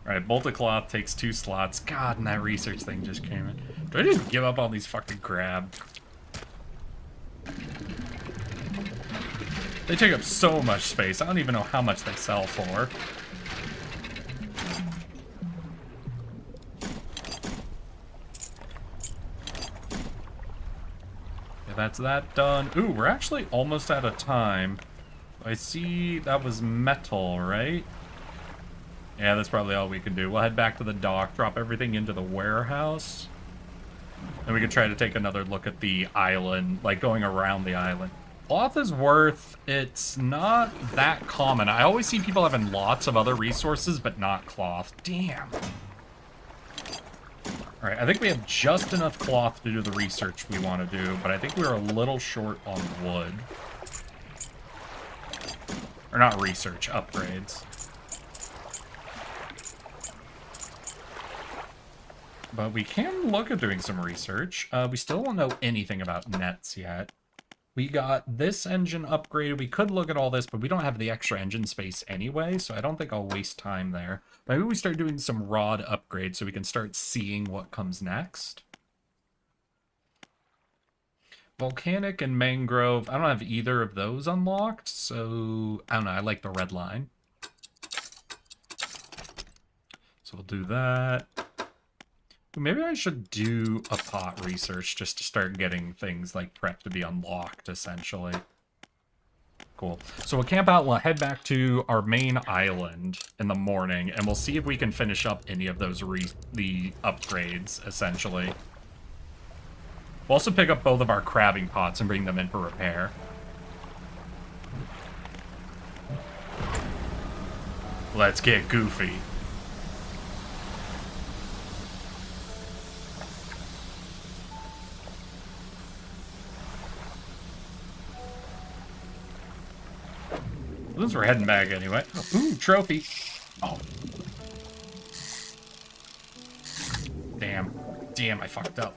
Alright, bolt of cloth takes 2 slots. God, and that research thing just came in. Do I just give up on these fucking crabs? They take up so much space. I don't even know how much they sell for. That's that done. Ooh, we're actually almost out of time. I see that was metal, right? Yeah, that's probably all we can do. We'll head back to the dock, drop everything into the warehouse. And we can try to take another look at the island, like going around the island. Cloth is worth, it's not that common. I always see people having lots of other resources, but not cloth. Damn. Alright, I think we have just enough cloth to do the research we want to do, but I think we're a little short on wood. Or not research, upgrades. But we can look at doing some research. We still don't know anything about nets yet. We got this engine upgraded. We could look at all this, but we don't have the extra engine space anyway, so I don't think I'll waste time there. Maybe we start doing some rod upgrades so we can start seeing what comes next. Volcanic and mangrove. I don't have either of those unlocked, so I don't know. I like the red line. So we'll do that. Maybe I should do a pot research just to start getting things like prepped to be unlocked, essentially. Cool. So we'll camp out, we'll head back to our main island in the morning, and we'll see if we can finish up any of those the upgrades, essentially. We'll also pick up both of our crabbing pots and bring them in for repair. Let's get goofy. Since we're heading back anyway. Ooh, trophy. Oh. Damn. Damn, I fucked up.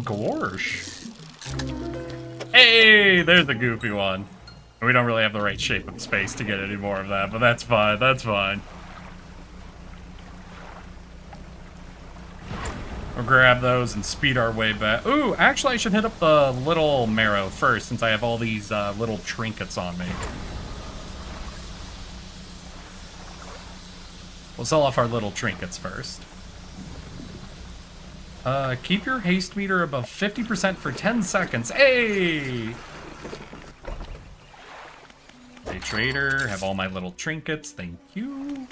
Gorsh. Hey, there's the goofy one. We don't really have the right shape of space to get any more of that, but that's fine, that's fine. We'll grab those and speed our way back. Ooh, actually I should hit up the little marrow first, since I have all these little trinkets on me. We'll sell off our little trinkets first. Keep your haste meter above 50% for 10 seconds. Hey! Hey, trader, have all my little trinkets. Thank you.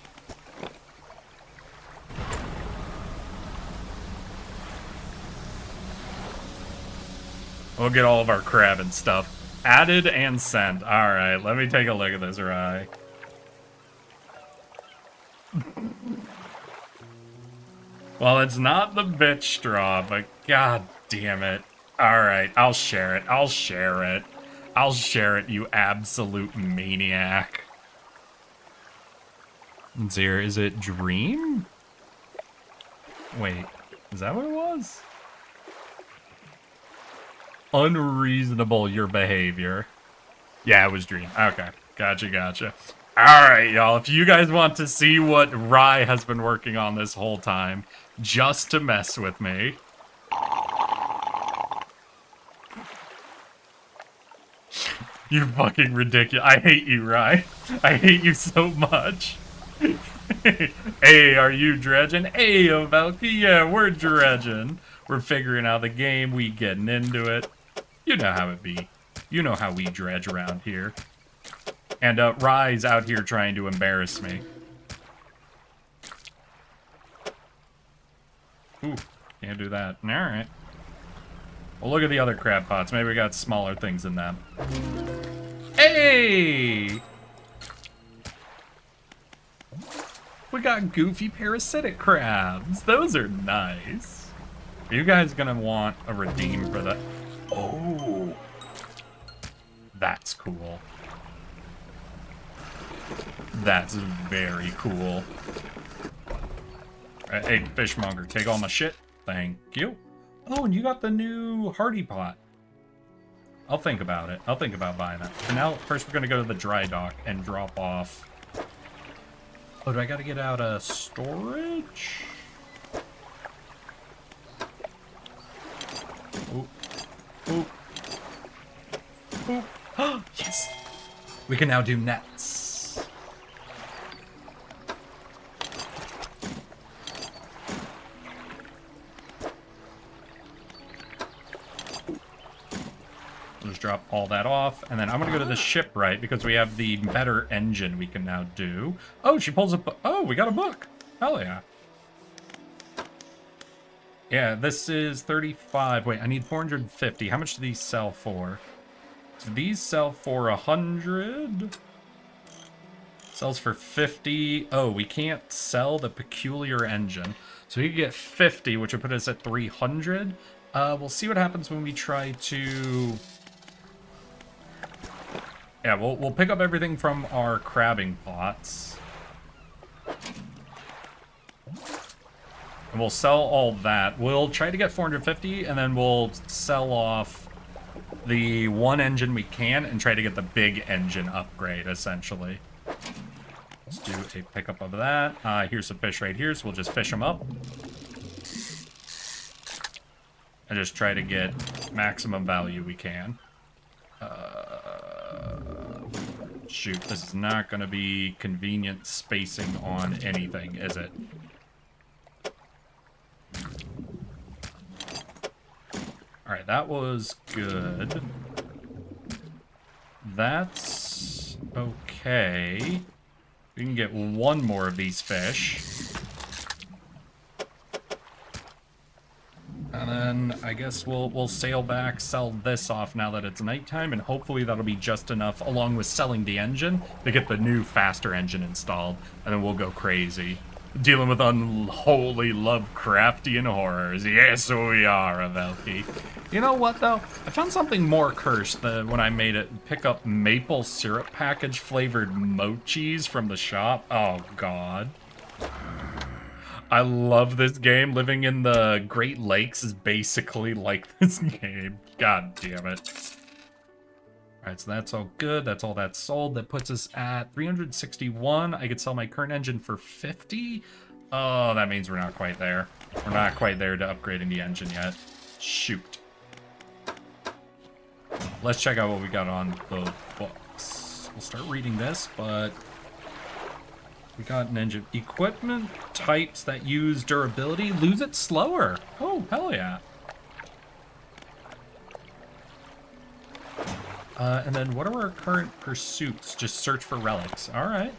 We'll get all of our crab and stuff added and sent. Alright, let me take a look at this, Rye. Well, it's not the bitch straw, but god damn it. Alright, I'll share it. I'll share it. I'll share it, you absolute maniac. Let's see here, is it Dream? Wait, is that what it was? Unreasonable, your behavior. Yeah, it was Dream. Okay, gotcha, gotcha. Alright, y'all, if you guys want to see what Rye has been working on this whole time, just to mess with me. You're fucking ridiculous. I hate you, Rye. I hate you so much. Hey, are you dredging? Hey, Ovelki, yeah, we're dredging. We're figuring out the game, we getting into it. You know how it be. You know how we dredge around here. And Rye's out here trying to embarrass me. Ooh, can't do that. Alright. Well, look at the other crab pots. Maybe we got smaller things in them. Hey! We got goofy parasitic crabs. Those are nice. Are you guys gonna want a redeem for that? Oh! That's cool. That's very cool. Hey, fishmonger, take all my shit. Thank you. Oh, and you got the new hardy pot. I'll think about it. I'll think about buying that. And now, first we're gonna go to the dry dock and drop off. Oh, do I gotta get out of storage? Ooh. Ooh. Ooh. Yes! We can now do nets. Just drop all that off, and then I'm gonna go to the shipwright because we have the better engine we can now do. Oh, she pulls a book. Oh, we got a book. Hell yeah. Yeah, this is 35. Wait, I need 450. How much do these sell for? So these sell for 100. Sells for 50. Oh, we can't sell the peculiar engine. So we can get 50, which would put us at 300. We'll see what happens when we try to... Yeah, we'll pick up everything from our crabbing pots. And we'll sell all that. We'll try to get 450, and then we'll sell off the one engine we can and try to get the big engine upgrade, essentially. Let's do a pickup of that. Here's some fish right here, so we'll just fish them up. And just try to get maximum value we can. Shoot, this is not going to be convenient spacing on anything, is it? Alright, that was good. That's okay. We can get one more of these fish. And then I guess we'll sail back, sell this off now that it's nighttime, and hopefully that'll be just enough, along with selling the engine, to get the new, faster engine installed. And then we'll go crazy. Dealing with unholy Lovecraftian horrors. Yes, we are, Avelki. You know what, though? I found something more cursed than when I made it. Pick up maple syrup package flavored mochis from the shop. Oh, God. I love this game. Living in the Great Lakes is basically like this game. God damn it. Alright, so that's all good. That's all that's sold. That puts us at 361. I could sell my current engine for 50. Oh, that means we're not quite there. We're not quite there to upgrading the engine yet. Shoot. Let's check out what we got on the books. We'll start reading this, but... we got an engine. Equipment types that use durability lose it slower. Oh, hell yeah. And then what are our current pursuits? Just search for relics. All right.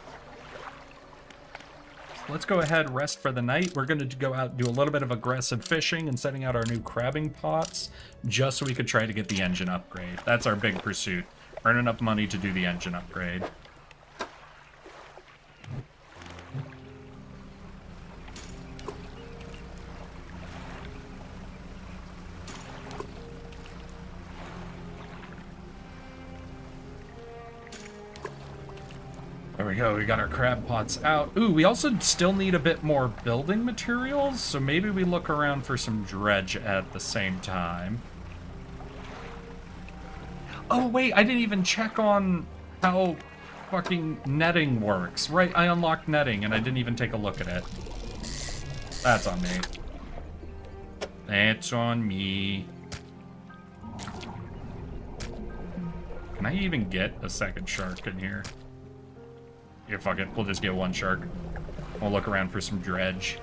So let's go ahead, rest for the night. We're going to go out and do a little bit of aggressive fishing and setting out our new crabbing pots just so we could try to get the engine upgrade. That's our big pursuit. Earn enough money to do the engine upgrade. There we go, we got our crab pots out. Ooh, we also still need a bit more building materials, so maybe we look around for some dredge at the same time. Oh wait, I didn't even check on how fucking netting works. Right, I unlocked netting and I didn't even take a look at it. That's on me. That's on me. Can I even get a second shark in here? Yeah, fuck it. We'll just get one shark. We'll look around for some dredge.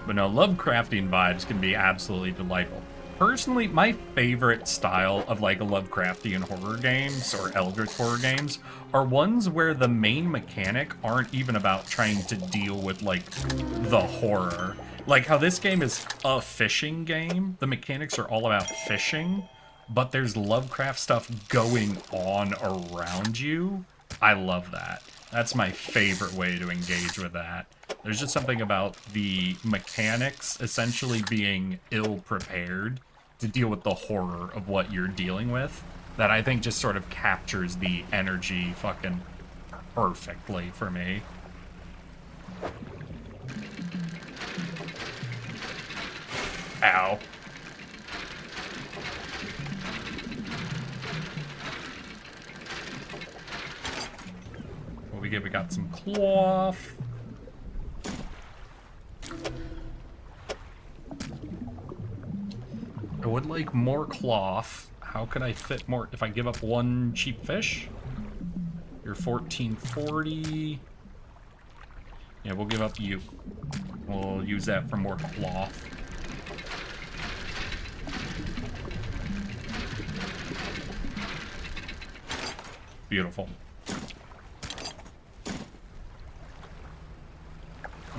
But no, Lovecraftian vibes can be absolutely delightful. Personally, my favorite style of like Lovecraftian horror games or Eldritch horror games are ones where the main mechanic aren't even about trying to deal with like the horror. Like how this game is a fishing game. The mechanics are all about fishing. But there's Lovecraft stuff going on around you. I love that. That's my favorite way to engage with that. There's just something about the mechanics essentially being ill-prepared to deal with the horror of what you're dealing with that I think just sort of captures the energy fucking perfectly for me. Ow. We got some cloth. I would like more cloth. How could I fit more if I give up one cheap fish? You're 1440. Yeah, we'll give up you. We'll use that for more cloth. Beautiful.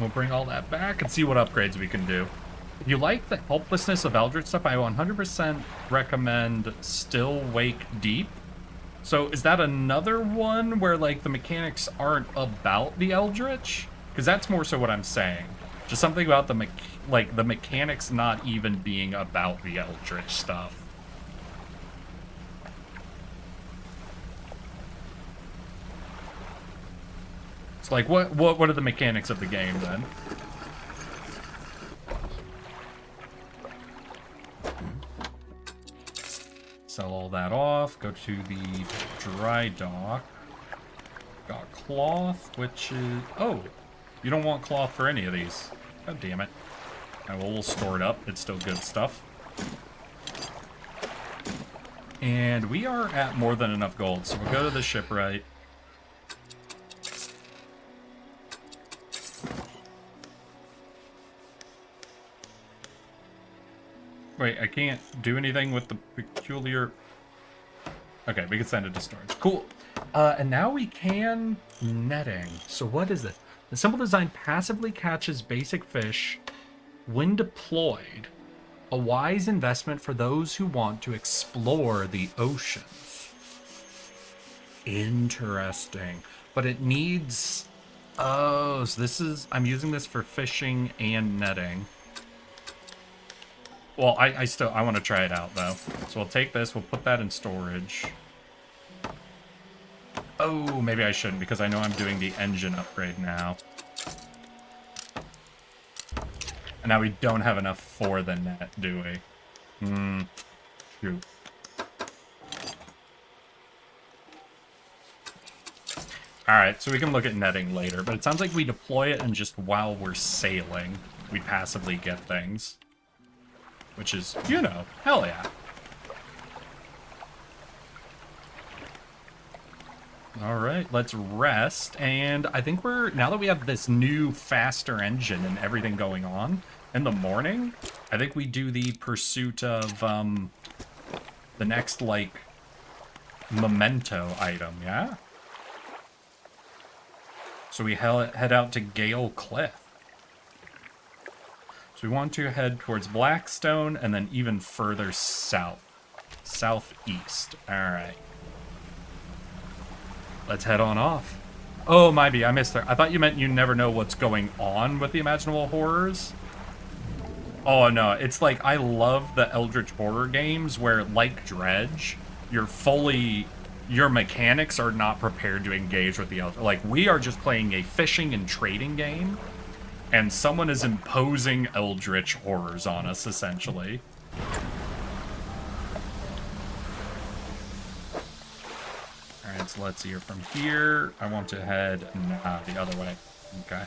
We'll bring all that back and see what upgrades we can do. If you like the helplessness of Eldritch stuff, I 100% recommend Still Wake Deep. So is that another one where like the mechanics aren't about the Eldritch? Because that's more so what I'm saying. Just something about the the mechanics not even being about the Eldritch stuff. It's like, what are the mechanics of the game, then? that off. Go to the dry dock. Got cloth, which is... Oh, you don't want cloth for any of these. God damn it. Alright, well, we'll store it up. It's still good stuff. And we are at more than enough gold, so we'll go to the shipwright. Wait, I can't do anything with the peculiar... Okay, we can send it to storage. Cool. And now we can... netting. So what is it? The simple design passively catches basic fish when deployed. A wise investment for those who want to explore the oceans. Interesting. But it needs... Oh, so this is... I'm using this for fishing and netting. Well, I want to try it out, though. So we'll take this, we'll put that in storage. Oh, maybe I shouldn't, because I know I'm doing the engine upgrade now. And now we don't have enough for the net, do we? Shoot. Alright, so we can look at netting later, but it sounds like we deploy it and just while we're sailing, we passively get things. Which is, you know, hell yeah. Alright, let's rest, and I think now that we have this new, faster engine and everything going on, in the morning, I think we do the pursuit of, the next, like, memento item, yeah? So we head out to Gale Cliff. So we want to head towards Blackstone, and then even further south. Southeast, alright. Let's head on off. Oh, maybe I missed her. I thought you meant you never know what's going on with the imaginable horrors. Oh, no. It's like, I love the Eldritch horror games where, like Dredge, your mechanics are not prepared to engage with the Eldritch. Like, we are just playing a fishing and trading game, and someone is imposing Eldritch horrors on us, essentially. Alright, so let's see here. From here, I want to head the other way. Okay.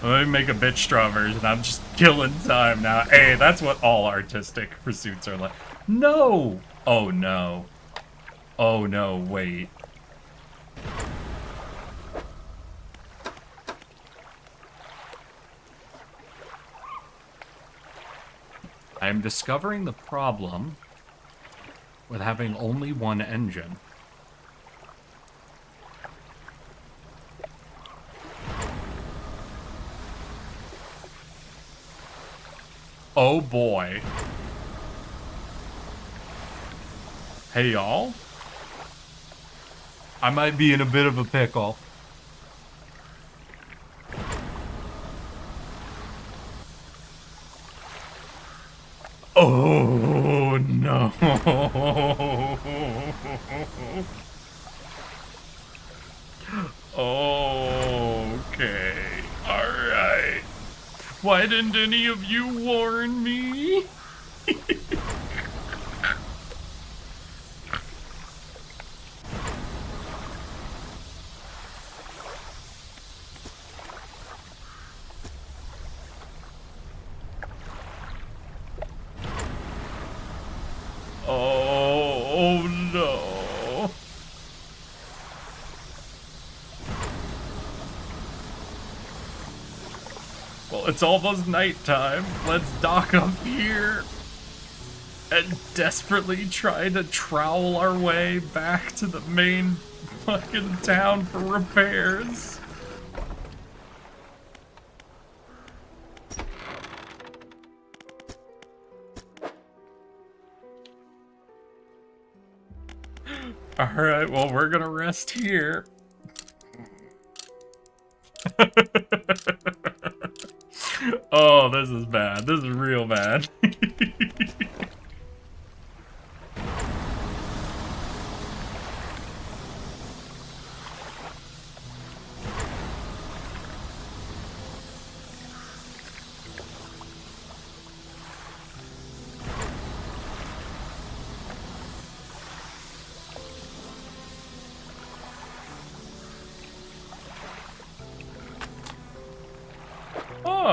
Let me make a bitch straw version. I'm just killing time now. Hey, that's what all artistic pursuits are like. No! Oh, no. Oh, no, wait. I'm discovering the problem with having only one engine. Oh boy. Hey y'all. I might be in a bit of a pickle. Oh no. Okay. Alright. Why didn't any of you warn me? Oh no. Well, it's almost nighttime. Let's dock up here and desperately try to trowel our way back to the main fucking town for repairs. Alright, well, we're gonna rest here. Oh, this is bad. This is real bad.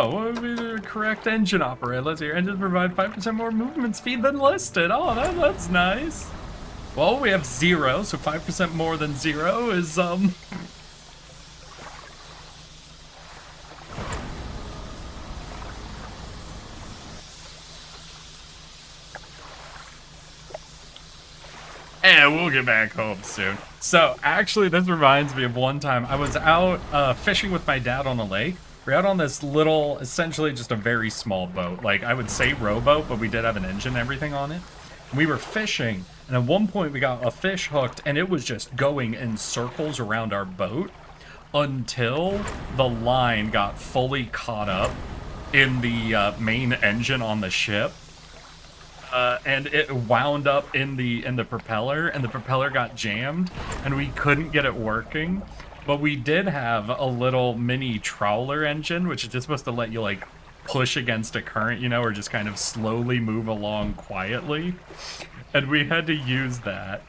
Oh, what would be the correct engine operator? Let's see. Your engines provide 5% more movement speed than listed. Oh, that's nice. Well, we have 0, so 5% more than 0 is, And we'll get back home soon. So, actually, this reminds me of one time I was out fishing with my dad on a lake. We're out on this little, essentially just a very small boat. Like, I would say rowboat, but we did have an engine and everything on it. We were fishing, and at one point we got a fish hooked, and it was just going in circles around our boat until the line got fully caught up in the main engine on the ship. And it wound up in the propeller, and the propeller got jammed, and we couldn't get it working. But we did have a little mini trawler engine, which is just supposed to let you, like, push against a current, you know, or just kind of slowly move along quietly. And we had to use that.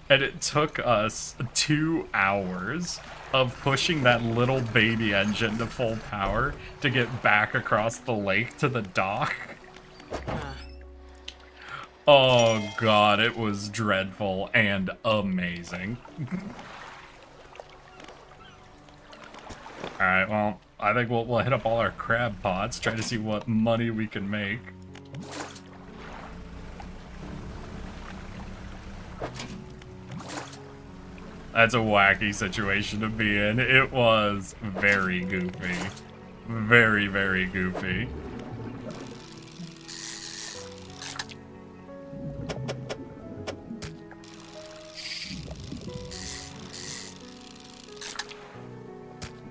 And it took us 2 hours of pushing that little baby engine to full power to get back across the lake to the dock. Oh god, it was dreadful and amazing. Alright, well, I think we'll hit up all our crab pots, try to see what money we can make. That's a wacky situation to be in. It was very goofy. Very, very goofy.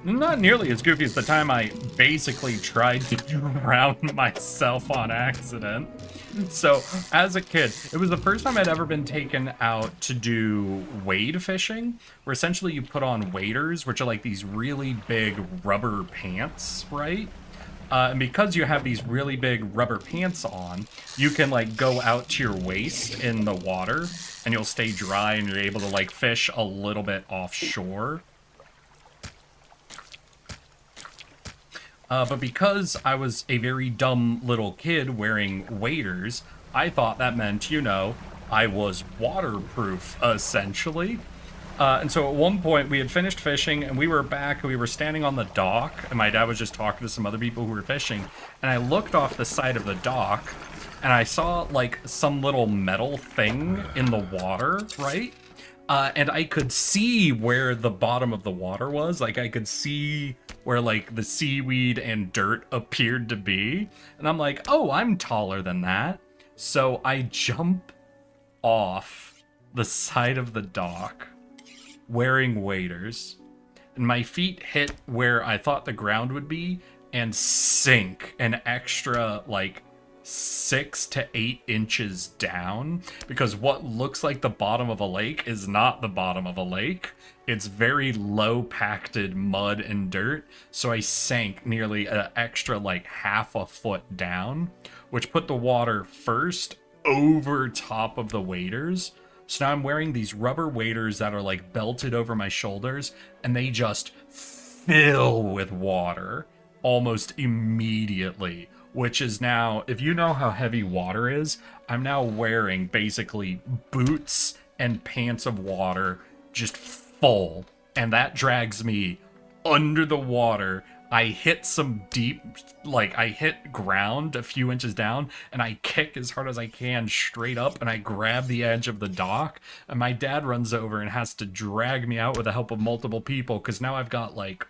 Not nearly as goofy as the time I basically tried to drown myself on accident. So, as a kid, it was the first time I'd ever been taken out to do wade fishing, where essentially you put on waders, which are like these really big rubber pants, right? And because you have these really big rubber pants on, you can, like, go out to your waist in the water, and you'll stay dry, and you're able to, like, fish a little bit offshore. But because I was a very dumb little kid wearing waders, I thought that meant, you know, I was waterproof, essentially. And so at one point, we had finished fishing, and we were back, and we were standing on the dock, and my dad was just talking to some other people who were fishing, and I looked off the side of the dock, and I saw, like, some little metal thing in the water, right? And I could see where the bottom of the water was. Like, I could see where, like, the seaweed and dirt appeared to be. And I'm like, oh, I'm taller than that. So I jump off the side of the dock wearing waders. And my feet hit where I thought the ground would be and sink an extra, like, 6 to 8 inches down, because what looks like the bottom of a lake is not the bottom of a lake. It's very low pacted mud and dirt, so I sank nearly an extra like half a foot down, which put the water first over top of the waders. So now I'm wearing these rubber waders that are like belted over my shoulders, and they just fill with water almost immediately. Which is now, if you know how heavy water is, I'm now wearing basically boots and pants of water just full. And that drags me under the water. I hit some deep, like I hit ground a few inches down, and I kick as hard as I can straight up, and I grab the edge of the dock, and my dad runs over and has to drag me out with the help of multiple people, because now I've got like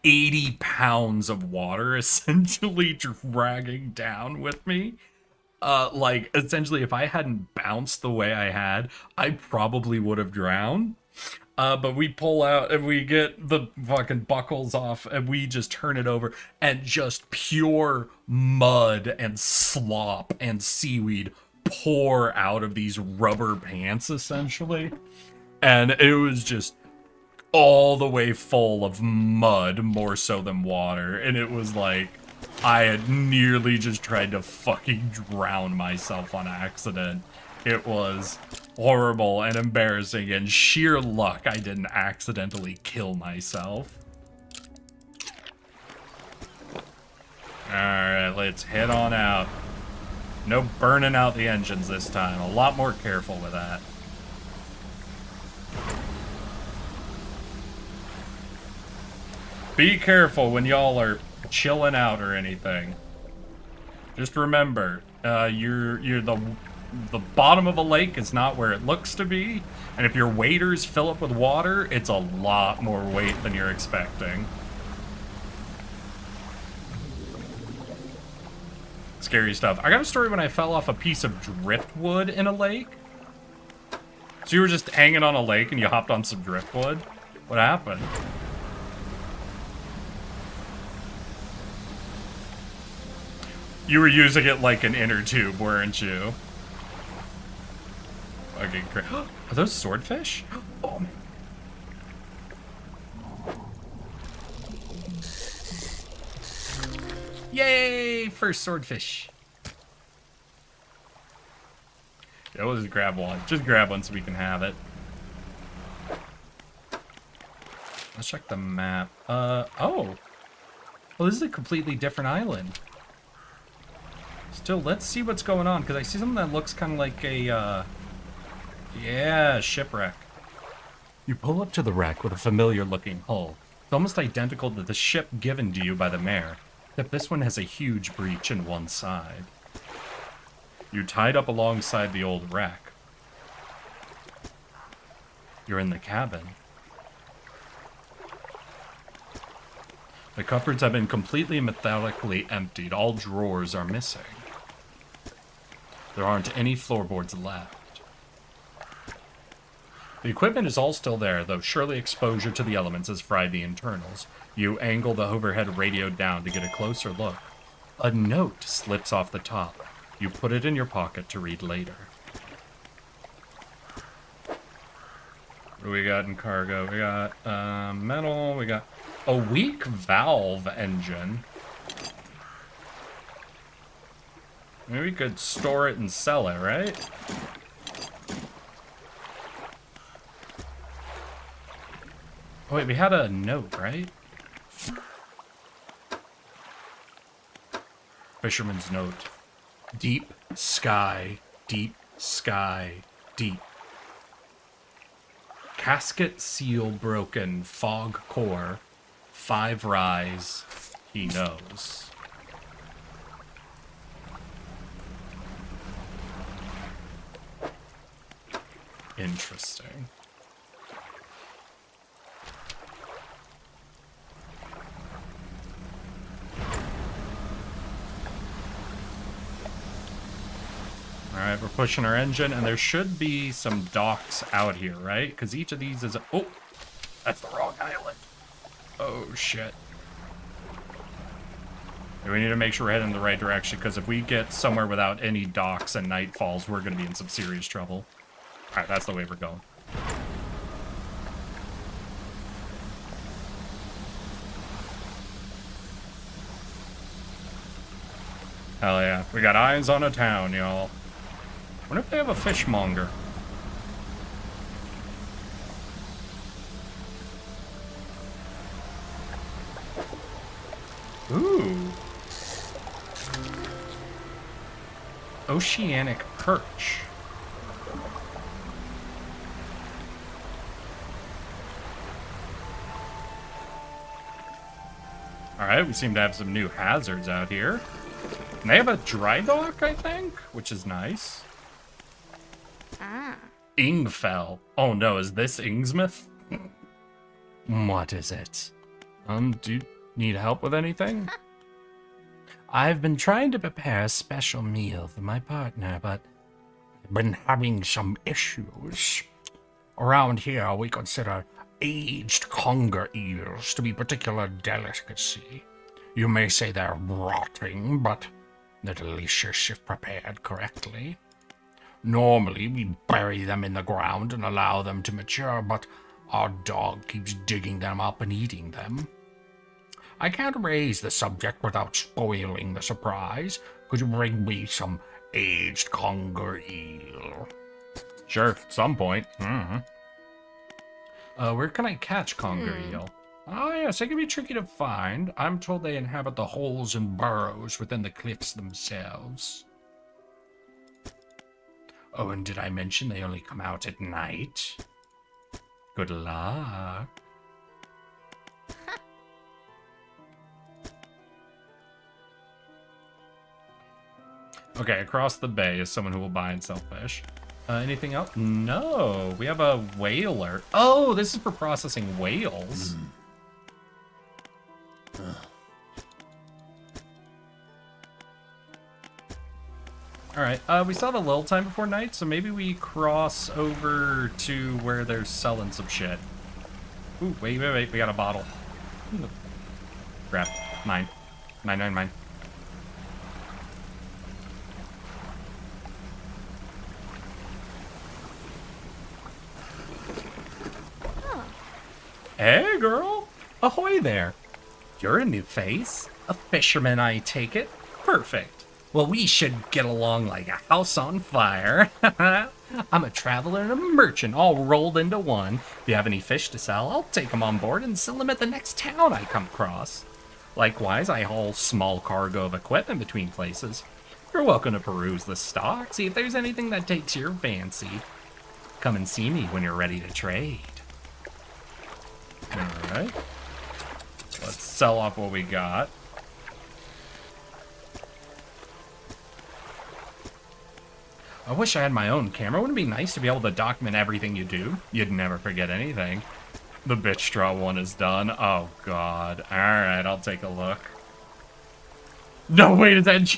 80 pounds of water essentially dragging down with me. Like, essentially, if I hadn't bounced the way I had, I probably would have drowned. But we pull out and we get the fucking buckles off and we just turn it over, and just pure mud and slop and seaweed pour out of these rubber pants, essentially. And it was just all the way full of mud, more so than water. And it was like, I had nearly just tried to fucking drown myself on accident. It was horrible and embarrassing, and sheer luck I didn't accidentally kill myself. Alright, let's head on out. No burning out the engines this time. A lot more careful with that. Be careful when y'all are chilling out or anything. Just remember, you're the bottom of a lake is not where it looks to be, and if your waders fill up with water, it's a lot more weight than you're expecting. Scary stuff. I got a story when I fell off a piece of driftwood in a lake. So you were just hanging on a lake and you hopped on some driftwood? What happened? You were using it like an inner tube, weren't you? Okay, great. Are those swordfish? Oh, man. Yay! First swordfish. Yeah, we'll just grab one. Just grab one so we can have it. Let's check the map. Oh. Well, this is a completely different island. Still, let's see what's going on, because I see something that looks kind of like a, yeah, shipwreck. You pull up to the wreck with a familiar-looking hull. It's almost identical to the ship given to you by the mayor, except this one has a huge breach in one side. You're tied up alongside the old wreck. You're in the cabin. The cupboards have been completely and methodically emptied. All drawers are missing. There aren't any floorboards left. The equipment is all still there, though surely exposure to the elements has fried the internals. You angle the overhead radio down to get a closer look. A note slips off the top. You put it in your pocket to read later. What do we got in cargo? We got metal, we got a weak valve engine. Maybe we could store it and sell it, right? Oh wait, we had a note, right? Fisherman's note. Deep sky, deep sky, deep. Casket seal broken, fog core, 5 rise, he knows. Interesting. Alright, we're pushing our engine, and there should be some docks out here, right? Because each of these is a... Oh! That's the wrong island. Oh, shit. Yeah, we need to make sure we're heading in the right direction, because if we get somewhere without any docks and night falls, we're going to be in some serious trouble. Alright, that's the way we're going. Hell yeah. We got eyes on a town, y'all. Wonder if they have a fishmonger. Ooh. Oceanic perch. Alright, we seem to have some new hazards out here. And they have a dry dock, I think, which is nice. Ingfell. Oh no, is this Ingsmith? What is it? Do you need help with anything? I've been trying to prepare a special meal for my partner, but I've been having some issues. Around here, we consider aged conger eels to be particular delicacy. You may say they're rotting, but they're delicious if prepared correctly. Normally, we bury them in the ground and allow them to mature, but our dog keeps digging them up and eating them. I can't raise the subject without spoiling the surprise. Could you bring me some aged conger eel? Sure, at some point. Where can I catch conger eel? Ah, yes, they can be tricky to find. I'm told they inhabit the holes and burrows within the cliffs themselves. Oh, and did I mention they only come out at night? Good luck. Okay, across the bay is someone who will buy and sell fish. Anything else? No, we have a whaler. Oh, this is for processing whales. All right, we still have a little time before night, so maybe we cross over to where they're selling some shit. Ooh, wait, we got a bottle. Grab. Mine. Mine. Hey, girl. Ahoy there. You're a new face. A fisherman, I take it. Perfect. Well, we should get along like a house on fire. I'm a traveler and a merchant all rolled into one. If you have any fish to sell, I'll take them on board and sell them at the next town I come across. Likewise, I haul small cargo of equipment between places. You're welcome to peruse the stock, see if there's anything that takes your fancy. Come and see me when you're ready to trade. Alright. Let's sell off what we got. I wish I had my own camera. Wouldn't it be nice to be able to document everything you do? You'd never forget anything. The bitch straw one is done. Oh, God. Alright, I'll take a look. No, wait, is that...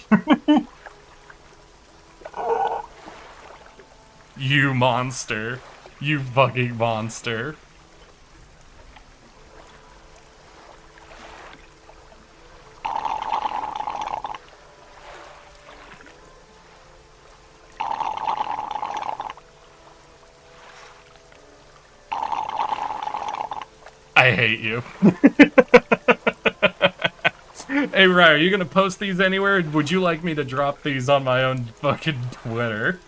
You monster. You fucking monster. I hate you. Hey, Ryan, are you gonna post these anywhere? Would you like me to drop these on my own fucking Twitter?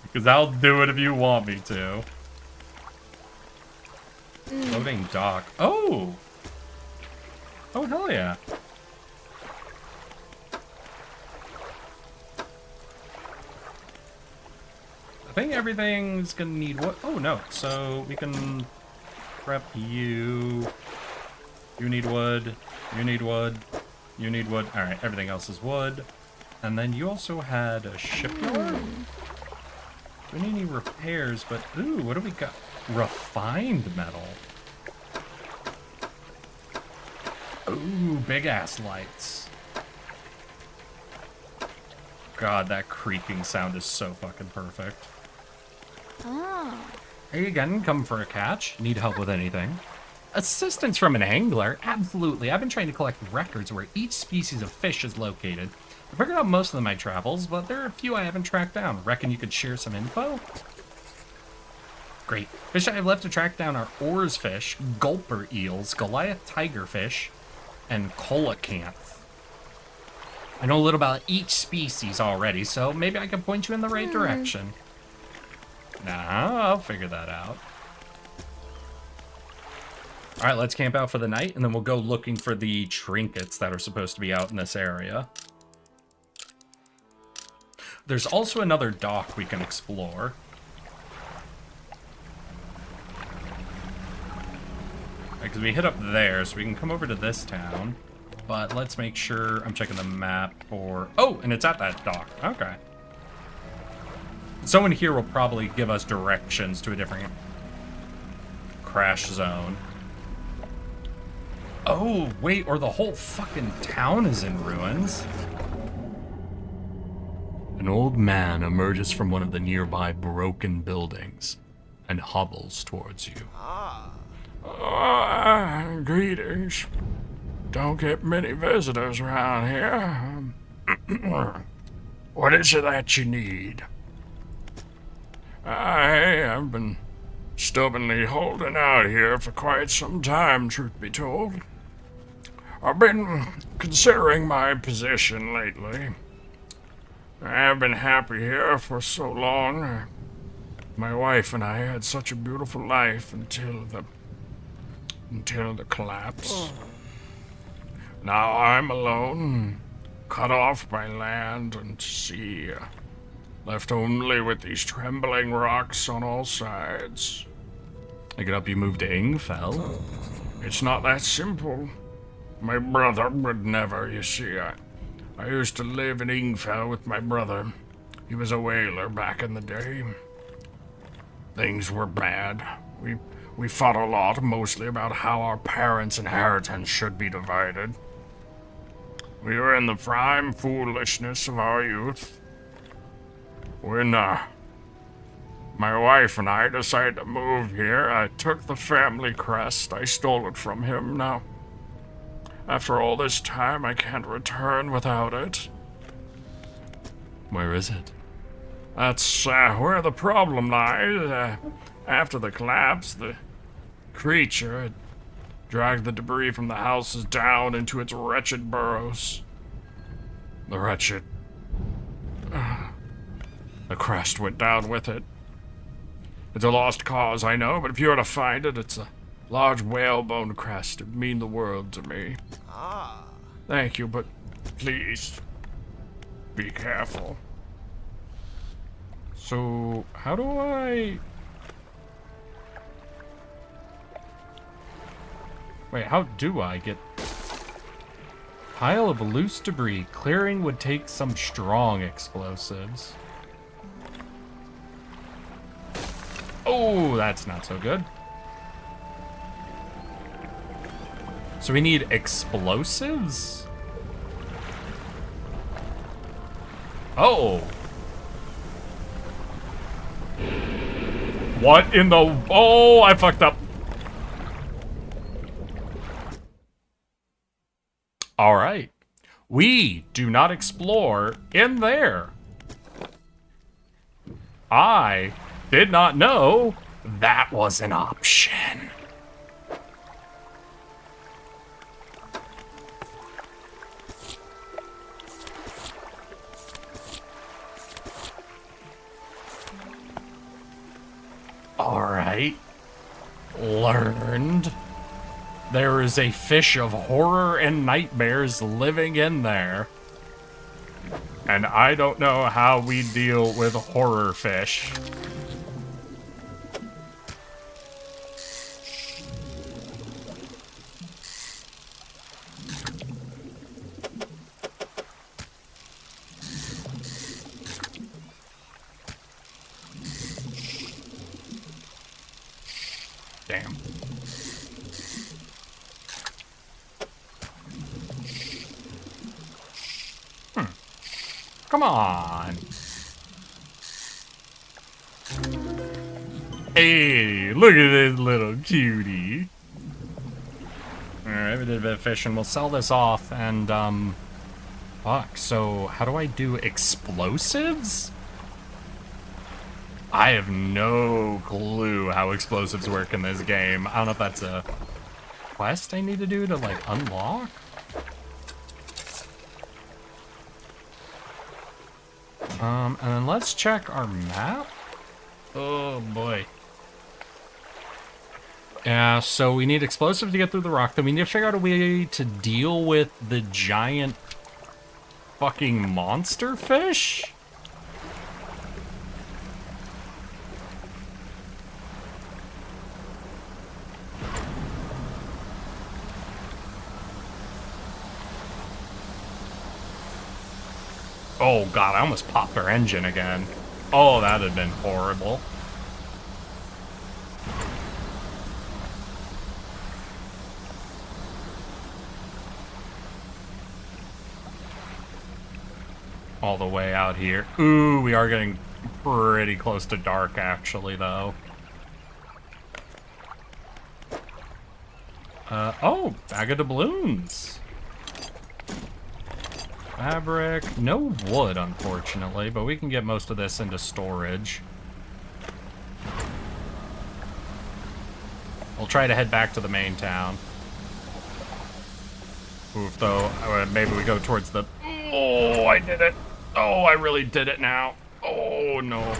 Because I'll do it if you want me to. Loading dock. Oh! Oh, hell yeah. I think everything's gonna need what? Oh, no. So we can prep you. You need wood. You need wood. You need wood. Alright, everything else is wood. And then you also had a shipyard? We don't need any repairs, but ooh, what do we got? Refined metal. Ooh, big ass lights. God, that creaking sound is so fucking perfect. Hey again, come for a catch? Need help with anything? Assistance from an angler? Absolutely. I've been trying to collect records where each species of fish is located. I figured out most of my travels, but there are a few I haven't tracked down. Reckon you could share some info? Great. Fish I have left to track down are oars fish, gulper eels, Goliath tigerfish, and coelacanth. I know a little about each species already, so maybe I can point you in the right direction. Nah, I'll figure that out. Alright, let's camp out for the night, and then we'll go looking for the trinkets that are supposed to be out in this area. There's also another dock we can explore. Because we hit up there, so we can come over to this town. But let's make sure I'm checking the map for... Oh, and it's at that dock. Okay. Someone here will probably give us directions to a different crash zone. Oh, wait, or the whole fucking town is in ruins. An old man emerges from one of the nearby broken buildings and hobbles towards you. Greetings. Don't get many visitors around here. What is it that you need? I've been stubbornly holding out here for quite some time, truth be told. I've been considering my position lately. I've been happy here for so long. My wife and I had such a beautiful life until the until the collapse. Now I'm alone, cut off by land and sea, left only with these trembling rocks on all sides. I could help you move to Ingfell. It's not that simple. My brother would never, you see. I used to live in Ingfell with my brother. He was a whaler back in the day. Things were bad. We fought a lot, mostly about how our parents' inheritance should be divided. We were in the prime foolishness of our youth. When, my wife and I decided to move here, I took the family crest. I stole it from him. Now, after all this time, I can't return without it. Where is it? That's where the problem lies. After the collapse, the creature had dragged the debris from the houses down into its wretched burrows. The wretched... the crest went down with it. It's a lost cause, I know, but if you were to find it, it's a large whalebone crest. It'd mean the world to me. Thank you, but please, be careful. So, how do I... Wait, how do I get... Pile of loose debris. Clearing would take some strong explosives. Oh, that's not so good. So we need explosives? Oh! What in the... Oh, I fucked up. Alright. We do not explore in there. I did not know that was an option. Alright. Learned. There is a fish of horror and nightmares living in there. And I don't know how we deal with horror fish. Damn. Come on. Hey, look at this little cutie. Alright, we did a bit of fishing. We'll sell this off and, fuck, so how do I do explosives? I have no clue how explosives work in this game. I don't know if that's a quest I need to do to, like, unlock? And then let's check our map. Oh, boy. Yeah, so we need explosives to get through the rock. Then we need to figure out a way to deal with the giant fucking monster fish. Oh god, I almost popped our engine again. Oh, that had been horrible. All the way out here. Ooh, we are getting pretty close to dark, actually, though. Oh, bag of doubloons. Fabric. No wood, unfortunately, but we can get most of this into storage. We'll try to head back to the main town. Oof, though, maybe we go towards the... Oh, I did it. Oh, I really did it now. Oh, no.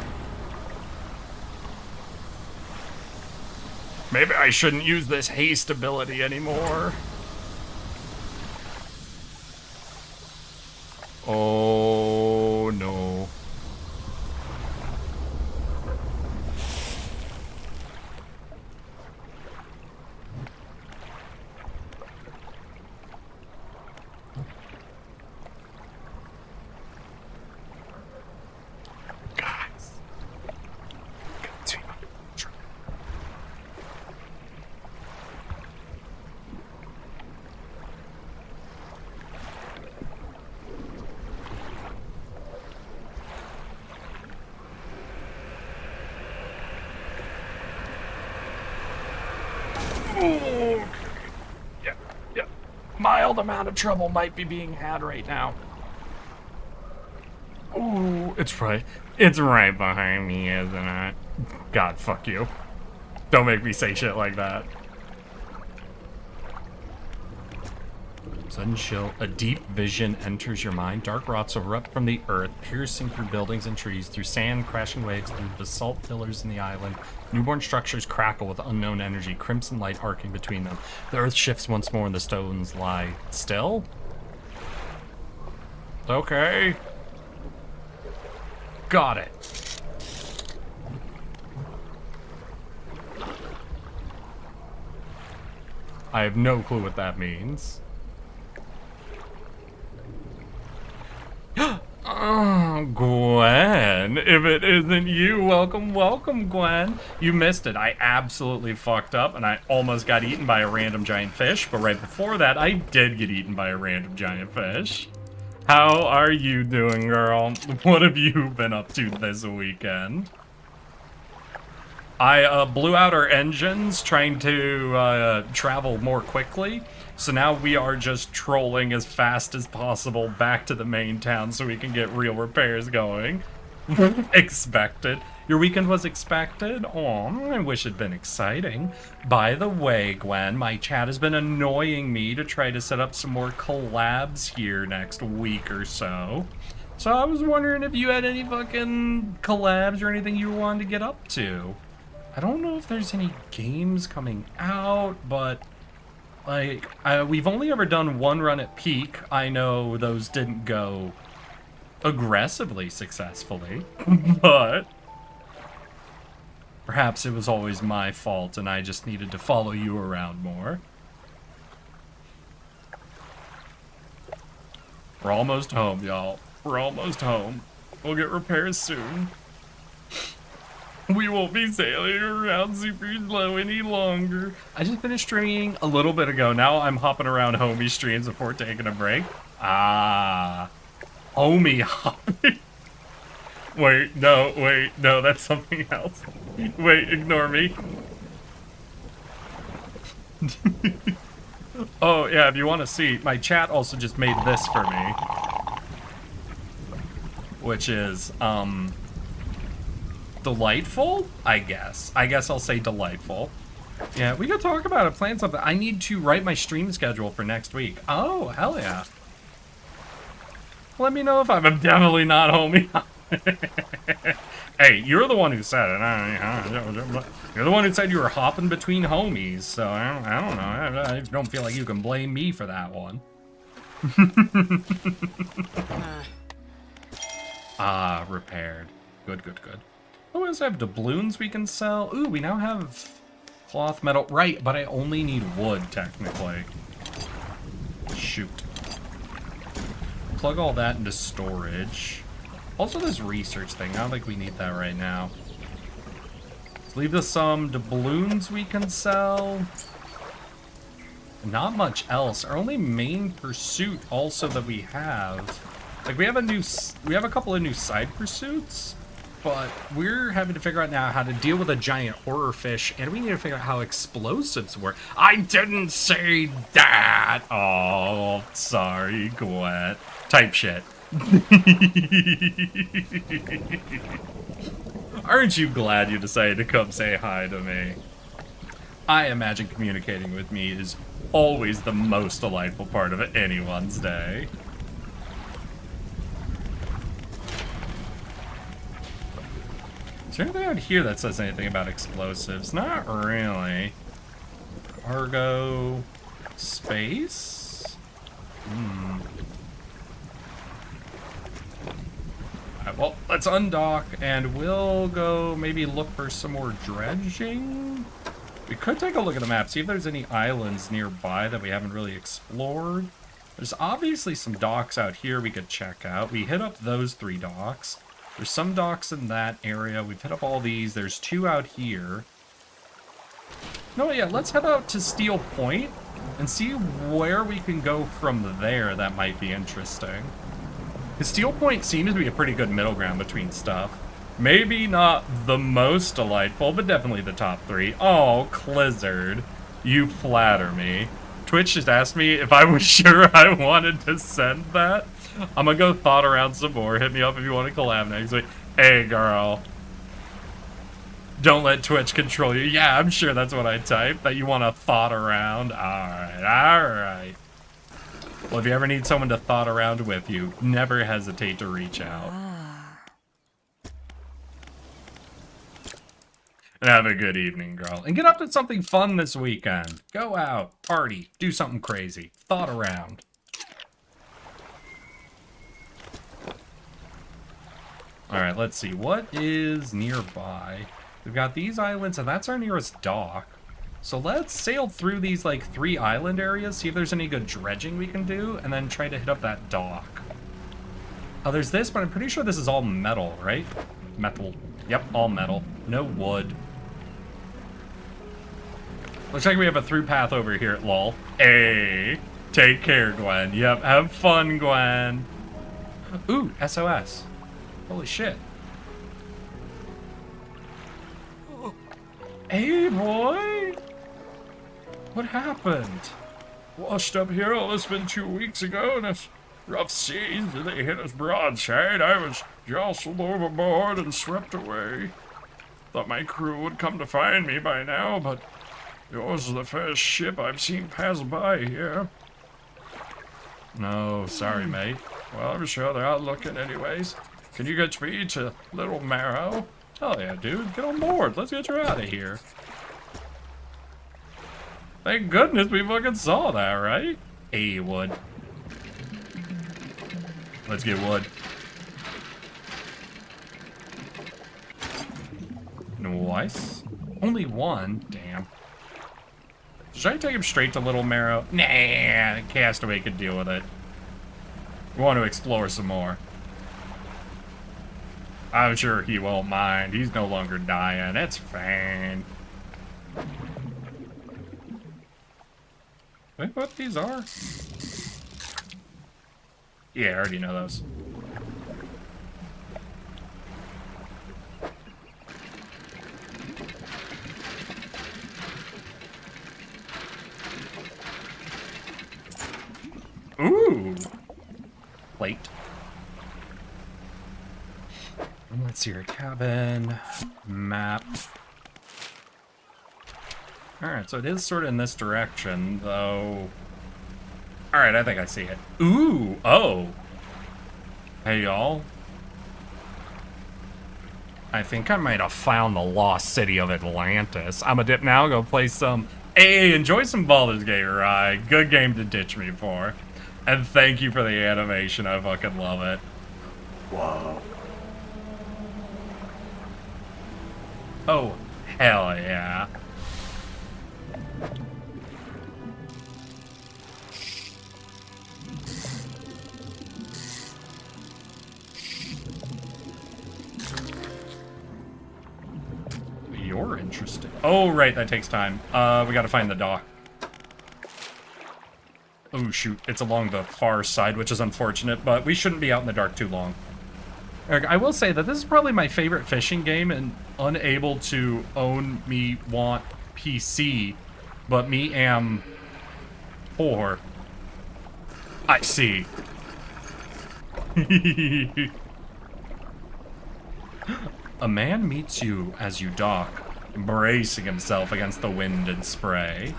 Maybe I shouldn't use this haste ability anymore. Oh, no. Guys. Okay. Yeah. Mild amount of trouble might be being had right now. Ooh, it's right. It's right behind me, isn't it? God, fuck you. Don't make me say shit like that. Sudden chill. A deep vision enters your mind. Dark rots erupt from the earth, piercing through buildings and trees, through sand, crashing waves, through basalt pillars in the island. Newborn structures crackle with unknown energy, crimson light arcing between them. The earth shifts once more and the stones lie still? Okay. Got it. I have no clue what that means. Oh, Gwen, if it isn't you, welcome, welcome, Gwen. You missed it. I absolutely fucked up, and I almost got eaten by a random giant fish, but right before that, I did get eaten by a random giant fish. How are you doing, girl? What have you been up to this weekend? I blew out our engines trying to travel more quickly. So now we are just trolling as fast as possible back to the main town so we can get real repairs going. Expected. Your weekend was expected? Aw, I wish it'd been exciting. By the way, Gwen, my chat has been annoying me to try to set up some more collabs here next week or so. So I was wondering if you had any fucking collabs or anything you wanted to get up to. I don't know if there's any games coming out, but like, we've only ever done one run at Peak. I know those didn't go aggressively successfully, but perhaps it was always my fault and I just needed to follow you around more. We're almost home, y'all. We're almost home. We'll get repairs soon. We won't be sailing around super slow any longer. I just finished streaming a little bit ago. Now I'm hopping around homie streams before taking a break. Ah. Homie hopping. Wait, no, that's something else. Wait, ignore me. Oh, yeah, if you want to see, my chat also just made this for me. Which is, delightful, I guess. I guess I'll say delightful. Yeah, we could talk about it, plan something. I need to write my stream schedule for next week. Oh, hell yeah. Let me know if I'm definitely not homie. Hey, you're the one who said it. You're the one who said you were hopping between homies, so I don't know. I don't feel like you can blame me for that one. Ah, repaired. Good, good, good. Oh, we also have doubloons we can sell. Ooh, we now have cloth metal. Right, but I only need wood, technically. Shoot. Plug all that into storage. Also, this research thing. I don't think we need that right now. Let's leave us some doubloons we can sell. Not much else. Our only main pursuit also that we have... Like, we have a couple of new side pursuits. But we're having to figure out now how to deal with a giant horror fish, and we need to figure out how explosives work. I didn't say that! Oh, sorry, Gwen. Type shit. Aren't you glad you decided to come say hi to me? I imagine communicating with me is always the most delightful part of anyone's day. Is there anything out here that says anything about explosives? Not really. Cargo... space? Alright, well, let's undock, and we'll go maybe look for some more dredging. We could take a look at the map, see if there's any islands nearby that we haven't really explored. There's obviously some docks out here we could check out. We hit up those 3 docks. There's some docks in that area. We've hit up all these. There's 2 out here. No, yeah, let's head out to Steel Point and see where we can go from there that might be interesting. Because Steel Point seems to be a pretty good middle ground between stuff. Maybe not the most delightful, but definitely the top 3. Oh, Clizzard, you flatter me. Twitch just asked me if I was sure I wanted to send that. I'm gonna go thought around some more. Hit me up if you want to collab next week. Hey, girl. Don't let Twitch control you. Yeah, I'm sure that's what I typed. That you want to thought around. Alright, alright. Well, if you ever need someone to thought around with you, never hesitate to reach out. And have a good evening, girl. And get up to something fun this weekend. Go out, party, do something crazy. Thought around. Alright, let's see. What is nearby? We've got these islands, and that's our nearest dock. So let's sail through these, like, 3 island areas, see if there's any good dredging we can do, and then try to hit up that dock. Oh, there's this, but I'm pretty sure this is all metal, right? Metal. Yep, all metal. No wood. Looks like we have a through path over here at LOL. Hey, take care, Gwen. Yep, have fun, Gwen. Ooh, SOS. Holy shit. Hey, boy. What happened? Washed up here less than 2 weeks ago in this rough seas. They hit us broadside. I was jostled overboard and swept away. Thought my crew would come to find me by now, but yours is the first ship I've seen pass by here. No, sorry, mate. Well, I'm sure they're out looking anyways. Can you get me to Little Marrow? Hell yeah, dude. Get on board. Let's get you out of here. Thank goodness we fucking saw that, right? Hey, wood. Let's get wood. Nice. Only 1? Damn. Should I take him straight to Little Marrow? Nah, the Castaway could deal with it. We want to explore some more. I'm sure he won't mind. He's no longer dying. It's fine. Think what these are? Yeah, I already know those. Ooh! Plate. Let's see your cabin. Map. Alright, so it is sort of in this direction, though. Alright, I think I see it. Ooh! Oh! Hey, y'all. I think I might have found the lost city of Atlantis. I'm a dip now, go play some... Hey, enjoy some Baldur's Gate, right? Good game to ditch me for. And thank you for the animation, I fucking love it. Whoa. Oh, hell yeah. You're interesting. Oh, right, that takes time. We gotta find the dock. Oh, shoot. It's along the far side, which is unfortunate, but we shouldn't be out in the dark too long. Eric, I will say that this is probably my favorite fishing game, and unable to own me want PC, but me am poor. I see. A man meets you as you dock, bracing himself against the wind and spray.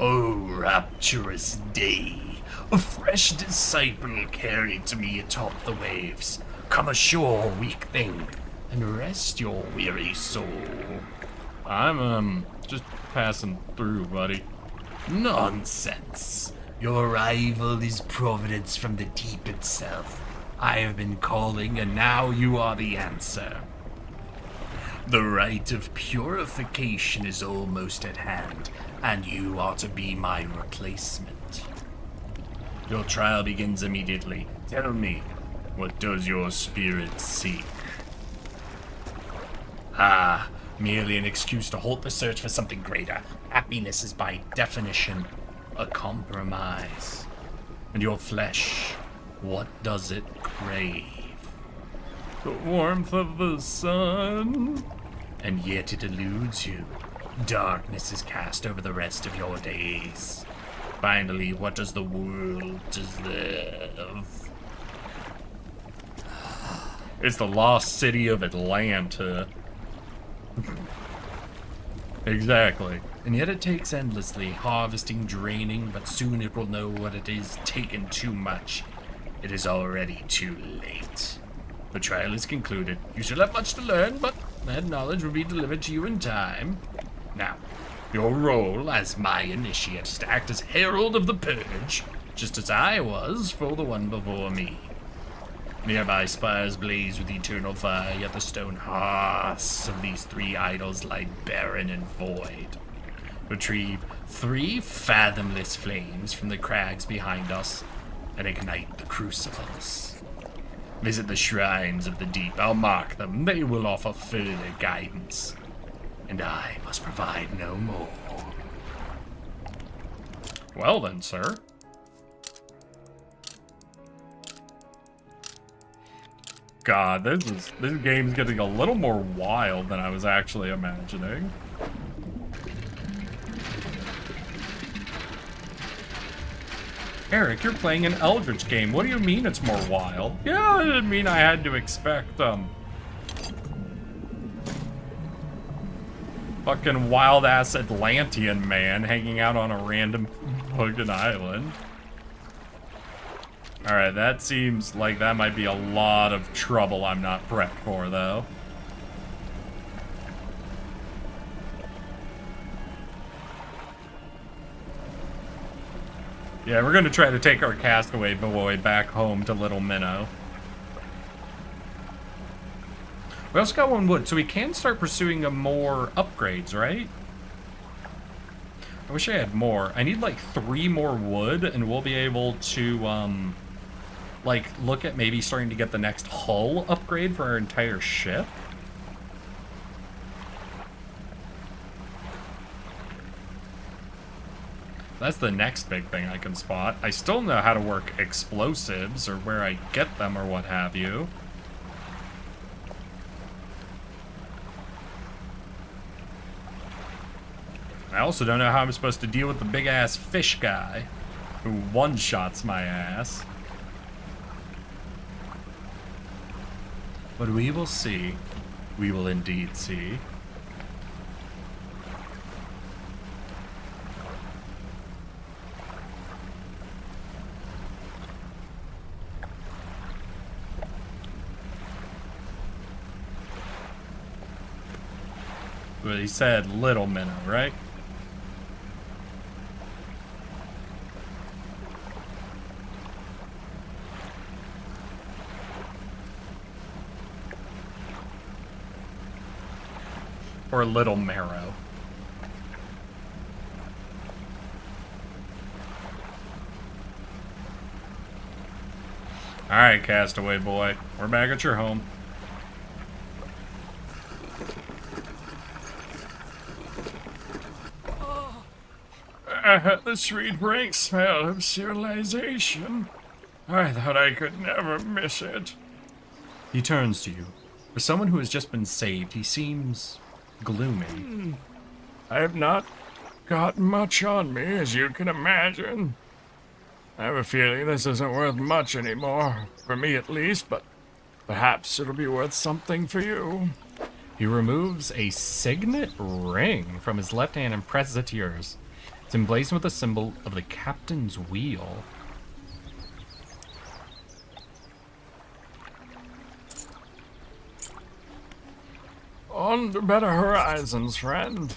Oh, rapturous day! A fresh disciple carried to me atop the waves. Come ashore, weak thing, and rest your weary soul. I'm, just passing through, buddy. Nonsense. Your arrival is providence from the deep itself. I have been calling, and now you are the answer. The rite of purification is almost at hand, and you are to be my replacement. Your trial begins immediately. Tell me, what does your spirit seek? Ah, merely an excuse to halt the search for something greater. Happiness is by definition a compromise. And your flesh, what does it crave? The warmth of the sun. And yet it eludes you. Darkness is cast over the rest of your days. Finally, what does the world deserve? It's the lost city of Atlanta. Exactly. And yet it takes endlessly, harvesting, draining, but soon it will know what it is taken too much. It is already too late. The trial is concluded. You still have much to learn, but that knowledge will be delivered to you in time. Now, your role as my initiate is to act as herald of the purge, just as I was for the one before me. Nearby spires blaze with eternal fire, yet the stone hearths of these three idols lie barren and void. Retrieve 3 fathomless flames from the crags behind us, and ignite the crucibles. Visit the shrines of the deep. I'll mark them. They will offer further guidance. And I must provide no more. Well then, sir. God, this game's getting a little more wild than I was actually imagining. Eric, you're playing an Eldritch game. What do you mean it's more wild? Yeah, I didn't mean I had to expect, fucking wild-ass Atlantean man hanging out on a random fucking island. Alright, that seems like that might be a lot of trouble I'm not prepped for, though. Yeah, we're gonna try to take our castaway boy back home to Little Minnow. We also got 1 wood, so we can start pursuing more upgrades, right? I wish I had more. I need like 3 more wood, and we'll be able to, like, look at maybe starting to get the next hull upgrade for our entire ship. That's the next big thing I can spot. I still know how to work explosives, or where I get them, or what have you. I also don't know how I'm supposed to deal with the big-ass fish guy who one-shots my ass. But we will see. We will indeed see. Well, he said Little Minnow, right? Or Little Marrow. Alright, castaway boy. We're back at your home. I had the sweet rank smell of civilization. I thought I could never miss it. He turns to you. For someone who has just been saved, he seems gloomy. I have not got much on me, as you can imagine. I have a feeling this isn't worth much anymore, for me at least, but perhaps it'll be worth something for you. He removes a signet ring from his left hand and presses it to yours. It's emblazoned with the symbol of the captain's wheel. On to better horizons, friend.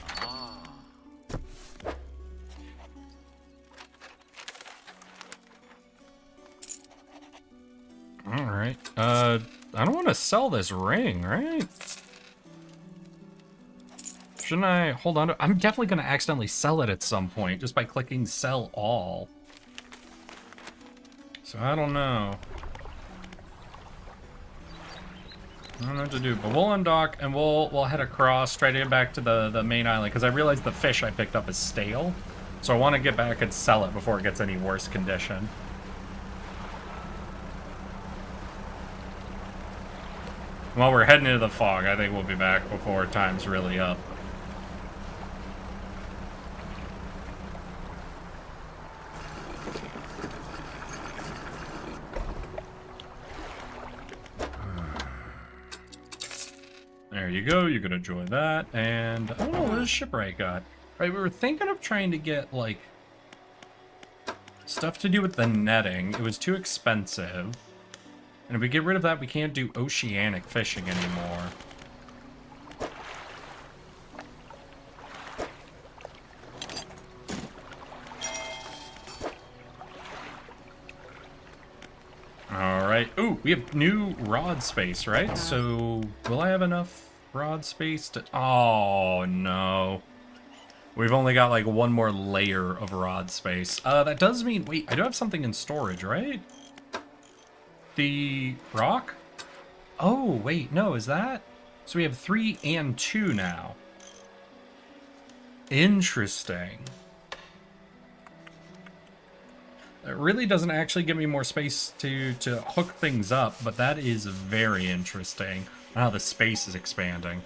Alright. I don't want to sell this ring, right? Shouldn't I hold on to it? I'm definitely going to accidentally sell it at some point just by clicking sell all. So I don't know. I don't know what to do, but we'll undock and we'll head across, try to get back to the main island, because I realized the fish I picked up is stale. So I want to get back and sell it before it gets any worse condition. While we're heading into the fog, I think we'll be back before time's really up. There you go, you can enjoy that, and I don't know what a shipwright got. Right, we were thinking of trying to get, like, stuff to do with the netting. It was too expensive. And if we get rid of that, we can't do oceanic fishing anymore. Alright. Ooh, we have new rod space, right? So, will I have enough rod space to... Oh, no. We've only got, like, one more layer of rod space. That does mean... Wait, I do have something in storage, right? The rock? Oh, wait, no, is that? So we have 3 and 2 now. Interesting. It really doesn't actually give me more space to hook things up, but that is very interesting. How the space is expanding.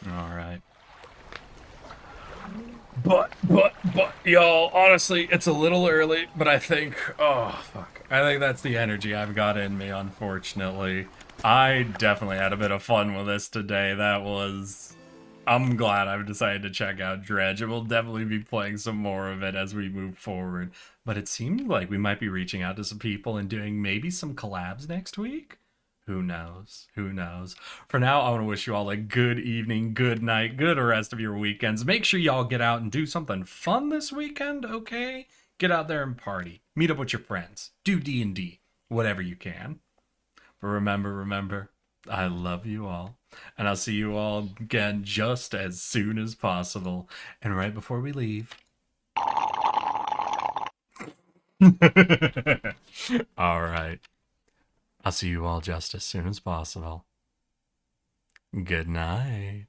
Alright. But, y'all, honestly, it's a little early, but I think, oh, fuck. I think that's the energy I've got in me, unfortunately. I definitely had a bit of fun with this today. That was... I'm glad I've decided to check out Dredge, and we'll definitely be playing some more of it as we move forward. But it seems like we might be reaching out to some people and doing maybe some collabs next week? Who knows? Who knows? For now, I want to wish you all a good evening, good night, good rest of your weekends. Make sure y'all get out and do something fun this weekend, okay? Get out there and party. Meet up with your friends. Do D&D. Whatever you can. But remember, I love you all. And I'll see you all again just as soon as possible. And right before we leave... Alright. I'll see you all just as soon as possible. Good night.